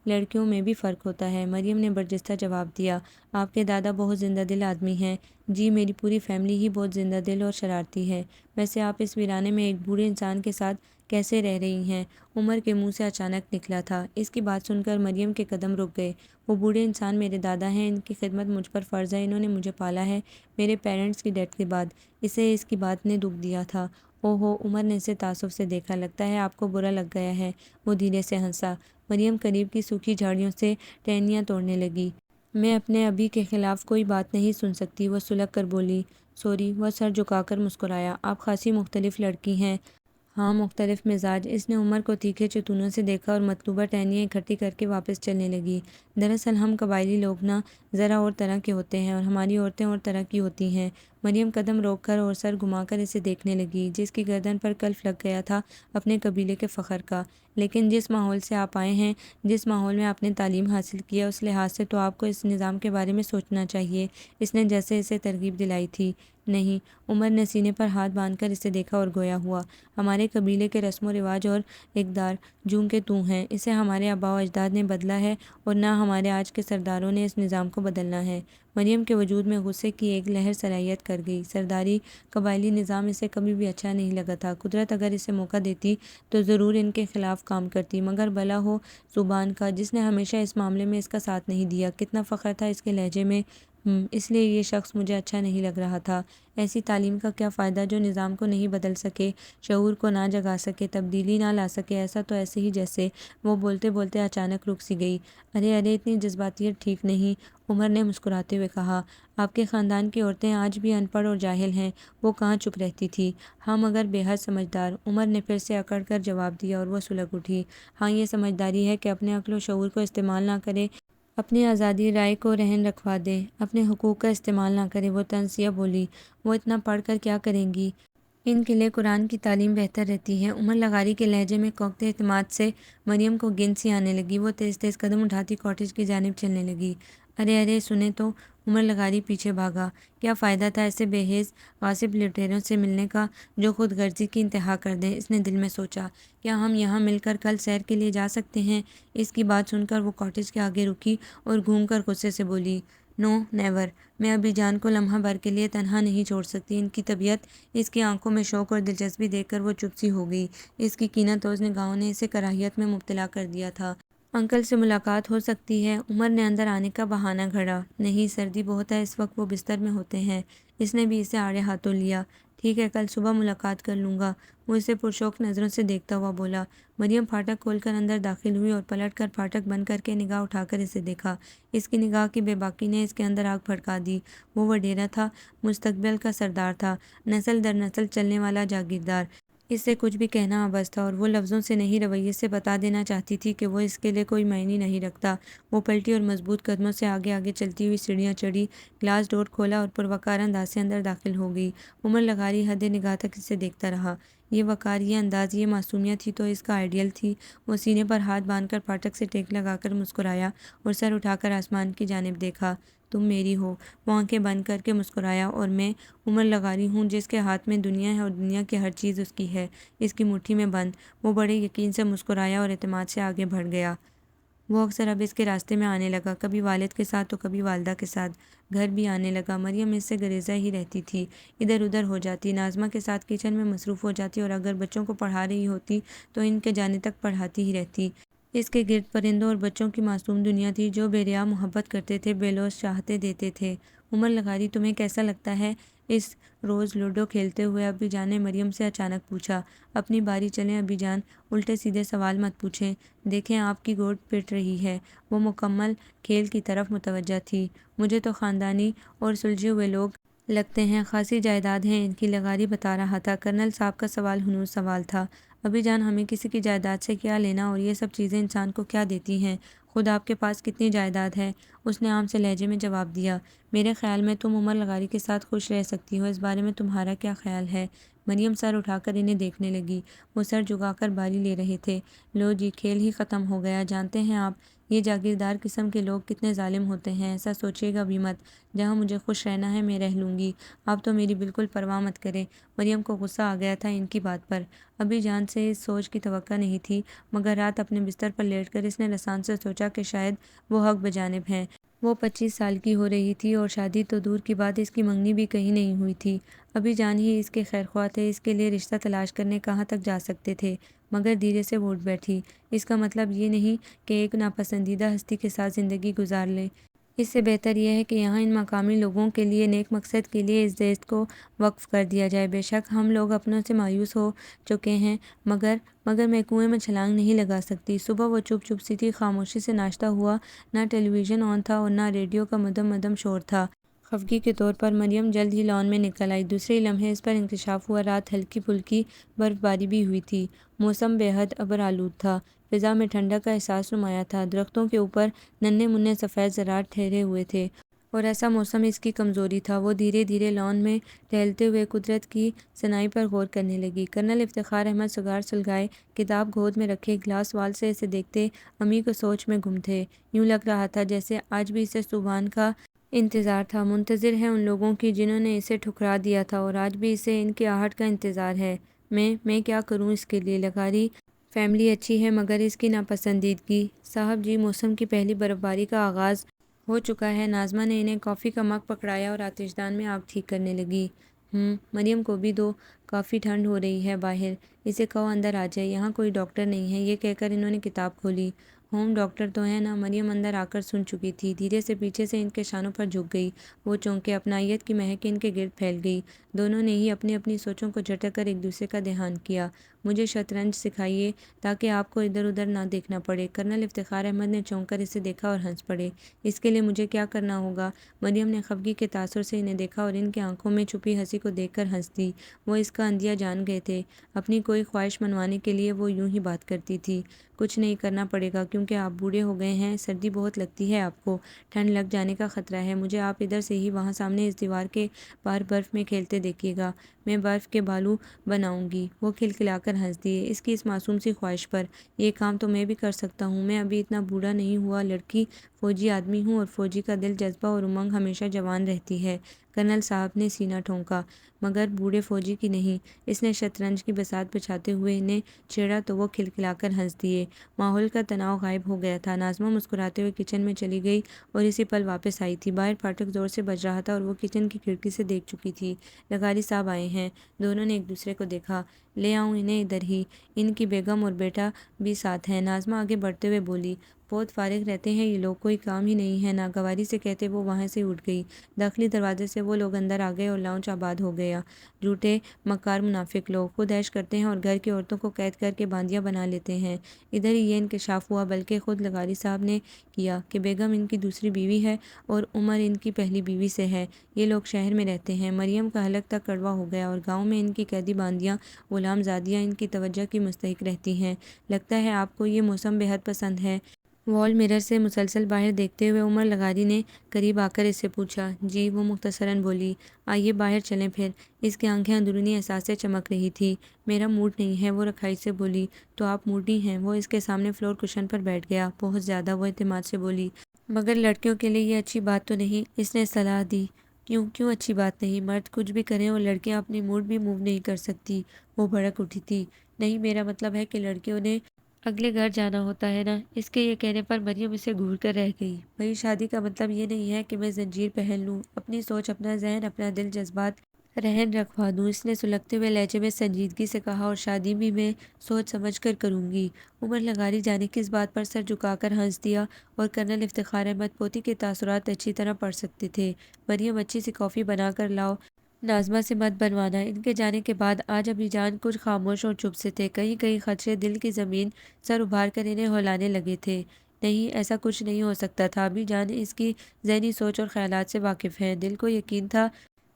S1: لڑکیوں میں بھی فرق ہوتا ہے، مریم نے برجستہ جواب دیا۔ آپ کے دادا بہت زندہ دل آدمی ہیں۔ جی، میری پوری فیملی ہی بہت زندہ دل اور شرارتی ہے۔ ویسے آپ اس ویرانے میں ایک بوڑھے انسان کے ساتھ کیسے رہ رہی ہیں؟ عمر کے منہ سے اچانک نکلا تھا۔ اس کی بات سن کر مریم کے قدم رک گئے۔ وہ بوڑھے انسان میرے دادا ہیں، ان کی خدمت مجھ پر فرض ہے، انہوں نے مجھے پالا ہے میرے پیرنٹس کی ڈیتھ کے بعد۔ اسے اس کی بات نے دکھ دیا تھا۔ او ہو، عمر نے اسے تعصب سے دیکھا۔ لگتا ہے آپ کو برا لگ گیا ہے۔ وہ دھیرے سے ہنسا۔ مریم قریب کی سوکھی جھاڑیوں سے ٹہنیاں توڑنے لگی۔ میں اپنے ابی کے خلاف کوئی بات نہیں سن سکتی، وہ سلگ کر بولی۔ سوری، وہ سر جھکا کر مسکرایا۔ آپ خاصی مختلف لڑکی ہیں۔ ہاں، مختلف مزاج۔ اس نے عمر کو تیکھے چتونوں سے دیکھا اور مطلوبہ ٹہنیاں اکٹھی کر کے واپس چلنے لگی۔ دراصل ہم قبائلی لوگ نا ذرا اور طرح کے ہوتے ہیں اور ہماری عورتیں اور طرح کی ہوتی ہیں۔ مریم قدم روک کر اور سر گھما کر اسے دیکھنے لگی، جس کی گردن پر کلف لگ گیا تھا اپنے قبیلے کے فخر کا۔ لیکن جس ماحول سے آپ آئے ہیں، جس ماحول میں آپ نے تعلیم حاصل کی ہے، اس لحاظ سے تو آپ کو اس نظام کے بارے میں سوچنا چاہیے۔ اس نے جیسے اسے ترغیب دلائی تھی۔ نہیں، عمر نے سینے پر ہاتھ باندھ کر اسے دیکھا اور گویا ہوا۔ ہمارے قبیلے کے رسم و رواج اور اقدار جوں کے توں ہیں، اسے ہمارے آباء و اجداد نے بدلا ہے اور نہ ہمارے آج کے سرداروں نے اس نظام کو بدلنا ہے۔ مریم کے وجود میں غصے کی ایک لہر سرایت کر گئی۔ سرداری، قبائلی نظام اسے کبھی بھی اچھا نہیں لگا تھا۔ قدرت اگر اسے موقع دیتی تو ضرور ان کے خلاف کام کرتی، مگر بھلا ہو سبحان کا، جس نے ہمیشہ اس معاملے میں اس کا ساتھ نہیں دیا۔ کتنا فخر تھا اس کے لہجے میں۔ اس لیے یہ شخص مجھے اچھا نہیں لگ رہا تھا۔ ایسی تعلیم کا کیا فائدہ جو نظام کو نہیں بدل سکے، شعور کو نہ جگا سکے، تبدیلی نہ لا سکے۔ ایسا تو ایسے ہی جیسے… وہ بولتے بولتے اچانک رک سی گئی۔ ارے ارے، اتنی جذباتیت ٹھیک نہیں، عمر نے مسکراتے ہوئے کہا۔ آپ کے خاندان کی عورتیں آج بھی ان پڑھ اور جاہل ہیں۔ وہ کہاں چپ رہتی تھی۔ ہاں، مگر بے حد سمجھدار، عمر نے پھر سے اکڑ کر جواب دیا اور وہ سلگ اٹھی۔ ہاں، یہ سمجھداری ہے کہ اپنے عقل و شعور کو استعمال نہ کرے، اپنی آزادی رائے کو رہن رکھوا دے، اپنے حقوق کا استعمال نہ کرے۔ وہ طنز یا بولی، وہ اتنا پڑھ کر کیا کریں گی؟ ان کے لیے قرآن کی تعلیم بہتر رہتی ہے۔ عمر لغاری کے لہجے میں کوکتے اعتماد سے مریم کو گند سی آنے لگی۔ وہ تیز تیز قدم اٹھاتی کاٹیج کی جانب چلنے لگی۔ ارے ارے سنیں تو! عمر لغاری پیچھے بھاگا۔ کیا فائدہ تھا ایسے بے حیث غاصب لٹیروں سے ملنے کا جو خود غرضی کی انتہا کر دیں؟ اس نے دل میں سوچا، کیا ہم یہاں مل کر کل سیر کے لیے جا سکتے ہیں؟ اس کی بات سن کر وہ کاٹیج کے آگے رکی اور گھوم کر غصے سے بولی، نو نیور! میں ابی جان کو لمحہ بھر کے لیے تنہا نہیں چھوڑ سکتی۔ ان کی طبیعت، اس کی آنکھوں میں شوق اور دلچسپی دیکھ کر وہ چپ سی ہو گئی۔ اس کی کینہ توز نگاہوں نے اسے کراہیت میں مبتلا کر دیا تھا۔ انکل سے ملاقات ہو سکتی ہے؟ عمر نے اندر آنے کا بہانہ گھڑا۔ نہیں، سردی بہت ہے، اس وقت وہ بستر میں ہوتے ہیں۔ اس نے بھی اسے آڑے ہاتھوں لیا۔ ٹھیک ہے، کل صبح ملاقات کر لوں گا۔ وہ اسے پرشوق نظروں سے دیکھتا ہوا بولا۔ مریم پھاٹک کھول کر اندر داخل ہوئی اور پلٹ کر پھاٹک بند کر کے نگاہ اٹھا کر اسے دیکھا۔ اس کی نگاہ کی بے باکی نے اس کے اندر آگ بھڑکا دی۔ وہ وڈیرا تھا، مستقبل کا سردار تھا، نسل در نسل چلنے والا جاگیردار۔ اس سے کچھ بھی کہنا عبث تھا اور وہ لفظوں سے نہیں رویے سے بتا دینا چاہتی تھی کہ وہ اس کے لیے کوئی معنی نہیں رکھتا۔ وہ پلٹی اور مضبوط قدموں سے آگے آگے چلتی ہوئی سیڑھیاں چڑھی، گلاس ڈور کھولا اور پروقار انداز سے اندر داخل ہو گئی۔ عمر لغاری حد نگاہ تک اسے دیکھتا رہا۔ یہ وقار، یہ انداز، یہ معصومیت ہی تو اس کا آئیڈیل تھی۔ وہ سینے پر ہاتھ باندھ کر پھاٹک سے ٹیک لگا کر مسکرایا اور سر اٹھا کر آسمان کی جانب دیکھا۔ تم میری ہو؟ وہ آنکھیں بند کر کے مسکرایا، اور میں عمر لغاری ہوں جس کے ہاتھ میں دنیا ہے اور دنیا کی ہر چیز اس کی ہے، اس کی مٹھی میں بند۔ وہ بڑے یقین سے مسکرایا اور اعتماد سے آگے بڑھ گیا۔ وہ اکثر اب اس کے راستے میں آنے لگا، کبھی والد کے ساتھ تو کبھی والدہ کے ساتھ۔ گھر بھی آنے لگا۔ مریم اس سے گریزاں ہی رہتی تھی، ادھر ادھر ہو جاتی، ناظمہ کے ساتھ کچن میں مصروف ہو جاتی اور اگر بچوں کو پڑھا رہی ہوتی تو ان کے جانے تک پڑھاتی ہی رہتی۔ اس کے گرد پرندوں اور بچوں کی معصوم دنیا تھی جو بے ریا محبت کرتے تھے، بے لوث چاہتے دیتے تھے۔ عمر لغاری، تمہیں کیسا لگتا ہے اس روز لوڈو کھیلتے ہوئے؟ ابی جان نے مریم سے اچانک پوچھا۔ اپنی باری چلیں ابی جان، الٹے سیدھے سوال مت پوچھیں، دیکھیں آپ کی گود پٹ رہی ہے۔ وہ مکمل کھیل کی طرف متوجہ تھی۔ مجھے تو خاندانی اور سلجھے ہوئے لوگ لگتے ہیں، خاصی جائیداد ہے ان کی، لغاری بتا رہا تھا۔ کرنل صاحب کا سوال ہنوز سوال تھا۔ ابی جان، ہمیں کسی کی جائیداد سے کیا لینا، اور یہ سب چیزیں انسان کو کیا دیتی ہیں؟ خود آپ کے پاس کتنی جائیداد ہے؟ اس نے عام سے لہجے میں جواب دیا۔ میرے خیال میں تم عمر لغاری کے ساتھ خوش رہ سکتی ہو، اس بارے میں تمہارا کیا خیال ہے؟ مریم سر اٹھا کر انہیں دیکھنے لگی۔ وہ سر جھکا کر باری لے رہے تھے۔ لو جی، کھیل ہی ختم ہو گیا۔ جانتے ہیں آپ یہ جاگیردار قسم کے لوگ کتنے ظالم ہوتے ہیں؟ ایسا سوچیے گا بھی مت۔ جہاں مجھے خوش رہنا ہے میں رہ لوں گی، آپ تو میری بالکل پرواہ مت کریں۔ مریم کو غصہ آ گیا تھا ان کی بات پر۔ ابی جان سے اس سوچ کی توقع نہیں تھی، مگر رات اپنے بستر پر لیٹ کر اس نے لسان سے سوچا کہ شاید وہ حق بجانب ہیں۔ وہ 25 سال کی ہو رہی تھی اور شادی تو دور کی بات، اس کی منگنی بھی کہیں نہیں ہوئی تھی۔ ابی جان ہی اس کے خیر خواہ تھے، اس کے لیے رشتہ تلاش کرنے کہاں تک جا سکتے تھے؟ مگر دھیرے سے وہ اٹھ بیٹھی۔ اس کا مطلب یہ نہیں کہ ایک ناپسندیدہ ہستی کے ساتھ زندگی گزار لیں۔ اس سے بہتر یہ ہے کہ یہاں ان مقامی لوگوں کے لیے، نیک مقصد کے لیے اس دیش کو وقف کر دیا جائے۔ بے شک ہم لوگ اپنوں سے مایوس ہو چکے ہیں، مگر میں کنویں میں چھلانگ نہیں لگا سکتی۔ صبح وہ چپ چپ سی تھی، خاموشی سے ناشتہ ہوا، نہ ٹیلی ویژن آن تھا اور نہ ریڈیو کا مدم مدم شور تھا۔ خفگی کے طور پر مریم جلد ہی لان میں نکل آئی۔ دوسرے ہی لمحے اس پر انکشاف ہوا، رات ہلکی پھلکی برف باری بھی ہوئی تھی۔ موسم بے حد ابر آلود تھا، فضا میں ٹھنڈک کا احساس نمایاں تھا۔ درختوں کے اوپر ننھے منھے سفید ذرات ٹھہرے ہوئے تھے اور ایسا موسم اس کی کمزوری تھا۔ وہ دھیرے دھیرے لان میں ٹہلتے ہوئے قدرت کی صناعی پر غور کرنے لگی۔ کرنل افتخار احمد سگار سلگائے کتاب گود میں رکھے گلاس وال سے اسے دیکھتے امی کو سوچ میں گم تھے۔ یوں لگ رہا تھا جیسے آج بھی اسے صبحان کا انتظار تھا، منتظر ہے ان لوگوں کی جنہوں نے اسے ٹھکرا دیا تھا، اور آج بھی اسے ان کی آہٹ کا انتظار ہے۔ میں کیا کروں اس کے لیے؟ لغاری فیملی اچھی ہے مگر اس کی ناپسندیدگی۔ صاحب جی، موسم کی پہلی برف باری کا آغاز ہو چکا ہے۔ ناظمہ نے انہیں کافی کا مگ پکڑایا اور آتش دان میں آگ ٹھیک کرنے لگی۔ مریم کو بھی دو، کافی ٹھنڈ ہو رہی ہے باہر، اسے کہو اندر آ جائے، یہاں کوئی ڈاکٹر نہیں ہے۔ یہ کہہ کر انہوں نے کتاب کھولی۔ ہوم ڈاکٹر تو ہیں نا؟ مریم اندر آ کر سن چکی تھی، دھیرے سے پیچھے سے ان کے شانوں پر جھک گئی۔ وہ چونکے، اپنائیت کی مہک ان کے گرد پھیل گئی۔ دونوں نے ہی اپنی اپنی سوچوں کو جھٹک کر ایک دوسرے کا دھیان کیا۔ مجھے شطرنج سکھائیے تاکہ آپ کو ادھر ادھر نہ دیکھنا پڑے۔ کرنل افتخار احمد نے چونک کر اسے دیکھا اور ہنس پڑے۔ اس کے لیے مجھے کیا کرنا ہوگا؟ مریم نے خفگی کے تاثر سے انہیں دیکھا اور ان کی آنکھوں میں چھپی ہنسی کو دیکھ کر ہنس دی۔ وہ اس کا اندیہ جان گئے تھے۔ اپنی کوئی خواہش منوانے کے لیے وہ یوں ہی بات کرتی تھی۔ کچھ نہیں کرنا پڑے گا کیونکہ آپ بوڑھے ہو گئے ہیں، سردی بہت لگتی ہے آپ کو، ٹھنڈ لگ جانے کا خطرہ ہے۔ مجھے آپ ادھر سے ہی وہاں سامنے اس دیوار کے پار برف میں کھیلتے دیکھیے گا، میں برف کے بالو بناؤں گی۔ وہ کھلکھلا کر ہنس دیے۔ اس کی اس معصوم سی خواہش پر یہ کام تو میں بھی کر سکتا ہوں، میں ابھی اتنا بوڑھا نہیں ہوا، لڑکی فوجی آدمی ہوں اور فوجی کا دل، جذبہ اور امنگ ہمیشہ جوان رہتی ہے۔ کرنل صاحب نے سینہ ٹھونکا۔ مگر بوڑھے فوجی کی نہیں۔ اس نے شطرنج کی بساط بچھاتے ہوئے انہیں چھیڑا تو وہ کھلکھلا کر ہنس دیے۔ ماحول کا تناؤ غائب ہو گیا تھا۔ ناظمہ مسکراتے ہوئے کچن میں چلی گئی اور اسی پل واپس آئی تھی۔ باہر پھاٹک زور سے بج رہا تھا اور وہ کچن کی کھڑکی سے دیکھ چکی تھی۔ لغاری صاحب آئے ہیں۔ دونوں نے ایک دوسرے کو دیکھا۔ لے آؤں انہیں ادھر ہی، ان کی بیگم اور بیٹا بھی ساتھ ہیں۔ ناظمہ آگے بڑھتے ہوئے بولی، بہت فارغ رہتے ہیں یہ لوگ، کوئی کام ہی نہیں ہے۔ ناگواری سے کہتے وہ وہاں سے اٹھ گئی۔ داخلی دروازے سے وہ لوگ اندر آ گئے اور لاؤنج آباد ہو گیا۔ جھوٹے مکار منافق لوگ، خود عیش کرتے ہیں اور گھر کی عورتوں کو قید کر کے باندیاں بنا لیتے ہیں۔ ادھر ہی یہ انکشاف ہوا، بلکہ خود لغاری صاحب نے کیا، کہ بیگم ان کی دوسری بیوی ہے اور عمر ان کی پہلی بیوی سے ہے۔ یہ لوگ شہر میں رہتے ہیں۔ مریم کا حلق تک کڑوا ہو گیا، اور گاؤں میں ان کی قیدی باندیاں، غلام زادیاں ان کی توجہ کی مستحق رہتی ہیں۔ لگتا ہے آپ کو یہ موسم بے حد پسند ہے۔ وال مرر سے مسلسل باہر دیکھتے ہوئے عمر لغاری نے قریب آ کر اس سے پوچھا۔ جی، وہ مختصراً بولی۔ آئیے باہر چلیں پھر۔ اس کی آنکھیں اندرونی احساس سے چمک رہی تھی۔ میرا موڈ نہیں ہے، وہ رکھائی سے بولی۔ تو آپ موڈی ہیں؟ وہ اس کے سامنے فلور کشن پر بیٹھ گیا۔ بہت زیادہ، وہ اعتماد سے بولی۔ مگر لڑکیوں کے لیے یہ اچھی بات تو نہیں، اس نے صلاح دی۔ کیوں اچھی بات نہیں؟ مرد کچھ بھی کریں اور لڑکیاں اپنی موڈ بھی موو نہیں کر سکتی۔ وہ بھڑک اٹھی تھی۔ نہیں، میرا مطلب ہے کہ لڑکیوں نے اگلے گھر جانا ہوتا ہے نا۔ اس کے یہ کہنے پر مریم اسے گھور کر رہ گئی۔ بھئی، شادی کا مطلب یہ نہیں ہے کہ میں زنجیر پہن لوں، اپنی سوچ، اپنا ذہن، اپنا دل، جذبات رہن رکھوا دوں۔ اس نے سلگتے ہوئے لہجے میں سنجیدگی سے کہا، اور شادی بھی میں سوچ سمجھ کر کروں گی۔ عمر لغاری جانے کس بات پر سر جھکا کر ہنس دیا، اور کرنل افتخار احمد پوتی کے تاثرات اچھی طرح پڑھ سکتے تھے۔ مریم، اچھی سی کافی بنا کر لاؤ۔ ناظمہ سے مت بنوانا۔ ان کے جانے کے بعد آج ابھی جان کچھ خاموش اور چپ سے تھے۔ کہیں کہیں خدشے دل کی زمین سر ابھار کر انہیں ہلانے لگے تھے۔ نہیں، ایسا کچھ نہیں ہو سکتا تھا۔ ابھی جان اس کی ذہنی سوچ اور خیالات سے واقف ہیں۔ دل کو یقین تھا،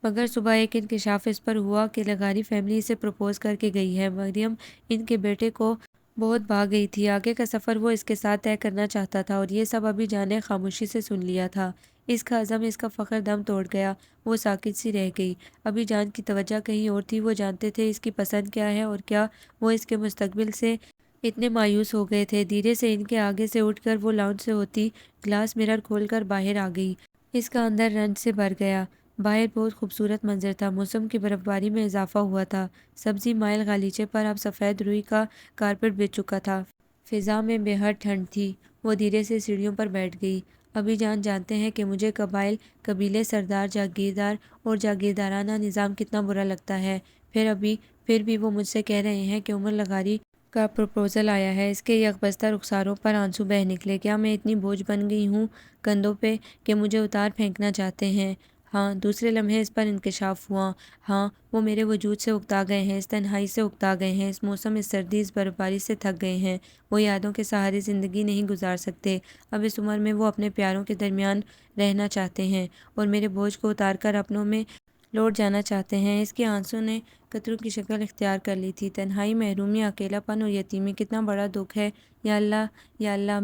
S1: مگر صبح ایک انکشاف اس پر ہوا کہ لغاری فیملی اسے پرپوز کر کے گئی ہے۔ مریم ان کے بیٹے کو بہت بھا گئی تھی۔ آگے کا سفر وہ اس کے ساتھ طے کرنا چاہتا تھا، اور یہ سب ابھی جان نے خاموشی سے سن لیا تھا۔ اس کا عزم، اس کا فخر دم توڑ گیا۔ وہ ساکت سی رہ گئی۔ ابھی جان کی توجہ کہیں اور تھی۔ وہ جانتے تھے اس کی پسند کیا ہے اور کیا وہ اس کے مستقبل سے اتنے مایوس ہو گئے تھے۔ دھیرے سے ان کے آگے سے اٹھ کر وہ لاؤنج سے ہوتی گلاس مرر کھول کر باہر آ گئی۔ اس کا اندر رنج سے بھر گیا۔ باہر بہت خوبصورت منظر تھا۔ موسم کی برف باری میں اضافہ ہوا تھا۔ سبزی مائل غالیچے پر اب سفید روئی کا کارپٹ بچھ چکا تھا۔ فضا میں بے حد ٹھنڈ تھی۔ وہ دھیرے سے سیڑھیوں پر بیٹھ گئی۔ ابھی جان جانتے ہیں کہ مجھے قبائل، قبیلے، سردار، جاگیردار اور جاگیردارانہ نظام کتنا برا لگتا ہے، پھر بھی وہ مجھ سے کہہ رہے ہیں کہ عمر لغاری کا پروپوزل آیا ہے۔ اس کے یکبستہ رخساروں پر آنسو بہہ نکلے۔ کیا میں اتنی بوجھ بن گئی ہوں کندھوں پہ کہ مجھے اتار پھینکنا چاہتے ہیں؟ ہاں، دوسرے لمحے اس پر انکشاف ہوا۔ ہاں، وہ میرے وجود سے اکتا گئے ہیں، اس تنہائی سے اکتا گئے ہیں، اس موسم، اس سردی، اس برف باری سے تھک گئے ہیں۔ وہ یادوں کے سہارے زندگی نہیں گزار سکتے۔ اب اس عمر میں وہ اپنے پیاروں کے درمیان رہنا چاہتے ہیں، اور میرے بوجھ کو اتار کر اپنوں میں لوٹ جانا چاہتے ہیں۔ اس کے آنسوں نے قطروں کی شکل اختیار کر لی تھی۔ تنہائی، محرومی، اکیلا پن اور یتیمی کتنا بڑا دکھ ہے۔ یا اللہ، یا اللہ،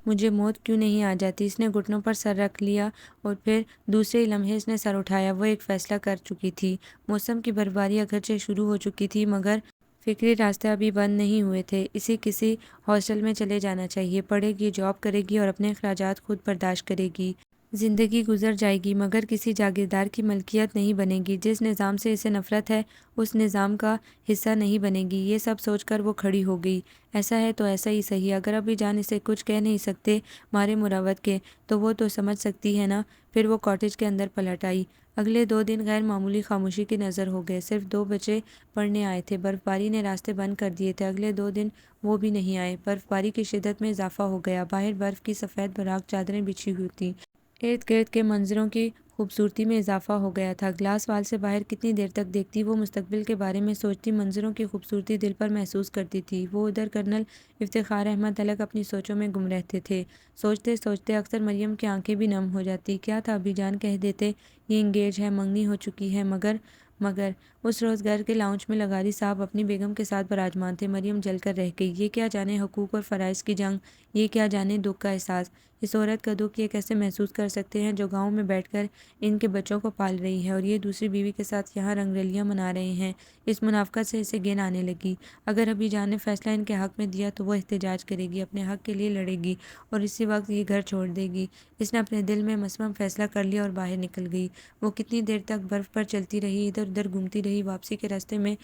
S1: مجھے موت کیوں نہیں آ جاتی؟ اس نے گھٹنوں پر سر رکھ لیا، اور پھر دوسرے ہی لمحے اس نے سر اٹھایا۔ وہ ایک فیصلہ کر چکی تھی۔ موسم کی برفباری اگرچہ شروع ہو چکی تھی، مگر فکری راستے ابھی بند نہیں ہوئے تھے۔ اسی کسی ہاسٹل میں چلے جانا چاہیے۔ پڑھے گی، جاب کرے گی اور اپنے اخراجات خود برداشت کرے گی۔ زندگی گزر جائے گی، مگر کسی جاگیردار کی ملکیت نہیں بنے گی۔ جس نظام سے اسے نفرت ہے، اس نظام کا حصہ نہیں بنے گی۔ یہ سب سوچ کر وہ کھڑی ہو گئی۔ ایسا ہے تو ایسا ہی صحیح۔ اگر ابھی جان اسے کچھ کہہ نہیں سکتے مارے مروت کے، تو وہ تو سمجھ سکتی ہے نا۔ پھر وہ کاٹیج کے اندر پلٹ آئی۔ اگلے 2 دن غیر معمولی خاموشی کی نظر ہو گئے۔ صرف 2 بچے پڑھنے آئے تھے۔ برف باری نے راستے بند کر دیے تھے۔ اگلے 2 دن وہ بھی نہیں آئے۔ برف باری کی شدت میں اضافہ ہو گیا۔ باہر برف کی سفید براق چادریں بچھی ہوئی تھیں۔ ارد گرد کے منظروں کی خوبصورتی میں اضافہ ہو گیا تھا۔ گلاس وال سے باہر کتنی دیر تک دیکھتی، وہ مستقبل کے بارے میں سوچتی، منظروں کی خوبصورتی دل پر محسوس کرتی تھی۔ وہ ادھر کرنل افتخار احمد الگ اپنی سوچوں میں گم رہتے تھے۔ سوچتے سوچتے اکثر مریم کی آنکھیں بھی نم ہو جاتی۔ کیا تھا ابھی جان کہہ دیتے یہ انگیج ہے، منگنی ہو چکی ہے، مگر اس روز گھر کے لاؤنج میں لغاری صاحب اپنی بیگم کے ساتھ براجمان تھے۔ مریم جل کر رہ گئی۔ یہ کیا جانے حقوق اور فرائض کی جنگ، یہ کیا جانے دکھ کا احساس۔ اس عورت کا دکھ یہ کیسے محسوس کر سکتے ہیں جو گاؤں میں بیٹھ کر ان کے بچوں کو پال رہی ہے، اور یہ دوسری بیوی کے ساتھ یہاں رنگ رلیاں منا رہے ہیں۔ اس منافقت سے اسے گھن آنے لگی۔ اگر ابھی جان نے فیصلہ ان کے حق میں دیا تو وہ احتجاج کرے گی، اپنے حق کے لیے لڑے گی اور اسی وقت یہ گھر چھوڑ دے گی۔ اس نے اپنے دل میں مصمم فیصلہ کر لیا اور باہر نکل گئی۔ وہ کتنی دیر تک برف پر چلتی رہی، ادھر ادھر گھومتی رہی۔ واپسی کے راستے میں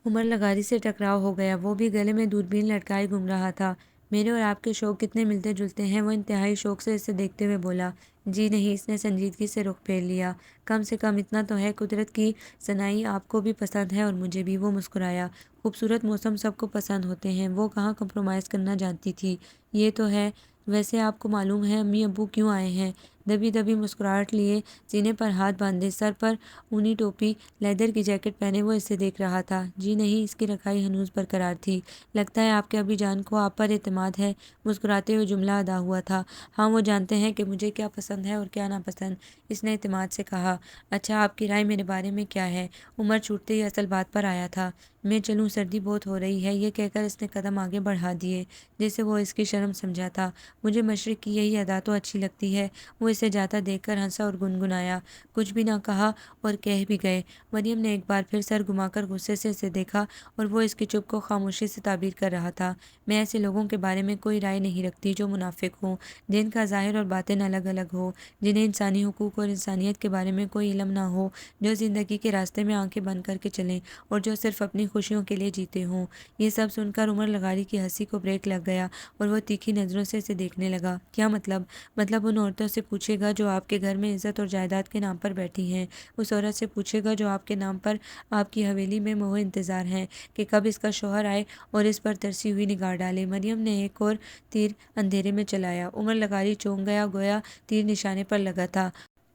S1: عمر لغاری سے ٹکراؤ ہو گیا۔ وہ بھی گلے میں دوربین لٹکائے گھوم رہا تھا۔ میرے اور آپ کے شوق کتنے ملتے جلتے ہیں، وہ انتہائی شوق سے اسے دیکھتے ہوئے بولا۔ جی نہیں، اس نے سنجیدگی سے رخ پھیر لیا۔ کم سے کم اتنا تو ہے، قدرت کی صنائی آپ کو بھی پسند ہے اور مجھے بھی۔ وہ مسکرایا۔ خوبصورت موسم سب کو پسند ہوتے ہیں، وہ کہاں کمپرومائز کرنا جانتی تھی۔ یہ تو ہے۔ ویسے آپ کو معلوم ہے امی ابو کیوں آئے ہیں؟ دبی دبی مسکراہٹ لیے سینے پر ہاتھ باندھے، سر پر اونی ٹوپی، لیدر کی جیکٹ پہنے وہ اسے دیکھ رہا تھا۔ جی نہیں، اس کی رکھائی ہنوز برقرار تھی۔ لگتا ہے آپ کے ابی جان کو آپ پر اعتماد ہے۔ مسکراتے ہوئے جملہ ادا ہوا تھا۔ ہاں، وہ جانتے ہیں کہ مجھے کیا پسند ہے اور کیا ناپسند، اس نے اعتماد سے کہا۔ اچھا، آپ کی رائے میرے بارے میں کیا ہے؟ عمر چھوٹتے ہی اصل بات پر آیا تھا۔ میں چلوں، سردی بہت ہو رہی ہے۔ یہ کہہ کر اس نے قدم آگے بڑھا دیے جیسے وہ اس کی شرم سمجھا تھا۔ مجھے مشرق کی یہی ادا تو اچھی لگتی ہے۔ وہ اسے جاتا دیکھ کر ہنسا اور گنگنایا۔ کچھ بھی نہ کہا اور کہہ بھی گئے۔ مریم نے ایک بار پھر سر گھما کر غصے سے اسے دیکھا اور وہ اس کی چپ کو خاموشی سے تعبیر کر رہا تھا۔ میں ایسے لوگوں کے بارے میں کوئی رائے نہیں رکھتی جو منافق ہوں، جن کا ظاہر اور باطن الگ الگ ہو، جنہیں انسانی حقوق اور انسانیت کے بارے میں کوئی علم نہ ہو، جو زندگی کے راستے میں آنکھیں بند کر کے چلیں اور جو صرف اپنی خوشیوں کے لیے جیتے ہوں۔ یہ سب سن کر عمر لغاری کی ہنسی کو بریک لگ گیا اور وہ تیکھی نظروں سے اسے دیکھنے لگا۔ کیا مطلب؟ مطلب ان عورتوں سے پوچھے گا جو آپ کے گھر میں عزت اور جائیداد کے نام پر بیٹھی ہیں، اس عورت سے پوچھے گا جو آپ کے نام پر آپ کی حویلی میں موہ انتظار ہیں کہ کب اس کا شوہر آئے اور اس پر ترسی ہوئی نگاہ ڈالے۔ مریم نے ایک اور تیر اندھیرے میں چلایا۔ عمر لغاری چونک گیا، گویا تیر نشانے پر لگا تھا۔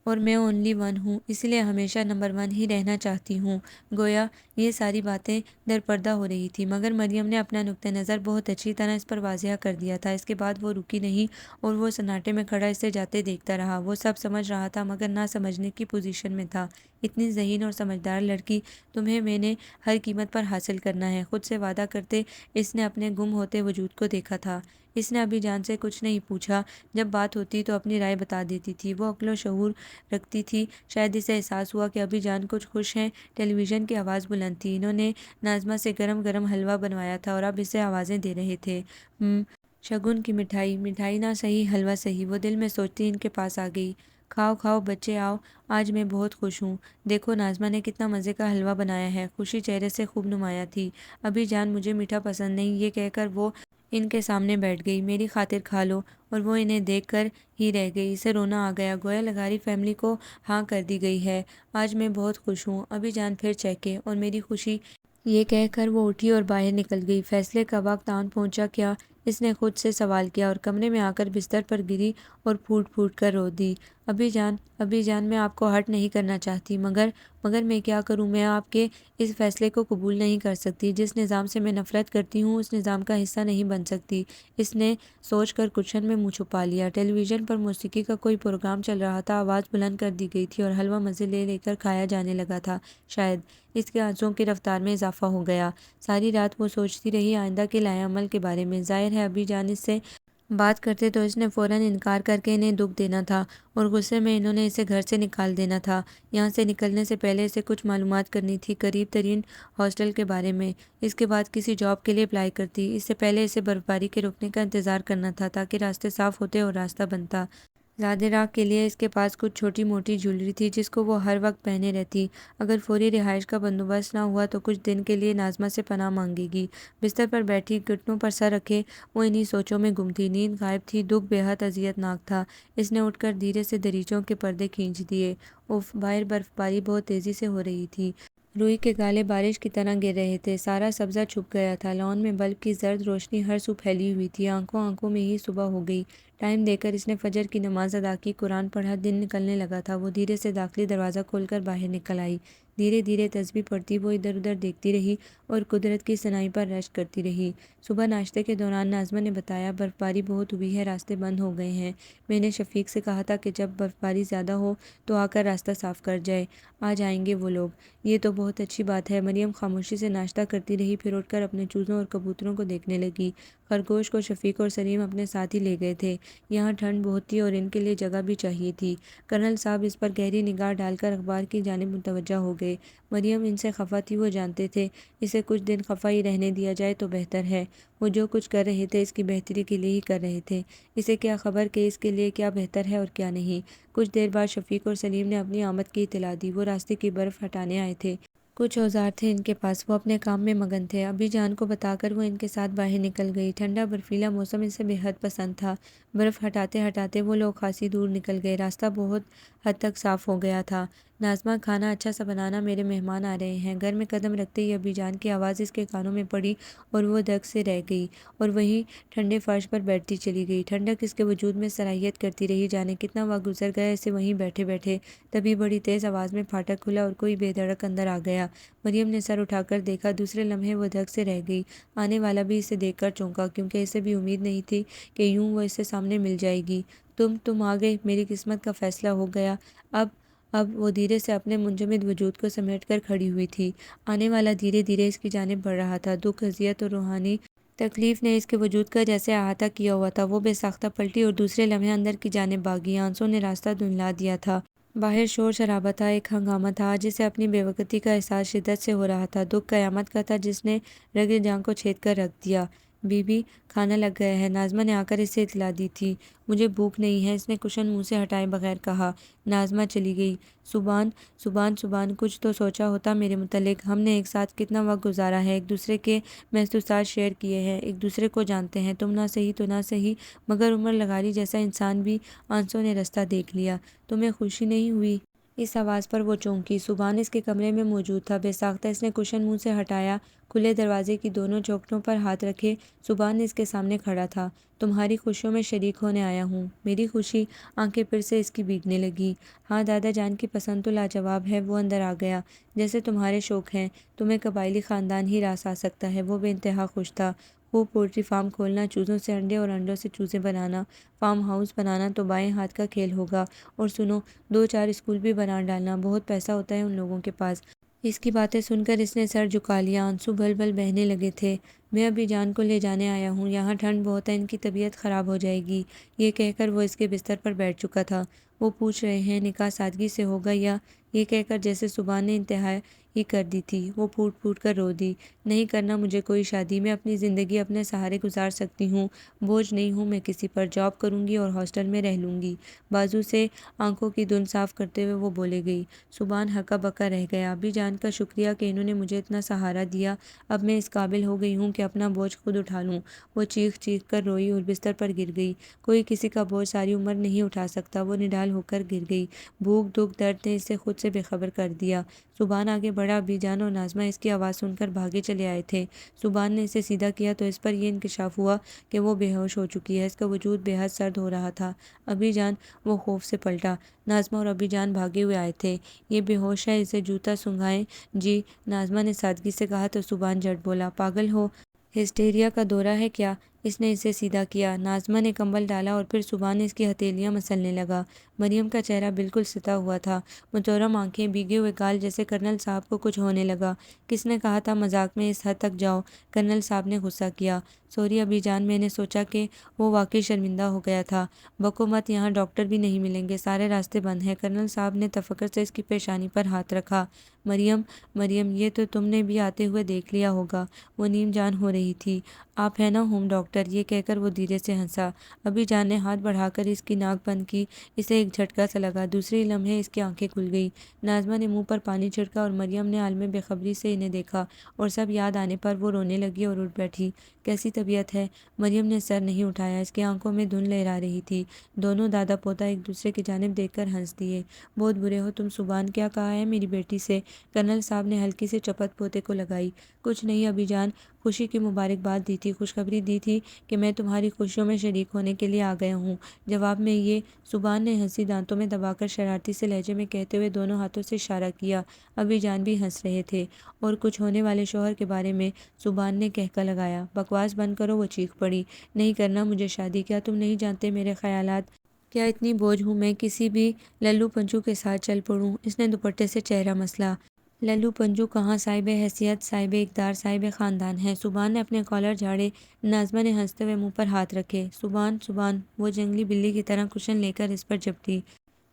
S1: اور میں اونلی ون ہوں، اس لیے ہمیشہ نمبر ون ہی رہنا چاہتی ہوں۔ گویا یہ ساری باتیں در پردہ ہو رہی تھی، مگر مریم نے اپنا نقطہ نظر بہت اچھی طرح اس پر واضح کر دیا تھا۔ اس کے بعد وہ رکی نہیں اور وہ سناٹے میں کھڑا اسے جاتے دیکھتا رہا۔ وہ سب سمجھ رہا تھا مگر نہ سمجھنے کی پوزیشن میں تھا۔ اتنی ذہین اور سمجھدار لڑکی، تمہیں میں نے ہر قیمت پر حاصل کرنا ہے، خود سے وعدہ کرتے اس نے اپنے گم ہوتے وجود کو دیکھا تھا۔ اس نے ابھی جان سے کچھ نہیں پوچھا، جب بات ہوتی تو اپنی رائے بتا دیتی تھی۔ وہ عقل و شعور رکھتی تھی۔ شاید اسے احساس ہوا کہ ابھی جان کچھ خوش ہیں۔ ٹیلی ویژن کی آواز بلند تھی۔ انہوں نے ناظمہ سے گرم گرم حلوہ بنوایا تھا اور اب اسے آوازیں دے رہے تھے۔ شگن کی مٹھائی، مٹھائی نہ صحیح حلوہ صحیح، وہ دل میں سوچتی ان کے پاس آ گئی۔ کھاؤ کھاؤ بچے آؤ، آج میں بہت خوش ہوں۔ دیکھو ناظمہ نے کتنا مزے کا حلوہ بنایا ہے۔ خوشی چہرے سے خوب نمایاں تھی۔ ابھی جان مجھے میٹھا پسند نہیں، یہ کہہ کر وہ ان کے سامنے بیٹھ گئی۔ میری خاطر کھا لو، اور وہ انہیں دیکھ کر ہی رہ گئی۔ اسے رونا آ گیا، گویا لغاری فیملی کو ہاں کر دی گئی ہے۔ آج میں بہت خوش ہوں، ابھی جان پھر چہکے، اور میری خوشی، یہ کہہ کر وہ اٹھی اور باہر نکل گئی۔ فیصلے کا وقت آن پہنچا کیا؟ اس نے خود سے سوال کیا اور کمرے میں آ کر بستر پر گری اور پھوٹ پھوٹ کر رو دی۔ ابھی جان میں آپ کو ہرٹ نہیں کرنا چاہتی، مگر میں کیا کروں؟ میں آپ کے اس فیصلے کو قبول نہیں کر سکتی۔ جس نظام سے میں نفرت کرتی ہوں اس نظام کا حصہ نہیں بن سکتی۔ اس نے سوچ کر کشن میں منہ چھپا لیا۔ ٹیلی ویژن پر موسیقی کا کوئی پروگرام چل رہا تھا، آواز بلند کر دی گئی تھی اور حلوہ مزے لے لے کر کھایا جانے لگا تھا۔ شاید اس کے آنسوؤں کی رفتار میں اضافہ ہو گیا۔ ساری رات وہ سوچتی رہی آئندہ کے لائے عمل کے بارے میں۔ ظاہر ہے ابھی جان اس سے بات کرتے تو اس نے فوراً انکار کر کے انہیں دکھ دینا تھا اور غصے میں انہوں نے اسے گھر سے نکال دینا تھا۔ یہاں سے نکلنے سے پہلے اسے کچھ معلومات کرنی تھی قریب ترین ہاسٹل کے بارے میں۔ اس کے بعد کسی جاب کے لیے اپلائی کرتی۔ اس سے پہلے اسے برف باری کے رکنے کا انتظار کرنا تھا تاکہ راستے صاف ہوتے اور راستہ بنتا۔ زیادہ راہ کے لیے اس کے پاس کچھ چھوٹی موٹی جیولری تھی جس کو وہ ہر وقت پہنے رہتی۔ اگر فوری رہائش کا بندوبست نہ ہوا تو کچھ دن کے لیے ناظمہ سے پناہ مانگے گی۔ بستر پر بیٹھی گھٹنوں پر سر رکھے وہ انہی سوچوں میں گم تھی۔ نیند غائب تھی، دکھ بے حد اذیت ناک تھا۔ اس نے اٹھ کر دھیرے سے دریچوں کے پردے کھینچ دیے۔ اف، باہر برف باری بہت تیزی سے ہو رہی تھی۔ روئی کے گالے بارش کی طرح گر رہے تھے، سارا سبزہ چھپ گیا تھا، لان میں بلب کی زرد روشنی ہر سو پھیلی ہوئی تھی۔ آنکھوں میں ہی صبح ہو گئی۔ ٹائم دے کر اس نے فجر کی نماز ادا کی، قرآن پڑھا، دن نکلنے لگا تھا۔ وہ دھیرے سے داخلی دروازہ کھول کر باہر نکل آئی۔ دھیرے دھیرے تسبیح پڑھتی وہ ادھر ادھر دیکھتی رہی اور قدرت کی صنائی پر رشک کرتی رہی۔ صبح ناشتے کے دوران ناظمہ نے بتایا، برف باری بہت ہوئی ہے، راستے بند ہو گئے ہیں۔ میں نے شفیق سے کہا تھا کہ جب برف باری زیادہ ہو تو آ کر راستہ صاف کر جائے۔ آ جائیں گے وہ لوگ۔ یہ تو بہت اچھی بات ہے۔ مریم خاموشی سے ناشتہ کرتی رہی، پھر اٹھ کر اپنے چوزوں اور کبوتروں کو دیکھنے لگی۔ خرگوش کو شفیق اور سلیم اپنے ساتھ ہی لے گئے تھے۔ یہاں ٹھنڈ بہت تھی اور ان کے لیے جگہ بھی چاہیے تھی۔ کرنل صاحب اس پر گہری نگاہ ڈال کر اخبار کی جانب متوجہ ہو گئے۔ مریم ان سے خفا تھی، وہ جانتے تھے اسے کچھ دن خفا ہی رہنے دیا جائے تو بہتر ہے۔ وہ جو کچھ کر رہے تھے اس کی بہتری کے لیے ہی کر رہے تھے۔ اسے کیا خبر کہ اس کے لیے کیا بہتر ہے اور کیا نہیں۔ کچھ دیر بعد شفیق اور سلیم نے اپنی آمد کی اطلاع دی۔ وہ راستے کی برف ہٹانے آئے تھے۔ کچھ اوزار تھے ان کے پاس، وہ اپنے کام میں مگن تھے۔ ابی جان کو بتا کر وہ ان کے ساتھ باہر نکل گئی۔ ٹھنڈا برفیلا موسم اسے بے حد پسند تھا۔ برف ہٹاتے ہٹاتے وہ لوگ خاصی دور نکل گئے۔ راستہ بہت حد تک صاف ہو گیا تھا۔ ناظمہ، کھانا اچھا سا بنانا، میرے مہمان آ رہے ہیں۔ گھر میں قدم رکھتے ہی ابی جان کی آواز اس کے کانوں میں پڑی اور وہ دھک سے رہ گئی اور وہیں ٹھنڈے فرش پر بیٹھتی چلی گئی۔ ٹھنڈک اس کے وجود میں سرایت کرتی رہی، جانے کتنا وقت گزر گیا اسے وہیں بیٹھے بیٹھے۔ تبھی بڑی تیز آواز میں پھاٹک کھلا اور کوئی بے دھڑک اندر آ گیا۔ مریم نے سر اٹھا کر دیکھا، دوسرے لمحے وہ دھک سے رہ گئی۔ آنے والا بھی اسے دیکھ کر چونکا، کیونکہ اسے بھی امید نہیں تھی کہ یوں وہ اس سے سامنے مل جائے گی۔ تم آ گئے، میری قسمت کا فیصلہ ہو گیا۔ اب وہ دھیرے سے اپنے منجمد وجود کو سمیٹ کر کھڑی ہوئی تھی۔ آنے والا دھیرے دھیرے اس کی جانب بڑھ رہا تھا۔ دکھ، اذیت اور روحانی تکلیف نے اس کے وجود کا جیسے احاطہ کیا ہوا تھا۔ وہ بے ساختہ پلٹی اور دوسرے لمحے اندر کی جانب بھاگی۔ آنسوں نے راستہ دھندلا دیا تھا۔ باہر شور شرابہ تھا، ایک ہنگامہ تھا۔ آج اسے اپنی بے وقتی کا احساس شدت سے ہو رہا تھا۔ دکھ قیامت کا تھا جس نے رگ جاں کو چھید کر رکھ دیا۔ بی بی، کھانا لگ گیا ہے، ناظمہ نے آ کر اسے اطلاع دی تھی۔ مجھے بھوک نہیں ہے، اس نے کشن منہ سے ہٹائے بغیر کہا۔ ناظمہ چلی گئی۔ سبحان کچھ تو سوچا ہوتا میرے متعلق۔ ہم نے ایک ساتھ کتنا وقت گزارا ہے، ایک دوسرے کے محسوسات شیئر کیے ہیں، ایک دوسرے کو جانتے ہیں۔ تم نہ سہی تو نہ سہی، مگر عمر لغاری جیسا انسان بھی آنسوں نے رستہ دیکھ لیا۔ تمہیں خوشی نہیں ہوئی؟ اس آواز پر وہ چونکی۔ سبحان اس کے کمرے میں موجود تھا، بے ساختہ۔ اس نے کشن منہ سے ہٹایا، کھلے دروازے کی دونوں چوکھٹوں پر ہاتھ رکھے۔ سبحان اس کے سامنے کھڑا تھا۔ تمہاری خوشیوں میں شریک ہونے آیا ہوں۔ میری خوشی؟ آنکھیں پھر سے اس کی بھیگنے لگی۔ ہاں، دادا جان کی پسند تو لاجواب ہے۔ وہ اندر آ گیا۔ جیسے تمہارے شوق ہیں، تمہیں قبائلی خاندان ہی راس آ سکتا ہے۔ وہ بے انتہا خوش تھا۔ خوب پولٹری فارم کھولنا، چوزوں سے انڈے اور انڈوں سے چوزے بنانا، فارم ہاؤس بنانا تو بائیں ہاتھ کا کھیل ہوگا۔ اور سنو، 2-4 اسکول بھی بنا ڈالنا، بہت پیسہ ہوتا ہے ان لوگوں کے پاس۔ اس کی باتیں سن کر اس نے سر جھکا لیا، آنسو بل بل بہنے لگے تھے۔ میں ابی جان کو لے جانے آیا ہوں، یہاں ٹھنڈ بہت ہے، ان کی طبیعت خراب ہو جائے گی۔ یہ کہہ کر وہ اس کے بستر پر بیٹھ چکا تھا۔ وہ پوچھ رہے ہیں نکاح سادگی سے ہوگا یا؟ یہ کہہ کر جیسے زبان نے انتہا ہی کر دی تھی، وہ پھوٹ پھوٹ کر رو دی۔ نہیں کرنا مجھے کوئی شادی، میں اپنی زندگی اپنے سہارے گزار سکتی ہوں، بوجھ نہیں ہوں میں کسی پر، جاب کروں گی اور ہاسٹل میں رہ لوں گی۔ بازو سے آنکھوں کی دھند صاف کرتے ہوئے وہ بولے گئی۔ سبحان ہکا بکا رہ گیا۔ ابی جان کا شکریہ کہ انہوں نے مجھے اتنا سہارا دیا، اب میں اس قابل ہو گئی ہوں کہ اپنا بوجھ خود اٹھا لوں۔ وہ چیخ چیخ کر روئی اور بستر پر گر گئی۔ کوئی کسی کا بوجھ ساری عمر نہیں اٹھا سکتا۔ وہ نڈال ہو کر گر گئی۔ بھوک، دکھ، درد نے اسے خود سے بے خبر کر دیا۔ سبحان آگے بڑھا۔ ابی جان اور ناظمہ اس کی آواز سن کر بھاگے چلے آئے تھے۔ سبحان نے اسے سیدھا کیا تو اس پر یہ انکشاف ہوا کہ وہ بے ہوش ہو چکی ہے۔ اس کا وجود بے حد سرد ہو رہا تھا۔ ابی جان، وہ خوف سے پلٹا۔ ناظمہ اور ابی جان بھاگے ہوئے آئے تھے۔ یہ بے ہوش ہے، اسے جوتا سنگھائیں جی، ناظمہ نے سادگی سے کہا تو سبحان جھٹ بولا، پاگل ہو؟ ہسٹیریا کا دورہ ہے کیا؟ اس نے اسے سیدھا کیا۔ ناظمہ نے کمبل ڈالا اور پھر سبحان نے اس کی ہتھیلیاں مسلنے لگا۔ مریم کا چہرہ بالکل ستا ہوا تھا، متورم آنکھیں، بھیگے ہوئے گال، جیسے کرنل صاحب کو کچھ ہونے لگا۔ کس نے کہا تھا مذاق میں اس حد تک جاؤ؟ کرنل صاحب نے غصہ کیا۔ سوری ابی جان، میں نے سوچا کہ وہ واقعی شرمندہ ہو گیا تھا۔ بکو مت، یہاں ڈاکٹر بھی نہیں ملیں گے، سارے راستے بند ہیں۔ کرنل صاحب نے تفکر سے اس کی پیشانی پر ہاتھ رکھا۔ مریم، یہ تو تم نے بھی آتے ہوئے دیکھ لیا ہوگا، وہ نیم جان ہو رہی تھی۔ آپ ہیں نا ہوم ڈاکٹر؟ ڈاکٹر، یہ کہہ کر وہ دھیرے سے ہنسا۔ ابی جان نے ہاتھ بڑھا کر اس کی ناک بند کی۔ اسے ایک جھٹکا سا لگا، دوسرے ہی لمحے اس کی آنکھیں کھل گئی۔ ناظمہ نے منہ پر پانی چھڑکا اور مریم نے عالم بے خبری سے انہیں دیکھا، اور سب یاد آنے پر وہ رونے لگی اور اٹھ بیٹھی۔ کیسی طبیعت ہے؟ مریم نے سر نہیں اٹھایا، اس کی آنکھوں میں دھند لہرا رہی تھی۔ دونوں دادا پوتا ایک دوسرے کی جانب دیکھ کر ہنس دیے۔ بہت برے ہو تم سبحان، کیا کہا ہے میری بیٹی سے؟ کرنل صاحب نے ہلکی سی چپت پوتے کو لگائی۔ کچھ نہیں ابی جان، خوشی کی مبارکباد دی تھی، خوشخبری دی تھی کہ میں تمہاری خوشیوں میں شریک ہونے کے لیے آ گیا ہوں۔ جواب میں یہ سبحان نے ہنسی دانتوں میں دبا کر شرارتی سے لہجے میں کہتے ہوئے دونوں ہاتھوں سے اشارہ کیا۔ ابی جان بھی ہنس رہے تھے۔ اور کچھ ہونے والے شوہر کے بارے میں؟ سبحان نے کہکا لگایا۔ بکواس بند کرو، وہ چیخ پڑی۔ نہیں کرنا مجھے شادی، کیا تم نہیں جانتے میرے خیالات؟ کیا اتنی بوجھ ہوں میں کسی بھی للو پنجو کے ساتھ چل پڑوں؟ اس نے دوپٹے سے چہرہ مسلا۔ للو پنجو کہاں، صاحب حیثیت، صاحب اقدار، صاحب خاندان ہے۔ سبحان نے اپنے کالر جھاڑے۔ ناظمہ نے ہنستے ہوئے منہ پر ہاتھ رکھے۔ سبحان سبحان، وہ جنگلی بلی کی طرح کشن لے کر اس پر جھپٹی۔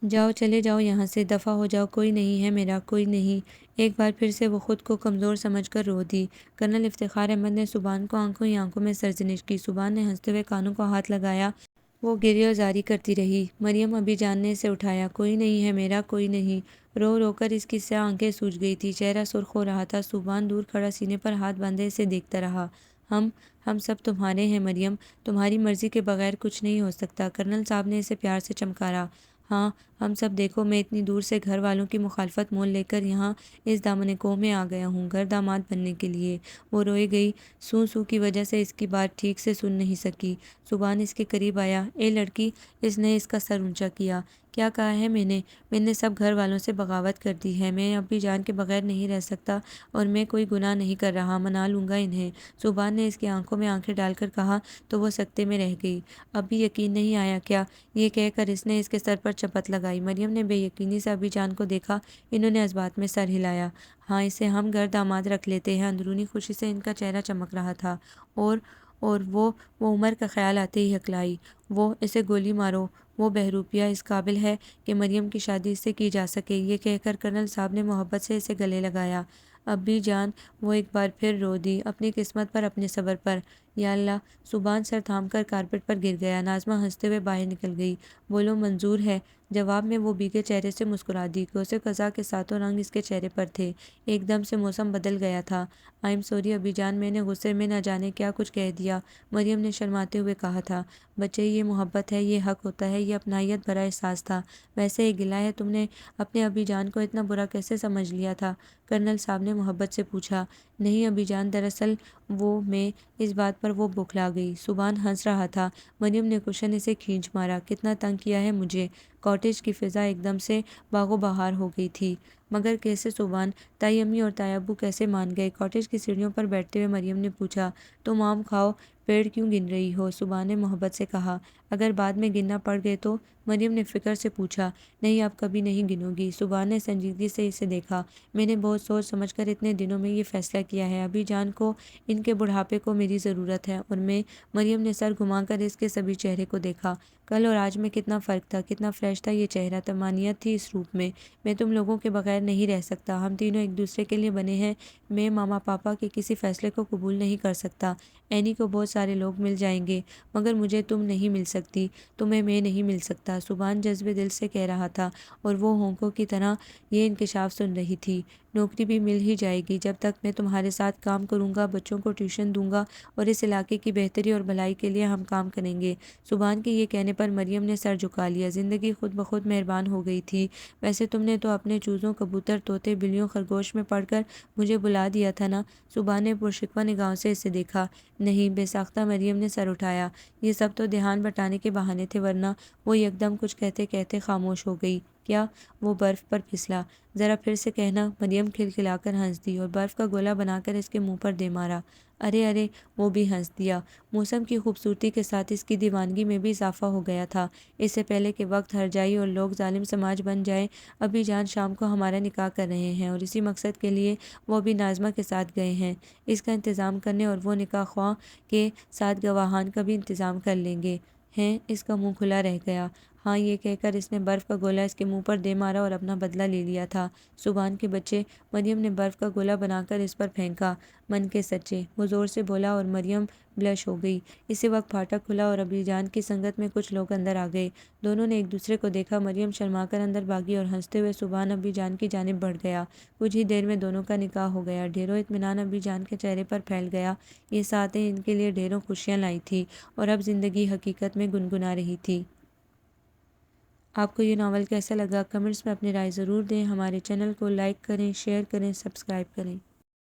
S1: جاؤ، چلے جاؤ یہاں سے، دفع ہو جاؤ، کوئی نہیں ہے میرا، کوئی نہیں۔ ایک بار پھر سے وہ خود کو کمزور سمجھ کر رو دی۔ کرنل افتخار احمد نے سبحان کو آنکھوں ہی آنکھوں میں سرزنش کی۔ سبحان نے ہنستے ہوئے کانوں کو ہاتھ لگایا۔ وہ گریہ زاری کرتی رہی۔ مریم ابی جان نے اسے اٹھایا۔ کوئی نہیں ہے میرا، کوئی نہیں۔ رو رو کر اس کی سیاہ آنکھیں سوج گئی تھی، چہرہ سرخ ہو رہا تھا۔ سبحان دور کھڑا سینے پر ہاتھ باندھے اسے دیکھتا رہا۔ ہم سب تمہارے ہیں مریم، تمہاری مرضی کے بغیر کچھ نہیں ہو سکتا۔ کرنل صاحب نے اسے پیار سے چمکارا۔ ہاں ہم سب، دیکھو میں اتنی دور سے گھر والوں کی مخالفت مول لے کر یہاں اس دامن کوہ میں آ گیا ہوں، گھر داماد بننے کے لیے۔ وہ روئے گئی، سو کی وجہ سے اس کی بات ٹھیک سے سن نہیں سکی۔ سبحان اس کے قریب آیا۔ اے لڑکی، اس نے اس کا سر اونچا کیا۔ کیا کہا ہے میں نے سب گھر والوں سے بغاوت کر دی ہے، میں ابی جان کے بغیر نہیں رہ سکتا، اور میں کوئی گناہ نہیں کر رہا، منا لوں گا انہیں۔ سبحان نے اس کی آنکھوں میں آنکھیں ڈال کر کہا۔ تو وہ سکتے میں رہ گئی۔ اب بھی یقین نہیں آیا کیا؟ یہ کہہ کر اس نے اس کے سر پر چپت لگائی۔ مریم نے بے یقینی سے ابی جان کو دیکھا۔ انہوں نے اس بات میں سر ہلایا۔ ہاں اسے ہم گھر داماد رکھ لیتے ہیں۔ اندرونی خوشی سے ان کا چہرہ چمک رہا تھا۔ اور وہ عمر کا خیال آتے ہی ہکلائی۔ وہ اسے گولی مارو، وہ بہروپیہ اس قابل ہے کہ مریم کی شادی اس سے کی جا سکے۔ یہ کہہ کر کرنل صاحب نے محبت سے اسے گلے لگایا۔ ابی جان، وہ ایک بار پھر رو دی، اپنی قسمت پر، اپنے صبر پر۔ یا اللہ! سبحان سر تھام کر کارپٹ پر گر گیا۔ ناظمہ ہنستے ہوئے باہر نکل گئی۔ بولو منظور ہے؟ جواب میں وہ بھیگے چہرے سے مسکرا دی۔ کوسے قضا کے ساتوں رنگ اس کے چہرے پر تھے۔ ایک دم سے موسم بدل گیا تھا۔ آئی ایم سوری ابی جان، میں نے غصے میں نہ جانے کیا کچھ کہہ دیا، مریم نے شرماتے ہوئے کہا تھا۔ بچے، یہ محبت ہے، یہ حق ہوتا ہے، یہ اپنائیت بھرا احساس تھا۔ ویسے یہ گلہ ہے، تم نے اپنے ابی جان کو اتنا برا کیسے سمجھ لیا تھا؟ کرنل صاحب نے محبت سے پوچھا۔ نہیں ابی جان، دراصل میں اس بات پر وہ بوکھلا گئی۔ سبحان ہنس رہا تھا۔ مریم نے کشن اسے کھینچ مارا۔ کتنا تنگ کیا ہے مجھے۔ کاٹیج کی فضا ایک دم سے باغ و بہار ہو گئی تھی۔ مگر کیسے سبحان؟ تائی امی اور تائی ابو کیسے مان گئے؟ کاٹیج کی سیڑھیوں پر بیٹھتے ہوئے مریم نے پوچھا۔ تم آم کھاؤ، پیڑ کیوں گن رہی ہو؟ سبحان نے محبت سے کہا۔ اگر بعد میں گننا پڑ گئے تو؟ مریم نے فکر سے پوچھا۔ نہیں، اب کبھی نہیں گنو گی۔ سبحان نے سنجیدگی سے اسے دیکھا۔ میں نے بہت سوچ سمجھ کر اتنے دنوں میں یہ فیصلہ کیا ہے۔ ابی جان کو ان کے بڑھاپے کو میری ضرورت ہے، اور مریم نے سر گھما کر اس کے سبھی چہرے کو دیکھا۔ کل اور آج میں کتنا فرق تھا، کتنا فریش تھا یہ چہرہ، طمانینت تھی اس روپ میں۔ میں تم لوگوں کے بغیر نہیں رہ سکتا، ہم تینوں ایک دوسرے کے لیے بنے ہیں۔ میں ماما پاپا کے کسی فیصلے کو قبول نہیں کر سکتا۔ اینی کو بہت سارے لوگ مل جائیں گے، مگر مجھے تم نہیں مل سکتی، تمہیں میں نہیں مل سکتا۔ سبحان جذبے دل سے کہہ رہا تھا، اور وہ ہونکوں کی طرح یہ انکشاف سن رہی تھی۔ نوکری بھی مل ہی جائے گی، جب تک میں تمہارے ساتھ کام کروں گا، بچوں کو ٹیوشن دوں گا، اور اس علاقے کی بہتری اور بھلائی کے لیے ہم کام کریں گے۔ سبحان کے یہ کہنے پر مریم نے سر جھکا لیا۔ زندگی خود بخود مہربان ہو گئی تھی۔ ویسے تم نے تو اپنے چوزوں، کبوتر، طوطے، بلیوں، خرگوش میں پڑھ کر مجھے بلا دیا تھا نا؟ سبحان نے پرشکوہ نگاہوں سے اسے دیکھا۔ نہیں، بے ساختہ مریم نے سر اٹھایا۔ یہ سب تو دھیان بٹانے کے بہانے تھے، ورنہ وہ یکدم کچھ کہتے کہتے خاموش ہو گئی۔ کیا؟ وہ برف پر پھسلا۔ ذرا پھر سے کہنا۔ مریم کھلکھلا کر ہنس دی اور برف کا گولا بنا کر اس کے منہ پر دے مارا۔ ارے، وہ بھی ہنس دیا۔ موسم کی خوبصورتی کے ساتھ اس کی دیوانگی میں بھی اضافہ ہو گیا تھا۔ اس سے پہلے کہ وقت ہر جائی اور لوگ ظالم سماج بن جائیں، ابی جان شام کو ہمارا نکاح کر رہے ہیں، اور اسی مقصد کے لیے وہ ابھی ناظمہ کے ساتھ گئے ہیں اس کا انتظام کرنے، اور وہ نکاح خواہ کے ساتھ گواہان کا بھی انتظام کر لیں گے۔ ہیں؟ اس کا منہ کھلا رہ گیا۔ ہاں یہ کہہ کر اس نے برف کا گولا اس کے منہ پر دے مارا اور اپنا بدلہ لے لیا تھا۔ سبحان کے بچے، مریم نے برف کا گولا بنا کر اس پر پھینکا۔ من کے سچے، وہ زور سے بولا اور مریم بلش ہو گئی۔ اسی وقت پھاٹک کھلا اور ابی جان کی سنگت میں کچھ لوگ اندر آ گئے۔ دونوں نے ایک دوسرے کو دیکھا۔ مریم شرما کر اندر بھاگی اور ہنستے ہوئے سبحان ابی جان کی جانب بڑھ گیا۔ کچھ ہی دیر میں دونوں کا نکاح ہو گیا۔ ڈھیروں اطمینان ابی جان کے چہرے پر پھیل گیا۔ یہ ساعتیں ان کے لیے ڈھیروں خوشیاں لائی تھی اور اب زندگی حقیقت میں گنگنا رہی تھی۔ آپ کو یہ ناول کیسا لگا؟ کمنٹس میں اپنی رائے ضرور دیں۔ ہمارے چینل کو لائک کریں، شیئر کریں، سبسکرائب کریں۔